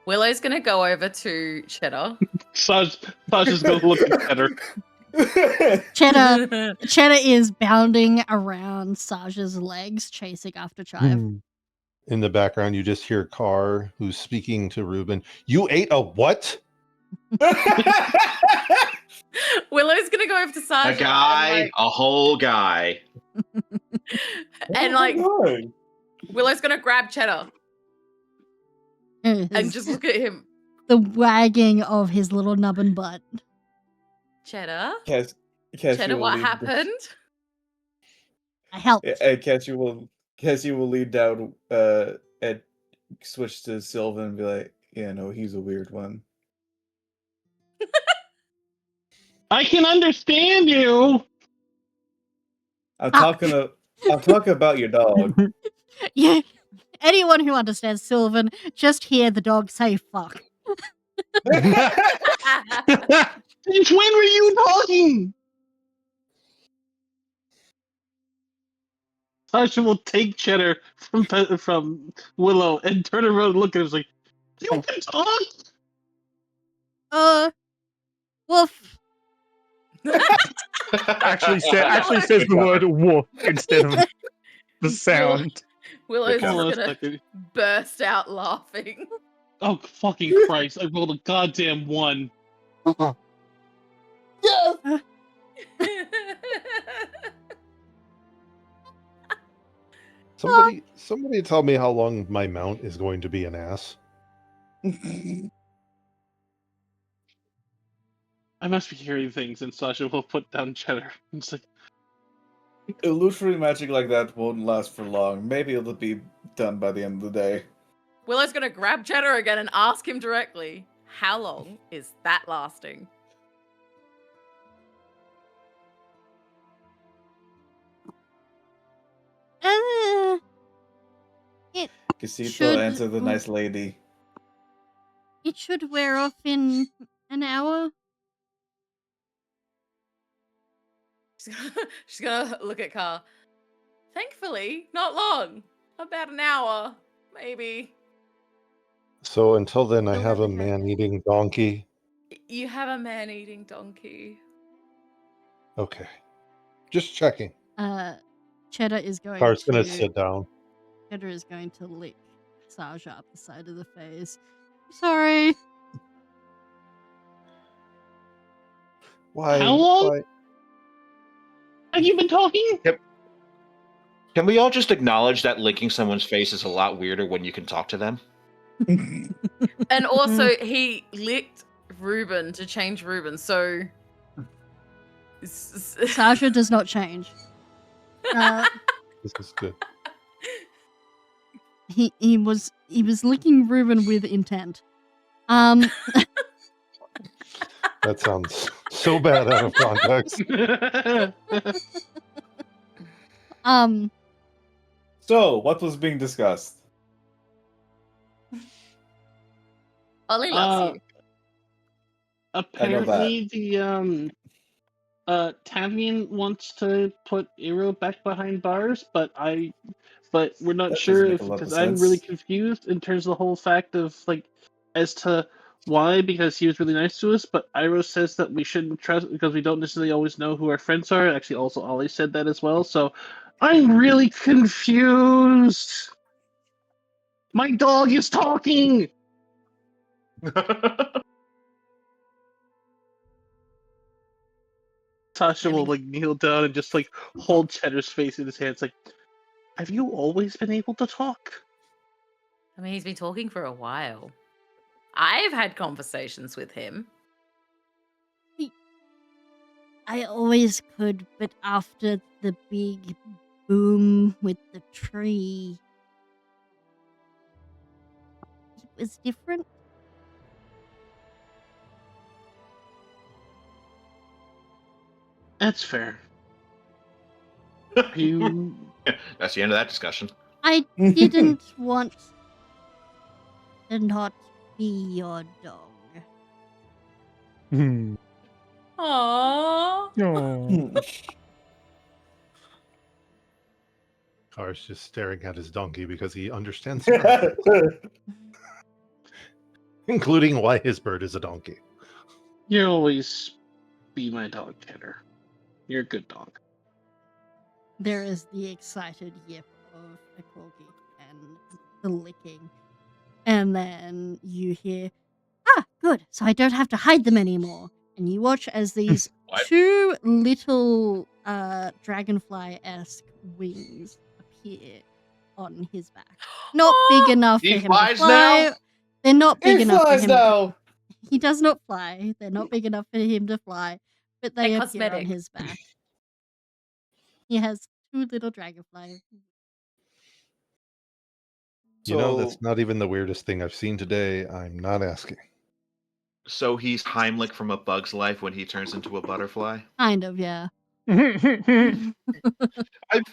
Speaker 5: Willow's gonna go over to Cheddar.
Speaker 1: Sasha's gonna look at her.
Speaker 3: Cheddar is bounding around Saja's legs, chasing after Chive.
Speaker 2: In the background, you just hear Carr, who's speaking to Ruben. You ate a what?
Speaker 5: Willow's gonna go over to Sasha.
Speaker 8: A guy,
Speaker 5: and,
Speaker 8: a whole guy.
Speaker 5: and like Willow's gonna grab Cheddar and
Speaker 3: His-
Speaker 5: just look at him.
Speaker 3: the wagging of his little nubbin butt.
Speaker 5: Cheddar?
Speaker 4: Cassie
Speaker 5: Cheddar,
Speaker 4: will
Speaker 5: what
Speaker 4: lead-
Speaker 5: happened?
Speaker 3: I helped.
Speaker 4: Cassie will lead down and switch to Sylvan and be like, yeah, no, he's a weird one.
Speaker 1: I can understand you.
Speaker 4: I'm talking about your dog.
Speaker 3: Yeah. Anyone who understands Sylvan, just hear the dog say fuck.
Speaker 1: Since when were you talking? Sasha will take Cheddar from Willow and turn around and look at him like, you can talk?
Speaker 3: Woof.
Speaker 6: Actually says the word woof instead of the sound.
Speaker 5: Willow's
Speaker 1: Hold on a
Speaker 5: gonna
Speaker 1: second.
Speaker 5: burst out laughing.
Speaker 1: Oh, fucking Christ. I rolled a goddamn 1.
Speaker 4: Yes!
Speaker 2: Somebody tell me how long my mount is going to be an ass.
Speaker 1: I must be hearing things, and Sasha will put down Cheddar. It's like,
Speaker 4: Illusory magic like that won't last for long. Maybe it'll be done by the end of the day.
Speaker 5: Willow's gonna grab Cheddar again and ask him directly, how long is that lasting?
Speaker 4: Casito,
Speaker 3: Should-
Speaker 4: answer the nice lady.
Speaker 3: It should wear off in an hour.
Speaker 5: She's gonna look at Car. Thankfully, not long. About an hour, maybe.
Speaker 2: So until then, I
Speaker 5: You'll
Speaker 2: have a
Speaker 5: never know.
Speaker 2: man-eating donkey.
Speaker 5: You have a man-eating donkey.
Speaker 2: Okay. Just checking.
Speaker 3: Cheddar is going
Speaker 2: Car's
Speaker 3: to
Speaker 2: gonna sit down.
Speaker 3: Cheddar is going to lick Saja up the side of the face. Sorry.
Speaker 2: Why?
Speaker 1: How long?
Speaker 2: Why?
Speaker 1: have you been talking?
Speaker 8: Can we all just acknowledge that licking someone's face is a lot weirder when you can talk to them?
Speaker 5: And also, he licked Ruben to change Ruben, so...
Speaker 3: Sasha does not change.
Speaker 2: This is good.
Speaker 3: He was licking Ruben with intent.
Speaker 2: That sounds so bad out of context.
Speaker 4: So, what was being discussed?
Speaker 5: Ollie loves you.
Speaker 1: Apparently, the Tavian wants to put Eero back behind bars, but we're not
Speaker 4: That
Speaker 1: sure
Speaker 4: doesn't
Speaker 1: if
Speaker 4: make a lot of
Speaker 1: because I'm really
Speaker 4: sense.
Speaker 1: confused in terms of the whole fact of like as to why, because he was really nice to us, but Iroh says that we shouldn't trust because we don't necessarily always know who our friends are. Actually, also Ollie said that as well. So I'm really confused. My dog is talking. Tasha will like kneel down and just like hold Cheddar's face in his hands, like, have you always been able to talk?
Speaker 5: I mean, he's been talking for a while. I've had conversations with him.
Speaker 3: I always could, but after the big boom with the tree, it was different.
Speaker 1: That's fair. You
Speaker 8: That's the end of that discussion.
Speaker 3: I didn't want to not be your dog.
Speaker 6: Hmm.
Speaker 5: Aww.
Speaker 6: Oh.
Speaker 2: Car's just staring at his donkey because he understands including why his bird is a donkey.
Speaker 1: you'll always be my dog, Tanner. You're a good dog.
Speaker 3: There is the excited yip of a corgi and the licking. And then you hear, good, so I don't have to hide them anymore. And you watch as these
Speaker 8: What?
Speaker 3: two little dragonfly-esque wings appear on his back. Not big enough
Speaker 8: He
Speaker 3: for him to
Speaker 8: flies
Speaker 3: fly.
Speaker 8: now?
Speaker 3: They're not big
Speaker 4: He
Speaker 3: enough for
Speaker 4: flies
Speaker 3: him
Speaker 4: now.
Speaker 3: He does not fly. They're not big enough for him to fly, but they
Speaker 5: They're
Speaker 3: appear on
Speaker 5: cosmetic.
Speaker 3: his back. He has two little dragonflies.
Speaker 2: You know, that's
Speaker 4: So-
Speaker 2: not even the weirdest thing I've seen today. I'm not asking.
Speaker 8: So he's Heimlich from A Bug's Life when he turns into a butterfly?
Speaker 3: Kind of, yeah.
Speaker 8: I'm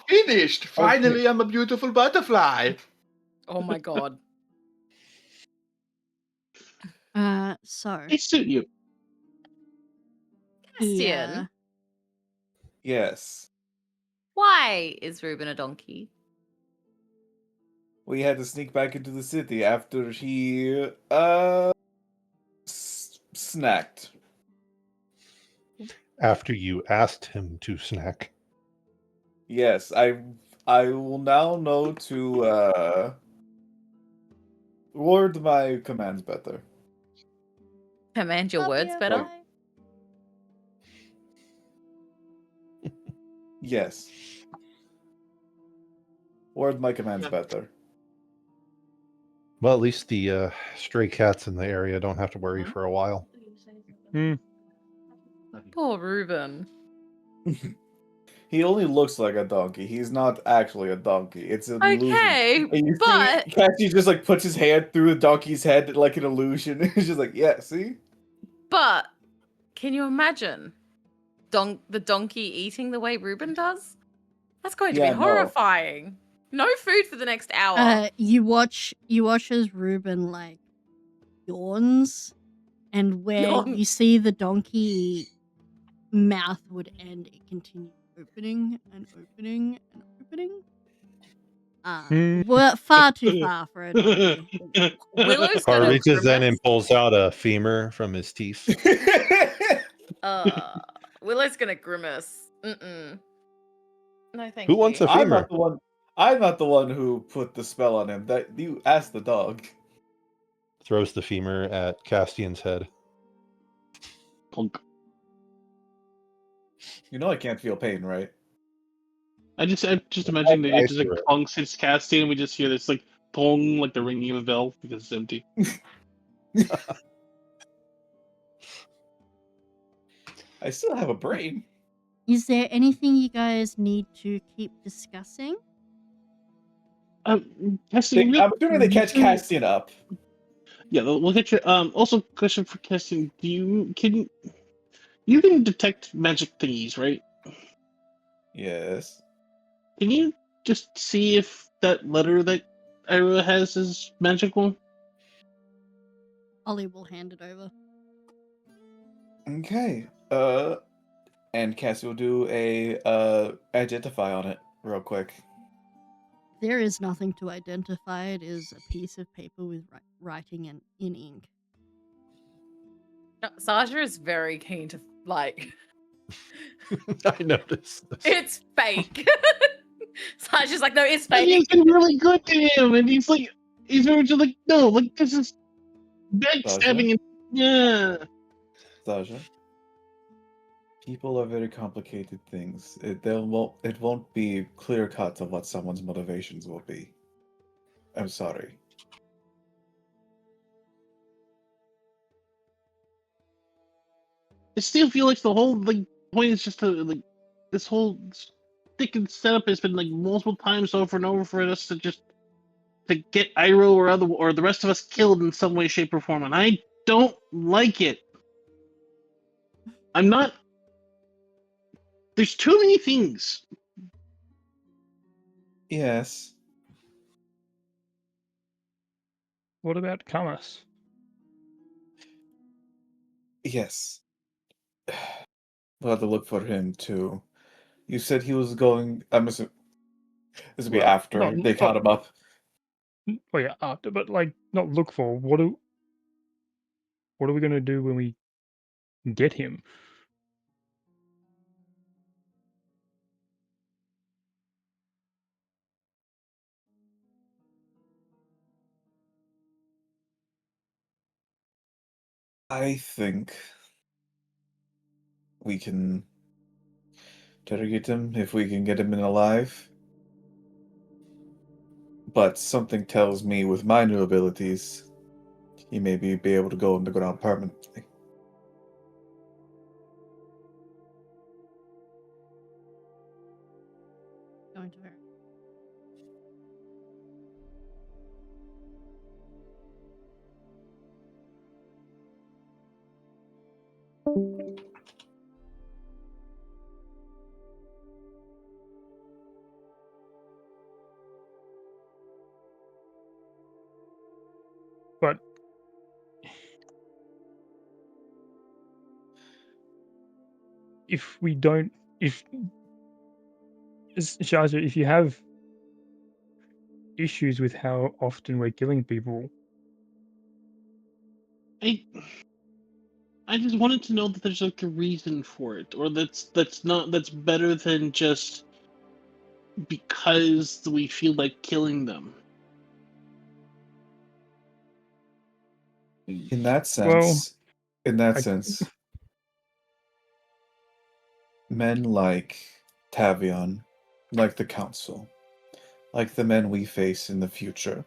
Speaker 8: finished! Finally, I'm a beautiful butterfly!
Speaker 5: Oh my god.
Speaker 3: So
Speaker 1: They suit you.
Speaker 5: Castian,
Speaker 4: Yes.
Speaker 5: why is Reuben a donkey?
Speaker 4: We had to sneak back into the city after he snacked.
Speaker 2: After you asked him to snack.
Speaker 4: Yes, I will now know to word my commands better.
Speaker 5: Command your words better?
Speaker 3: Butterfly.
Speaker 4: Yes. Word my commands better.
Speaker 2: Well, at least the stray cats in the area don't have to worry for a while.
Speaker 5: Poor Reuben.
Speaker 4: He only looks like a donkey. He's not actually a donkey. It's an illusion.
Speaker 5: Okay,
Speaker 4: And you
Speaker 5: but
Speaker 4: see, Cassie just like puts his hand through the donkey's head like an illusion. It's just like, yeah, see?
Speaker 5: can you imagine the donkey eating the way Reuben does? That's going to
Speaker 4: Yeah,
Speaker 5: be
Speaker 4: no.
Speaker 5: horrifying. No food for the next hour.
Speaker 3: You watch as Reuben like yawns, and where
Speaker 5: Yawn.
Speaker 3: you see the donkey mouth would end, it continues opening and opening and opening. We're far too far for a donkey.
Speaker 5: Willow's
Speaker 2: Car
Speaker 5: gonna
Speaker 2: reaches in
Speaker 5: grimace.
Speaker 2: and pulls out a femur from his teeth.
Speaker 5: Willow's gonna grimace. Mm-mm. No, thank
Speaker 2: Who
Speaker 5: you.
Speaker 2: wants a
Speaker 4: I'm
Speaker 2: femur?
Speaker 4: not the one. I'm not the one who put the spell on him. That you asked the dog.
Speaker 2: Throws the femur at Castian's head.
Speaker 1: Plunk.
Speaker 4: You know I can't feel pain, right?
Speaker 1: I'm just imagining that
Speaker 2: I
Speaker 1: it just like
Speaker 2: threw it.
Speaker 1: plunks his casting and we just hear this like pong, like the ringing of a bell because it's empty.
Speaker 4: I still have a brain.
Speaker 3: Is there anything you guys need to keep discussing?
Speaker 1: Castian,
Speaker 4: I'm assuming they catch
Speaker 1: you-
Speaker 4: Castian up.
Speaker 1: Yeah, we'll get you. Also, question for Castian: you can detect magic thingies, right?
Speaker 4: Yes.
Speaker 1: Can you just see if that letter that Ira has is magical?
Speaker 3: Ollie will hand it over.
Speaker 4: Okay. And Cassie will do a identify on it real quick.
Speaker 3: There is nothing to identify. It is a piece of paper with writing in ink.
Speaker 5: Sasha is very keen to like.
Speaker 2: I noticed. This.
Speaker 5: It's fake. Sasha's like, no, it's
Speaker 1: And
Speaker 5: fake.
Speaker 1: he's been really good to him, and he's very much like, no, like this is backstabbing. And yeah,
Speaker 4: Sasha. People are very complicated things. It won't be clear cut of what someone's motivations will be. I'm sorry.
Speaker 1: I still feel like the whole point is just to this whole sticking setup has been multiple times over and over for us to just to get Iroh or the rest of us killed in some way, shape, or form, and I don't like it. I'm not. There's too many things.
Speaker 4: Yes.
Speaker 6: What about Kamas?
Speaker 4: Yes. We'll have to look for him too. You said he was going. I'm assuming this would be
Speaker 6: Well,
Speaker 4: after they caught him up.
Speaker 6: Oh yeah, after, but not look for. What are we gonna do when we get him?
Speaker 4: I think we can interrogate him if we can get him in alive. But something tells me with my new abilities, he may be able to go underground permanently.
Speaker 3: Going to her.
Speaker 6: But if we don't, if Shaja, if you have issues with how often we're killing people,
Speaker 1: I just wanted to know that there's a reason for it, or that's better than just because we feel like killing them.
Speaker 4: In that
Speaker 6: well, I,
Speaker 4: sense, men like Tavion, like the Council, like the men we face in the future,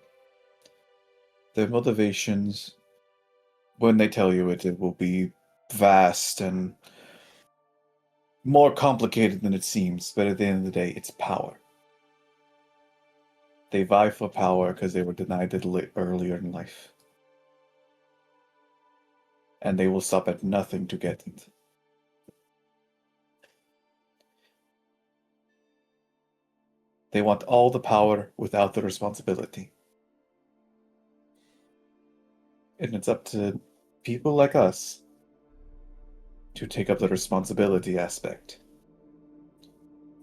Speaker 4: their motivations, when they tell you it will be vast and more complicated than it seems, but at the end of the day, it's power. They vie for power because they were denied it earlier in life. And they will stop at nothing to get it. They want all the power without the responsibility. And it's up to people like us to take up the responsibility aspect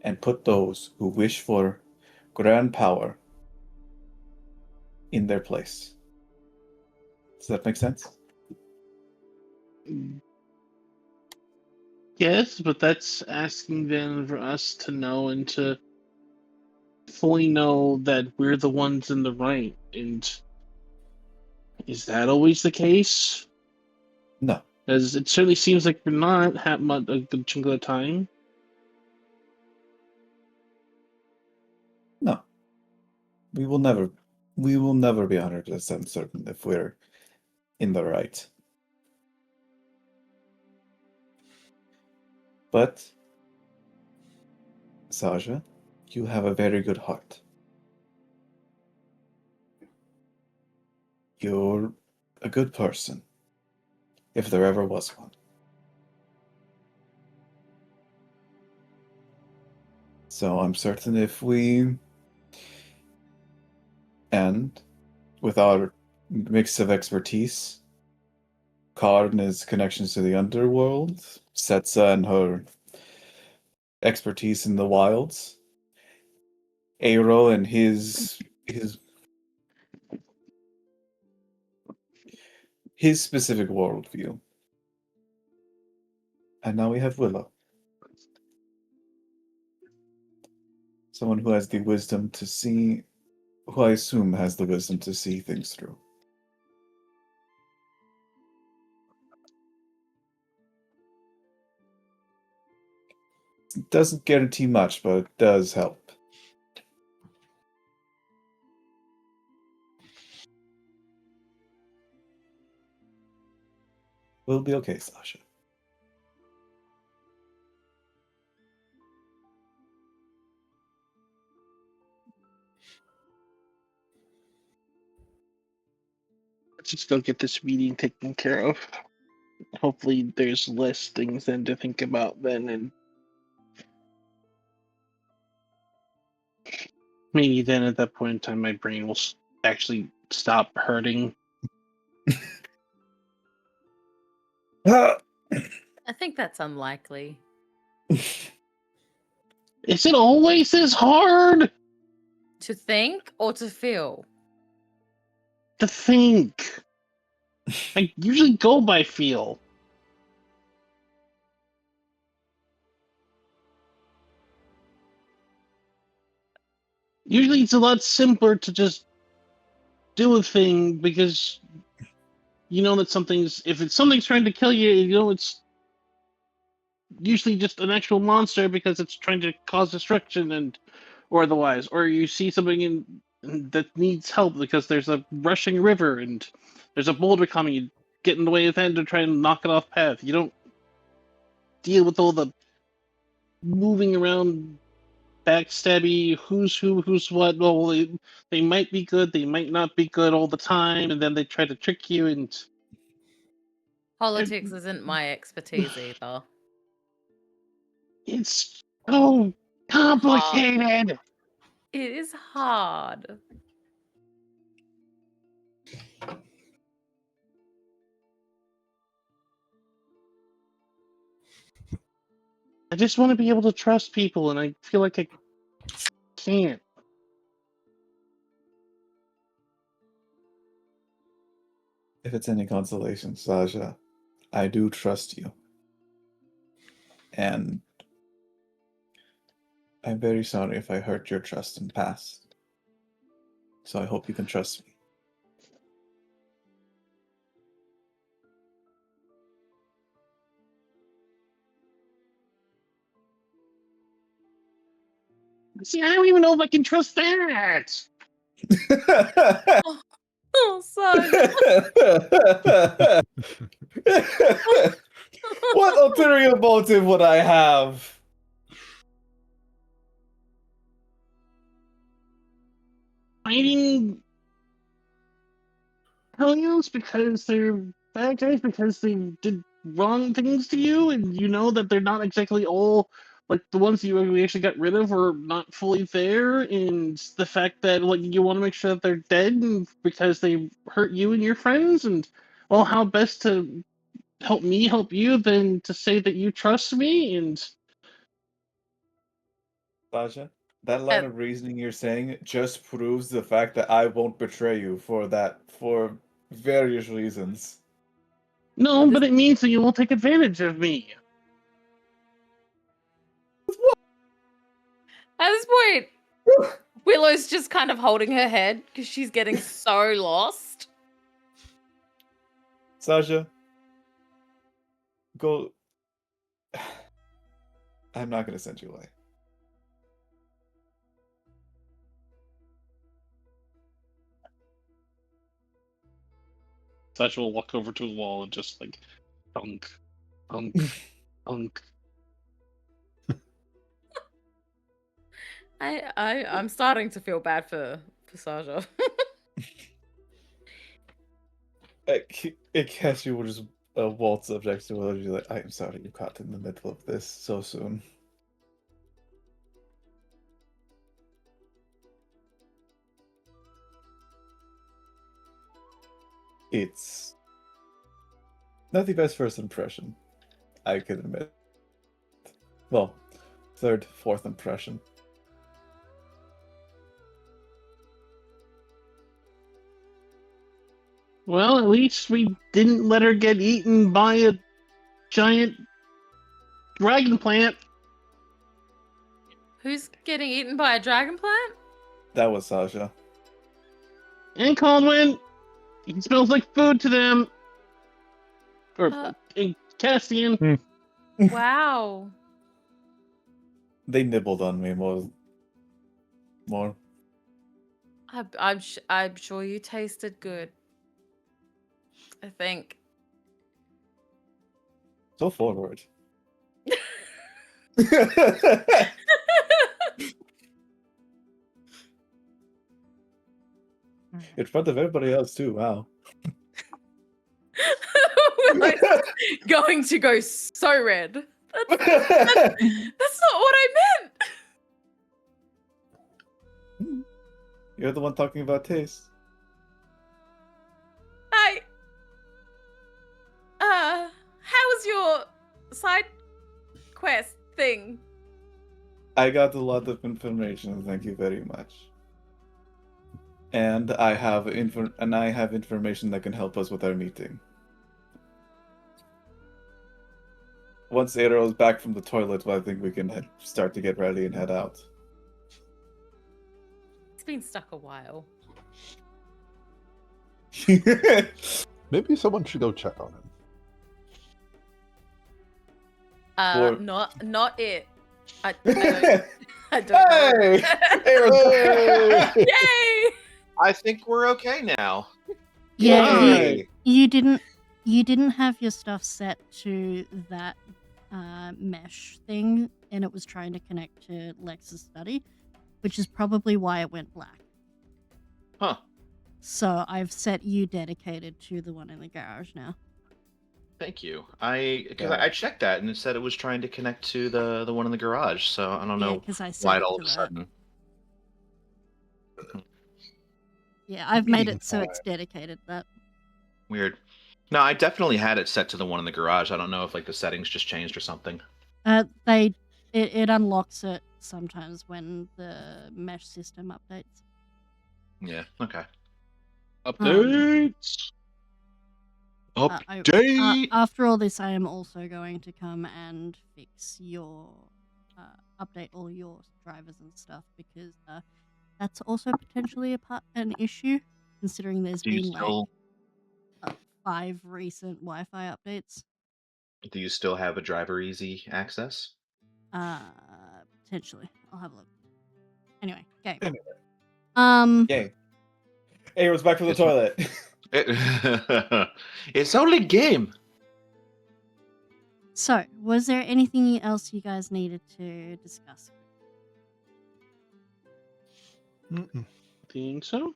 Speaker 4: and put those who wish for grand power in their place. Does that make sense?
Speaker 1: Yes, but that's asking then for us to know and to fully know that we're the ones in the right. And is that always the case?
Speaker 4: No.
Speaker 1: As it certainly seems like we're not a good chunk of the time.
Speaker 4: No. We will never be 100% certain if we're in the right. But, Saja, you have a very good heart. You're a good person, if there ever was one. So I'm certain if we, and with our mix of expertise, Karn and his connections to the underworld, Setsa and her expertise in the wilds, Aero and his specific worldview. And now we have Willow. Someone who has the wisdom to see, who I assume has the wisdom to see things through. It doesn't guarantee much, but it does help. We'll be okay, Sasha.
Speaker 1: just go get this meeting taken care of. Hopefully, there's less things then to think about then, and maybe then at that point in time, my brain will actually stop hurting.
Speaker 5: I think that's unlikely.
Speaker 1: Is it always this hard?
Speaker 5: To think or to feel?
Speaker 1: To think. I usually go by feel. Usually it's a lot simpler to just do a thing because you know that if something's trying to kill you, you know it's usually just an actual monster because it's trying to cause destruction or otherwise. Or you see something that needs help because there's a rushing river and there's a boulder coming, you get in the way of that to try and knock it off path. You don't deal with all the moving around backstabby who's who, who's what. Well, they might be good, they might not be good all the time, and then they try to trick you and
Speaker 5: Politics isn't my expertise either.
Speaker 1: it's so complicated.
Speaker 5: It is hard.
Speaker 1: I just want to be able to trust people, and I feel like I can't.
Speaker 4: If it's any consolation, Sasha, I do trust you. And I'm very sorry if I hurt your trust in the past. So I hope you can trust me.
Speaker 1: See, I don't even know if I can trust that.
Speaker 5: Oh, son.
Speaker 4: What ulterior motive would I have?
Speaker 1: Fighting hellions because they're bad guys because they did wrong things to you, and you know that they're not exactly all like the ones we actually got rid of are not fully there, and the fact that like you want to make sure that they're dead and because they hurt you and your friends, and well, how best to help me help you than to say that you trust me. And
Speaker 4: Sasha, that line of reasoning you're saying just proves the fact that I won't betray you for various reasons.
Speaker 1: no, but it means that you won't take advantage of me.
Speaker 5: At this point, Willow's just kind of holding her head because she's getting so lost.
Speaker 4: Sasha, go. I'm not gonna send you away.
Speaker 1: Sasha will walk over to the wall and just like thunk, thunk, thunk.
Speaker 5: I'm starting to feel bad for Sasha.
Speaker 4: I guess you will just waltz up next to her and be like, I'm sorry you caught in the middle of this so soon. It's not the best first impression, I can admit. Well, third, fourth impression.
Speaker 1: Well, at least we didn't let her get eaten by a giant dragon plant.
Speaker 5: Who's getting eaten by a dragon plant?
Speaker 4: That was Sasha.
Speaker 1: And Caldwin, he smells like food to them. Or Castian.
Speaker 5: Wow.
Speaker 4: They nibbled on me more.
Speaker 5: I'm sure you tasted good. I think.
Speaker 4: So forward. In front of everybody else too. Wow.
Speaker 5: going to go so red. That's not what I meant.
Speaker 4: You're the one talking about taste.
Speaker 5: How was your side quest thing?
Speaker 4: I got a lot of information. Thank you very much. And I have information that can help us with our meeting. Once Aero is back from the toilet, well, I think we can start to get ready and head out.
Speaker 5: It's been stuck a while.
Speaker 2: Maybe someone should go check on him.
Speaker 5: Not it. I don't know.
Speaker 4: Hey!
Speaker 5: Yay!
Speaker 8: I think we're okay now.
Speaker 3: Yeah,
Speaker 4: Yay!
Speaker 3: you didn't have your stuff set to that mesh thing, and it was trying to connect to Lex's study, which is probably why it went black.
Speaker 8: Huh.
Speaker 3: So I've set you dedicated to the one in the garage now.
Speaker 8: Thank you. I checked that and it said it was trying to connect to the one in the garage. So I don't know
Speaker 3: because I set
Speaker 8: why
Speaker 3: it
Speaker 8: all
Speaker 3: to
Speaker 8: of a
Speaker 3: that.
Speaker 8: sudden.
Speaker 3: Yeah, I've made
Speaker 2: Meeting
Speaker 3: it so it's dedicated that.
Speaker 8: Weird. No, I definitely had it set to the one in the garage. I don't know if like the settings just changed or something.
Speaker 3: It unlocks it sometimes when the mesh system updates.
Speaker 8: Yeah. Okay.
Speaker 1: Updates.
Speaker 3: After all this, I am also going to come and fix your update all your drivers and stuff because that's also potentially an issue considering there's
Speaker 8: Do you
Speaker 3: been
Speaker 8: still
Speaker 3: 5 recent Wi-Fi updates.
Speaker 8: do you still have a driver easy access?
Speaker 3: Potentially, I'll have a look. Anyway, okay.
Speaker 4: Yay. Aero's back from the
Speaker 8: It's-
Speaker 4: toilet.
Speaker 8: It's only game.
Speaker 3: So, was there anything else you guys needed to discuss?
Speaker 2: Mm-mm.
Speaker 1: Think so?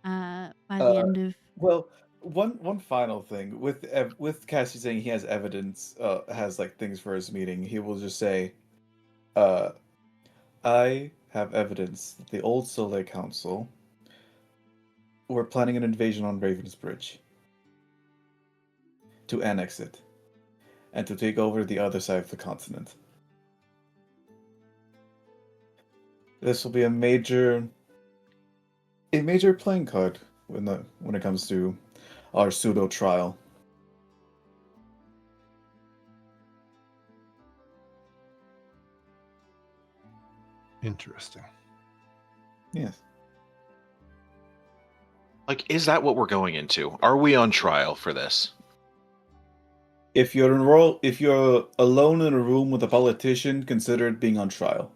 Speaker 3: By the end of
Speaker 4: Well, one final thing with Cassie saying he has evidence, has like things for his meeting. He will just say, "I have evidence that the old Soleil Council were planning an invasion on Raven's Bridge to annex it and to take over the other side of the continent. This will be a major playing card when it comes to our pseudo trial."
Speaker 2: Interesting.
Speaker 4: Yes.
Speaker 8: Like, is that what we're going into? Are we on trial for this?
Speaker 4: If you're alone in a room with a politician, consider it being on trial.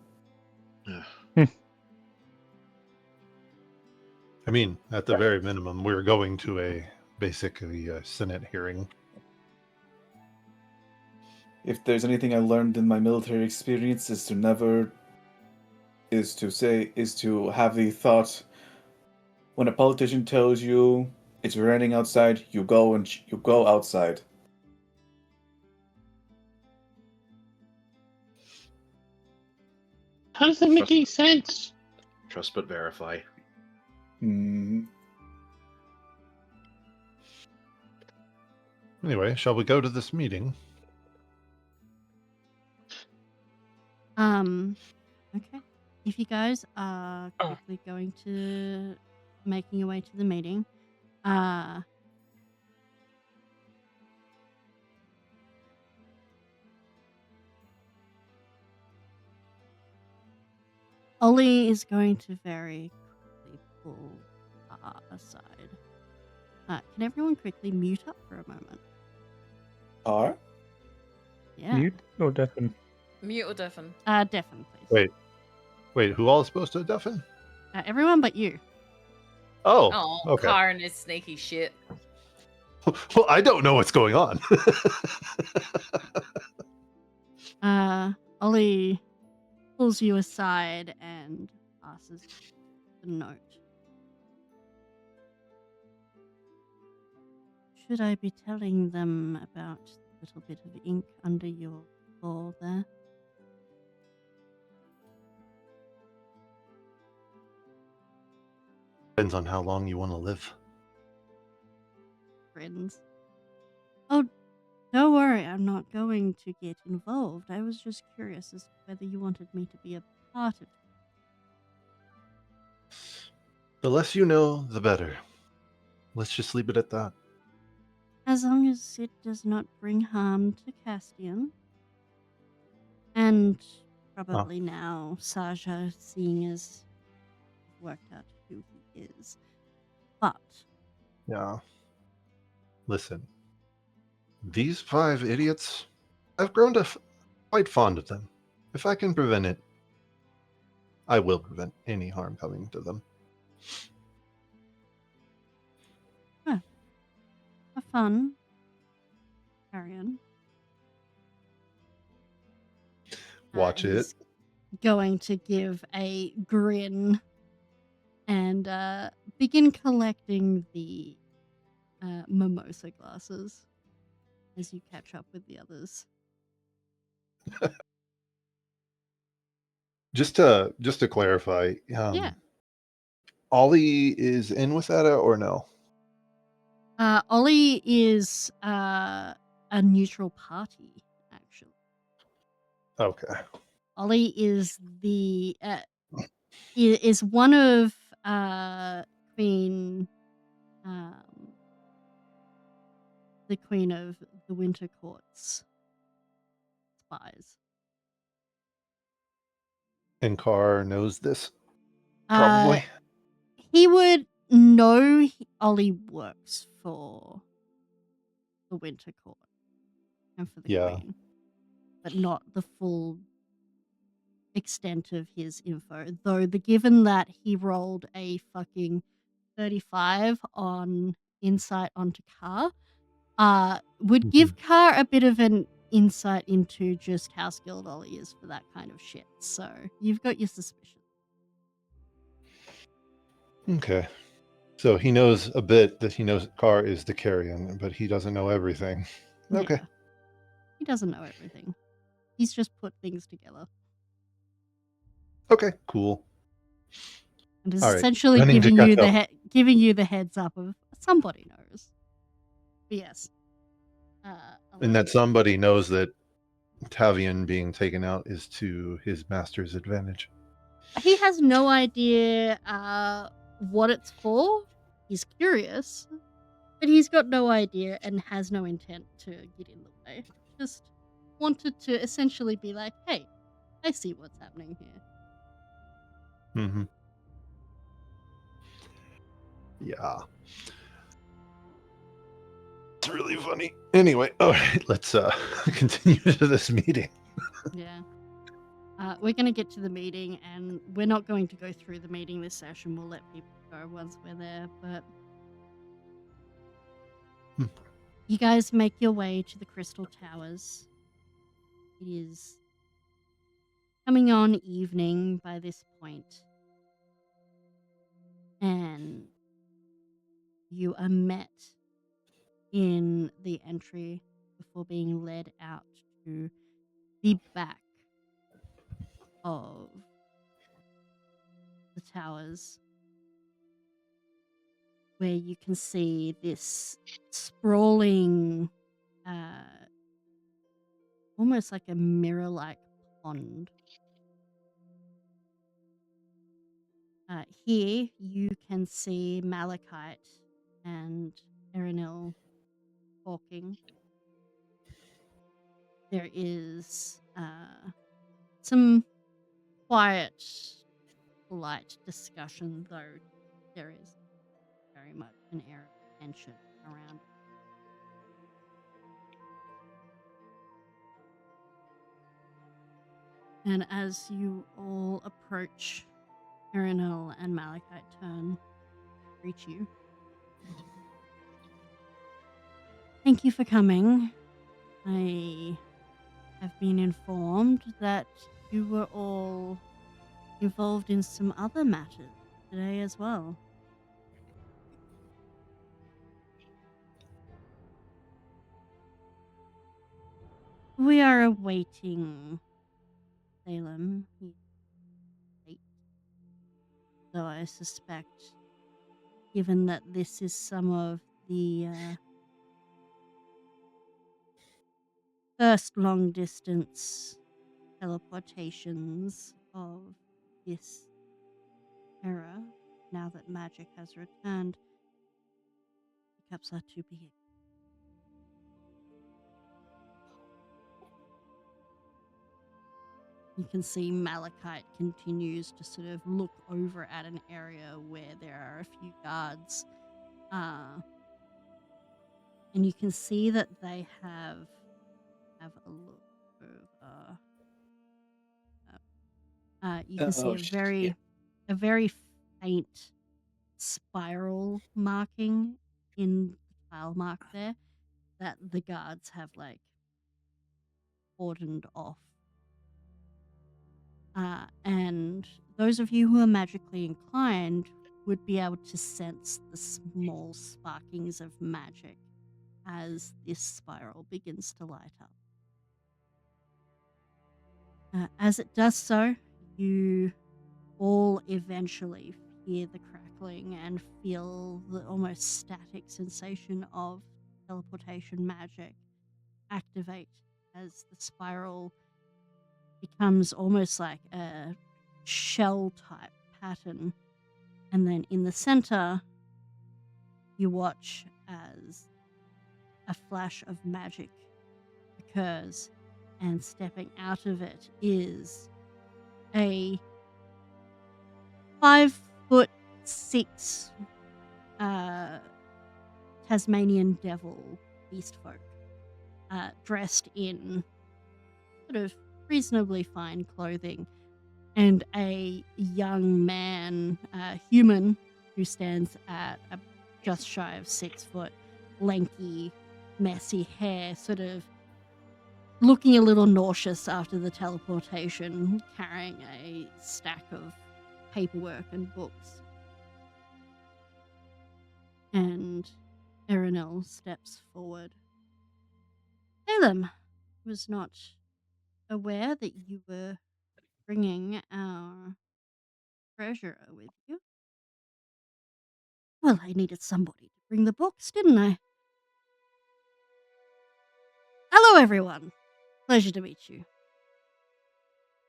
Speaker 2: I mean, at the very minimum, we're going to basically a Senate hearing.
Speaker 4: If there's anything I learned in my military experience is to have the thought, when a politician tells you it's raining outside, you go outside.
Speaker 1: How does that make any sense?
Speaker 8: Trust but verify.
Speaker 2: Anyway, shall we go to this meeting?
Speaker 3: Okay. If you guys are quickly making your way to the meeting, Ollie is going to very quickly pull aside. Can everyone quickly mute up for a moment?
Speaker 4: Are?
Speaker 3: Yeah.
Speaker 6: Mute or deafen?
Speaker 5: Mute or deafen?
Speaker 3: Deafen, please.
Speaker 2: Wait, who all is supposed to deafen?
Speaker 3: Everyone but you.
Speaker 2: Oh,
Speaker 5: Oh,
Speaker 2: okay.
Speaker 5: Karen is sneaky shit.
Speaker 2: Well, I don't know what's going on.
Speaker 3: Ollie pulls you aside and passes the note. should I be telling them about the little bit of ink under your claw there?
Speaker 2: Depends on how long you want to live.
Speaker 3: Friends. Oh, don't worry, I'm not going to get involved. I was just curious as to whether you wanted me to be a part of it.
Speaker 2: The less you know, the better. Let's just leave it at that.
Speaker 3: As long as it does not bring harm to Castian. And probably now, Saja, seeing as worked out who he is. But
Speaker 2: Yeah. Listen, these 5 idiots, I've grown to quite fond of them. If I can prevent it, I will prevent any harm coming to them.
Speaker 3: have fun. Carry on.
Speaker 2: Watch it.
Speaker 3: He's going to give a grin and begin collecting the mimosa glasses as you catch up with the others.
Speaker 2: Just to clarify,
Speaker 3: Yeah.
Speaker 2: Ollie is in with that or no?
Speaker 3: Ollie is a neutral party, actually.
Speaker 2: Okay.
Speaker 3: Ollie is the is one of Queen the Queen of the Winter Court's spies.
Speaker 2: And Carr knows this? Probably.
Speaker 3: He would know Ollie works for the Winter Court and for the Queen, but not the full extent of his info. Though given that he rolled a fucking 35 on insight onto Carr, would give Carr a bit of an insight into just how skilled Ollie is for that kind of shit. So you've got your suspicion.
Speaker 2: Okay. So he knows a bit that he knows Carr is the carrion, but he doesn't know everything. Okay.
Speaker 3: Yeah. He doesn't know everything. He's just put things together.
Speaker 2: Okay, cool.
Speaker 3: And is
Speaker 2: All right.
Speaker 3: essentially
Speaker 2: Running to
Speaker 3: giving you the heads up of somebody knows. But yes.
Speaker 2: And that somebody knows that Tavian being taken out is to his master's advantage.
Speaker 3: He has no idea what it's for. He's curious, but he's got no idea and has no intent to get in the way. Just wanted to essentially be like, hey, I see what's happening here.
Speaker 2: Mm-hmm. Yeah. It's really funny. Anyway, all right, let's continue to this meeting.
Speaker 3: Yeah. We're going to get to the meeting, and we're not going to go through the meeting this session. We'll let people go once we're there, but you guys make your way to the Crystal Towers. It is coming on evening by this point, and you are met in the entry before being led out to the back of the towers, where you can see this sprawling, almost like a mirror-like pond. Here you can see Malachite and Erinil talking. There is some quiet, polite discussion, though there is very much an air of tension around it. And as you all approach, Erinil and Malachite turn to greet you. Thank you for coming. I have been informed that you were all involved in some other matters today as well. We are awaiting Salem. He's late. So I suspect, given that this is some of the first long distance teleportations of this era, now that magic has returned, hiccups are to be. You can see Malachite continues to sort of look over at an area where there are a few guards. And you can see that they have a look over. You can see a very faint spiral marking in the tile mark there that the guards have like cordoned off. And those of you who are magically inclined would be able to sense the small sparkings of magic as this spiral begins to light up. As it does so, you all eventually hear the crackling and feel the almost static sensation of teleportation magic activate as the spiral becomes almost like a shell-type pattern. And then in the center, you watch as a flash of magic occurs, and stepping out of it is a 5'6" Tasmanian devil beast folk, dressed in sort of reasonably fine clothing, and a young man, human, who stands at just shy of 6 foot, lanky, messy hair, sort of looking a little nauseous after the teleportation, carrying a stack of paperwork and books. And Erinel steps forward. Salem was not aware that you were bringing our treasurer with you. Well, I needed somebody to bring the books, didn't I? Hello, everyone. Pleasure to meet you.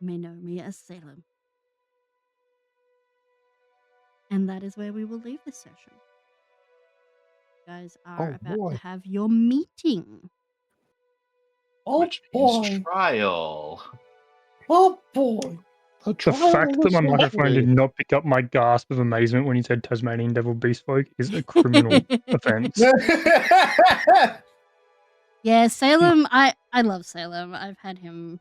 Speaker 3: You may know me as Salem. And that is where we will leave this session. You guys are about to have your meeting.
Speaker 8: Which means trial.
Speaker 4: Oh boy.
Speaker 6: The fact that my microphone did not pick up my gasp of amazement when you said Tasmanian Devil Beast Folk is a criminal offense.
Speaker 3: Yeah, Salem, I love Salem. I've had him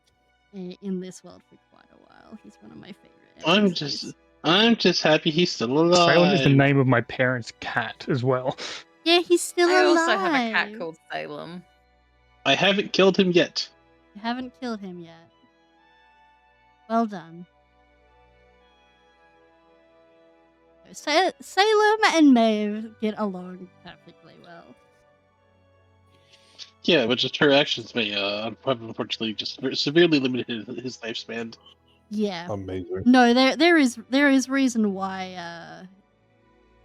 Speaker 3: in this world for quite a while. He's one of my favorite.
Speaker 1: I'm just happy he's still alive.
Speaker 6: Salem is the name of my parents' cat as well.
Speaker 3: Yeah, he's still alive.
Speaker 5: I also have a cat called Salem.
Speaker 1: I haven't killed him yet.
Speaker 3: You haven't killed him yet. Well done. Salem and Maeve get along perfectly well.
Speaker 1: Yeah, but just her actions may have unfortunately just severely limited his lifespan.
Speaker 3: Yeah.
Speaker 2: Amazing.
Speaker 3: No, there is reason why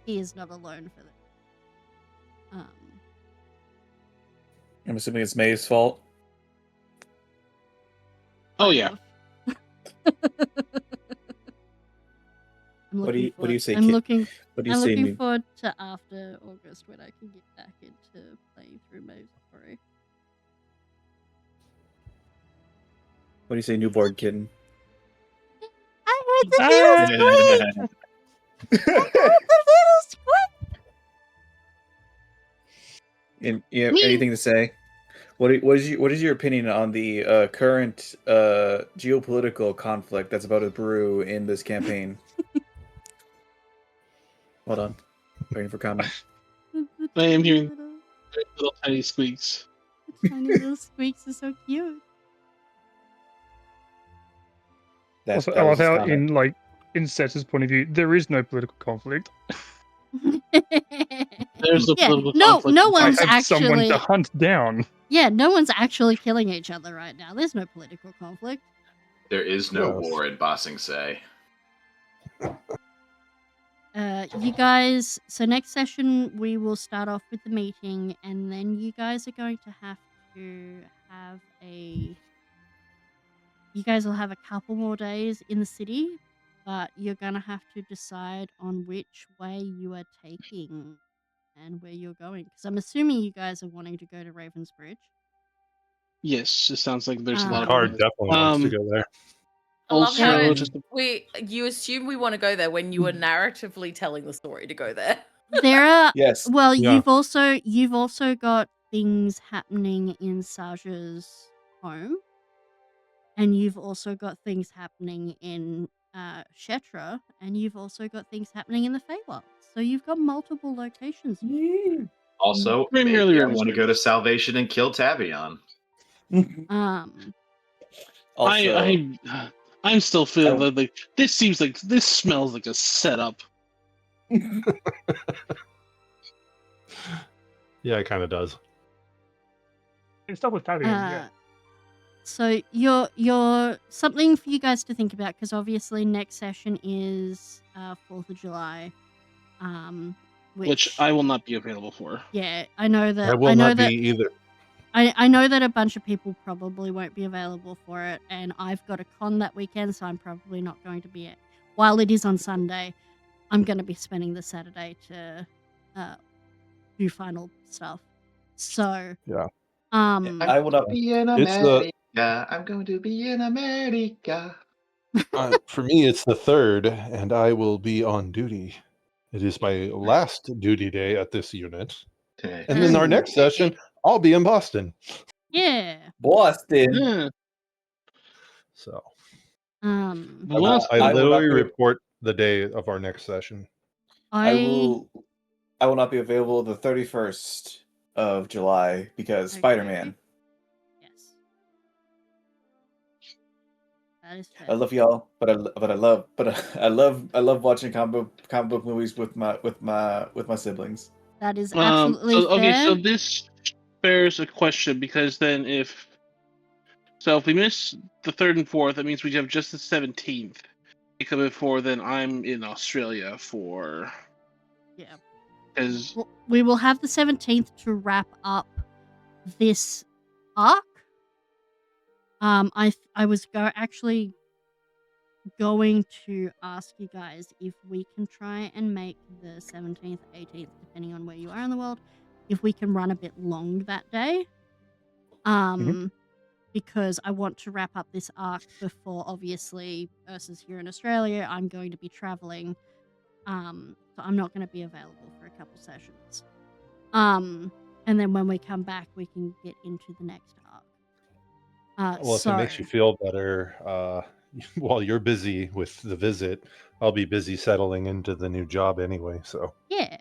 Speaker 3: he is not alone for this.
Speaker 4: I'm assuming it's Maeve's fault.
Speaker 1: Oh yeah.
Speaker 4: What do you say?
Speaker 3: I'm looking
Speaker 4: Newt?
Speaker 3: forward to after August when I can get back into playing through Maeve's story.
Speaker 4: What do you say, newborn kitten?
Speaker 3: I heard the little squeak! I heard the little squeak!
Speaker 4: And you have anything to say? What is your opinion on the current geopolitical conflict that's about to brew in this campaign? Hold on, waiting for comment.
Speaker 1: I am hearing little tiny squeaks.
Speaker 3: The tiny little squeaks are so cute.
Speaker 6: I love how, in Seth's point of view, there is no political conflict.
Speaker 1: There's a political conflict.
Speaker 3: No one's
Speaker 6: I have
Speaker 3: actually
Speaker 6: someone to hunt down.
Speaker 3: Yeah, no one's actually killing each other right now. There's no political conflict.
Speaker 7: There is no
Speaker 2: Yes.
Speaker 7: war in Ba Sing Se.
Speaker 3: You guys, so next session we will start off with the meeting, and then you guys are going to have you guys will have a couple more days in the city, but you're going to have to decide on which way you are taking and where you're going. Because I'm assuming you guys are wanting to go to Ravensbridge.
Speaker 1: Yes, it sounds like there's a lot of
Speaker 2: Card
Speaker 1: people.
Speaker 2: definitely wants to go there.
Speaker 5: I love how
Speaker 1: Also,
Speaker 5: it,
Speaker 1: just
Speaker 5: you assume we want to go there when you were narratively telling the story to go there.
Speaker 3: There are
Speaker 4: Yes.
Speaker 3: well,
Speaker 2: Yeah.
Speaker 3: you've also got things happening in Saja's home, and you've also got things happening in Shetra, and you've also got things happening in the Feywild. So you've got multiple locations.
Speaker 7: Also,
Speaker 1: Primarily
Speaker 7: maybe I want to
Speaker 1: Ravensbridge.
Speaker 7: go to Salvation and kill Tavion.
Speaker 4: Also,
Speaker 1: I'm still feeling like this smells like a setup.
Speaker 2: Yeah, it kind of does.
Speaker 6: And stuff with Tavian, yeah.
Speaker 3: So you're something for you guys to think about, because obviously next session is 4th of July,
Speaker 1: Which I will not be available for.
Speaker 3: Yeah, I know that.
Speaker 2: I will not be either.
Speaker 3: I know that a bunch of people probably won't be available for it, and I've got a con that weekend, so I'm probably not going to be it. While it is on Sunday, I'm going to be spending the Saturday to do final stuff. So
Speaker 2: Yeah.
Speaker 4: I will not
Speaker 7: be in America. I'm going to be in America.
Speaker 2: For me, it's the 3rd, and I will be on duty. It is my last duty day at this unit.
Speaker 7: Okay.
Speaker 2: And then our next session, I'll be in Boston.
Speaker 3: Yeah.
Speaker 4: Boston.
Speaker 1: Yeah.
Speaker 2: So
Speaker 3: I
Speaker 2: I
Speaker 4: will not
Speaker 2: literally
Speaker 4: be-
Speaker 2: report the day of our next session.
Speaker 4: I will not be available the 31st of July because
Speaker 3: Okay.
Speaker 4: Spider-Man.
Speaker 3: Yes. That is fair.
Speaker 4: I love y'all, but I love watching comic book movies with my siblings.
Speaker 3: That is absolutely fair.
Speaker 1: Okay, so this bears a question, because then if we miss the 3rd and 4th, that means we have just the 17th. Coming for, then I'm in Australia for.
Speaker 3: Yeah.
Speaker 1: Because
Speaker 3: we will have the 17th to wrap up this arc. I was actually going to ask you guys if we can try and make the 17th, 18th, depending on where you are in the world, if we can run a bit long that day. Because I want to wrap up this arc before, obviously, Ursa's here in Australia. I'm going to be traveling. So I'm not going to be available for a couple sessions. And then when we come back, we can get into the next arc.
Speaker 2: Well, if it makes you feel better, while you're busy with the visit, I'll be busy settling into the new job anyway. So
Speaker 3: yeah.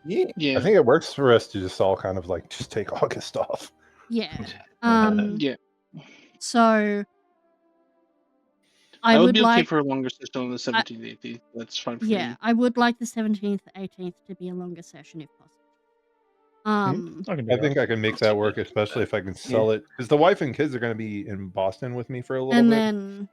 Speaker 2: I think it works for us to just all kind of like just take August off.
Speaker 3: Yeah.
Speaker 1: yeah.
Speaker 3: So
Speaker 1: I would be okay
Speaker 3: like
Speaker 1: for a longer session on the 17th, 18th. That's fine for me.
Speaker 3: Yeah, I would like the 17th, 18th to be a longer session if possible.
Speaker 2: I think I can make that work, especially if I can sell it, because the wife and kids are going to be in Boston with me for a little bit.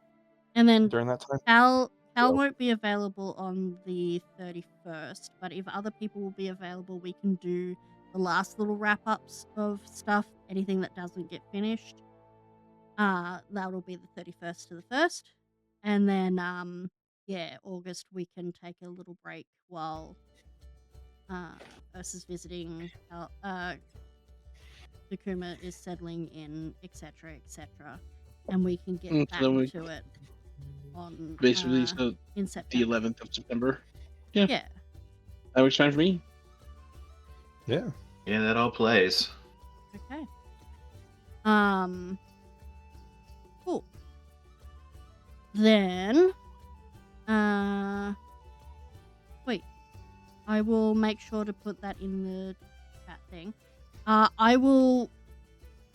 Speaker 3: And then
Speaker 2: during that time,
Speaker 3: Cal won't be available on the 31st, but if other people will be available, we can do the last little wrap-ups of stuff, anything that doesn't get finished. That'll be the 31st to the 1st. And then, August, we can take a little break while Ursa's visiting, Takuma is settling in, etc., etc. And we can get back to it on
Speaker 1: basically
Speaker 3: in September.
Speaker 1: The 11th of September. Yeah.
Speaker 3: Yeah.
Speaker 1: That works fine for me.
Speaker 2: Yeah.
Speaker 7: Yeah, that all plays.
Speaker 3: Okay. Cool. Then, wait. I will make sure to put that in the chat thing. I will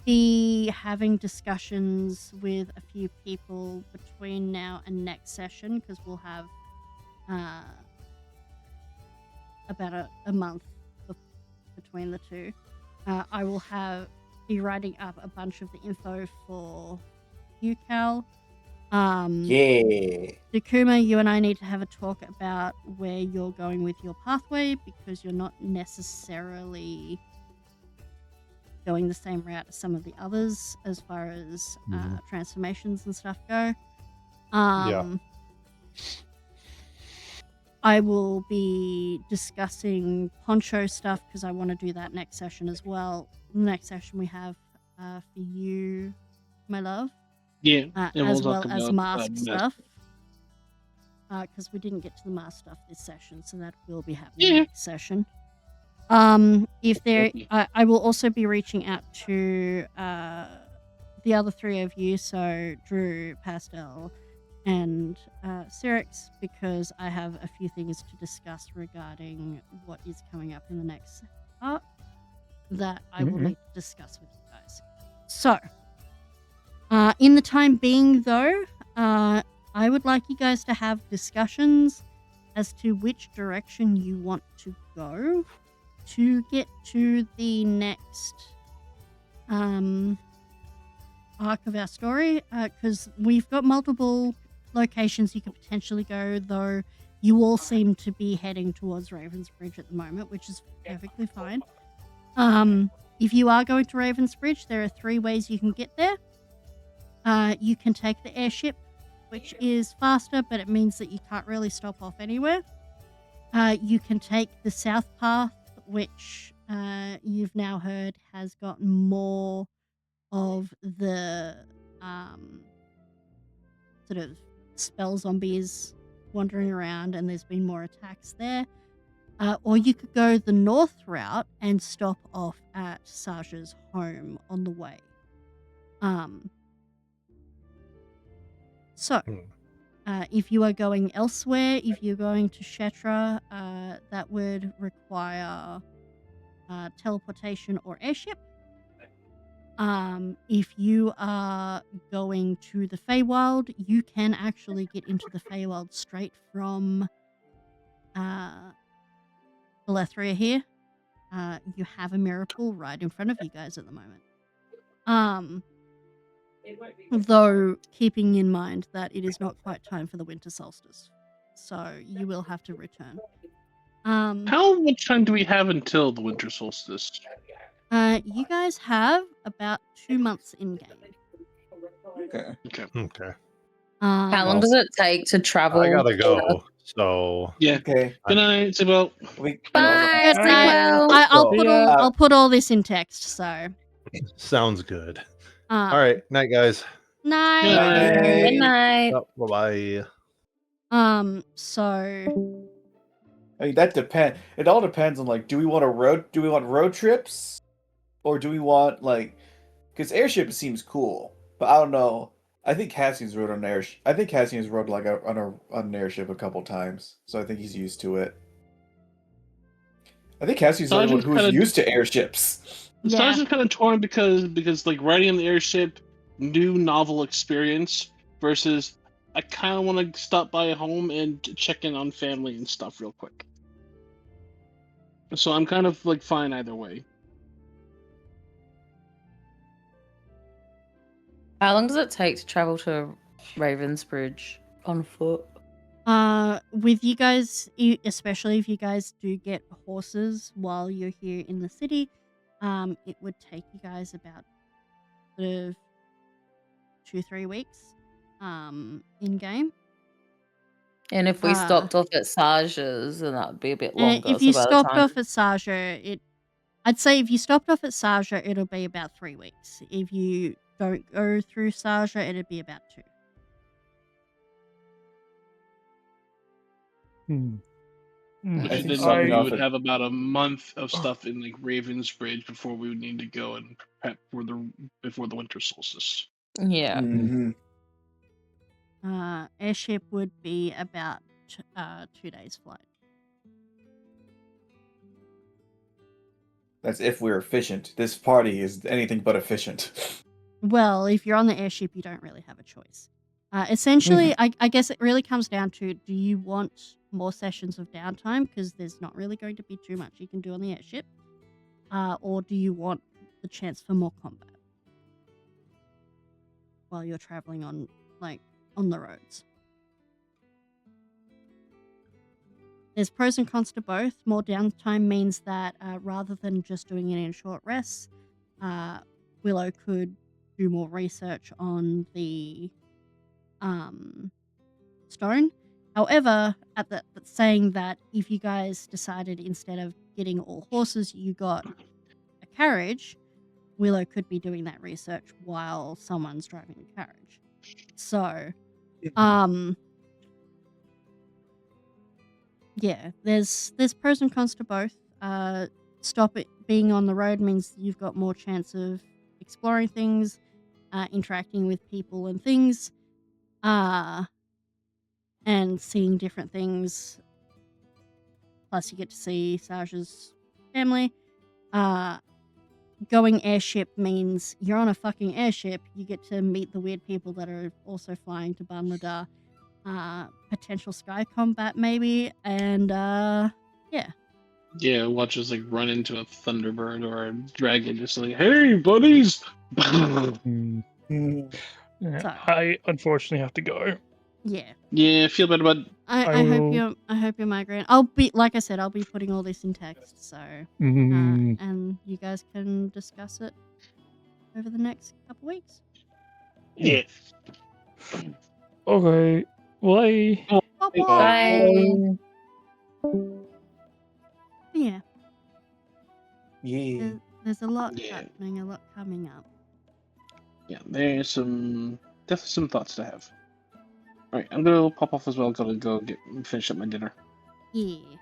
Speaker 3: be having discussions with a few people between now and next session, because we'll have about a month between the two. I will have be writing up a bunch of the info for UCal.
Speaker 4: Yeah.
Speaker 3: Dakuma, you and I need to have a talk about where you're going with your pathway, because you're not necessarily going the same route as some of the others as far as transformations and stuff go. I will be discussing poncho stuff because I want to do that next session as well. The next session we have for you, my love.
Speaker 1: Yeah,
Speaker 3: as
Speaker 1: we'll
Speaker 3: well
Speaker 1: talk
Speaker 3: as
Speaker 1: about,
Speaker 3: mask
Speaker 1: mask.
Speaker 3: stuff. Because we didn't get to the mask stuff this session, so that will be happening next session. If there, I will also be reaching out to the other three of you, so Drew, Pastel, and Cyrix, because I have a few things to discuss regarding what is coming up in the next part that I will need to discuss with you guys. So, in the time being, though, I would like you guys to have discussions as to which direction you want to go to get to the next arc of our story, because we've got multiple locations you could potentially go, though you all seem to be heading towards Ravensbridge at the moment, which is perfectly fine. If you are going to Ravensbridge, there are 3 ways you can get there. You can take the airship, which is faster, but it means that you can't really stop off anywhere. You can take the south path, which you've now heard has got more of the sort of spell zombies wandering around, and there's been more attacks there. Or you could go the north route and stop off at Saja's home on the way. So, if you are going elsewhere, if you're going to Shetra, that would require teleportation or airship. If you are going to the Feywild, you can actually get into the Feywild straight from Belethria here. You have a miracle right in front of you guys at the moment. Though keeping in mind that it is not quite time for the winter solstice, so you will have to return.
Speaker 1: How much time do we have until the winter solstice?
Speaker 3: You guys have about 2 months in game.
Speaker 2: Okay.
Speaker 5: How long does it take to travel?
Speaker 2: I gotta go. So
Speaker 1: Yeah.
Speaker 4: Okay.
Speaker 1: Good night, Isabel.
Speaker 5: Bye.
Speaker 3: Good night. I'll put all this in text. So
Speaker 2: sounds good. All right, night, guys.
Speaker 3: Night.
Speaker 5: Good night.
Speaker 2: Bye.
Speaker 3: So
Speaker 4: I mean, that depend. It all depends on, like, do we want road trips, or do we want, like, because airship seems cool, but I don't know. I think Cassian's rode on an airship. I think Cassian's rode like on an airship a couple times, so I think he's used to it. I think Cassian's the only one who's used to airships.
Speaker 1: Stars is kind of torn because like riding on the airship, new novel experience versus I kind of want to stop by home and check in on family and stuff real quick. So I'm kind of like fine either way.
Speaker 5: How long does it take to travel to Ravensbridge on foot?
Speaker 3: With you guys, especially if you guys do get horses while you're here in the city, it would take you guys about sort of 2-3 weeks, in game.
Speaker 5: And if we stopped off at Saja's, then that would be a bit longer.
Speaker 3: If you stopped off at Saja, I'd say if you stopped off at Saja, it'll be about 3 weeks. If you don't go through Saja, it'd be about 2.
Speaker 1: And then we would have about a month of stuff in like Ravensbridge before we would need to go and prep for before the winter solstice.
Speaker 5: Yeah.
Speaker 4: Mm-hmm.
Speaker 3: Airship would be about 2 days flight.
Speaker 4: That's if we're efficient. This party is anything but efficient.
Speaker 3: Well, if you're on the airship, you don't really have a choice. Essentially, I guess it really comes down to, do you want more sessions of downtime? Because there's not really going to be too much you can do on the airship. Or do you want the chance for more combat while you're traveling on the roads. There's pros and cons to both. More downtime means that rather than just doing it in short rests, Willow could do more research on the stone. However, saying that if you guys decided instead of getting all horses, you got a carriage, Willow could be doing that research while someone's driving the carriage. So, yeah, there's pros and cons to both. Stop it being on the road means you've got more chance of exploring things, interacting with people and things, and seeing different things. Plus, you get to see Saj's family. Going airship means you're on a fucking airship. You get to meet the weird people that are also flying to Banlada. Potential sky combat maybe, and yeah.
Speaker 1: Yeah, watch us like run into a Thunderbird or a dragon, just like, hey, buddies!
Speaker 6: Yeah,
Speaker 3: So-
Speaker 6: I unfortunately have to go.
Speaker 3: Yeah.
Speaker 1: Yeah, feel better about.
Speaker 3: I hope you're migraine. I'll be, like I said, I'll be putting all this in text, so and you guys can discuss it over the next couple weeks.
Speaker 1: Yeah.
Speaker 6: Okay. Bye.
Speaker 3: Bye. Yeah.
Speaker 4: Yeah.
Speaker 3: There's a lot
Speaker 1: Yeah.
Speaker 3: happening, a lot coming up.
Speaker 1: Yeah, there's definitely some thoughts to have. Alright, I'm gonna pop off as well. Gotta go finish up my dinner.
Speaker 3: Yeah.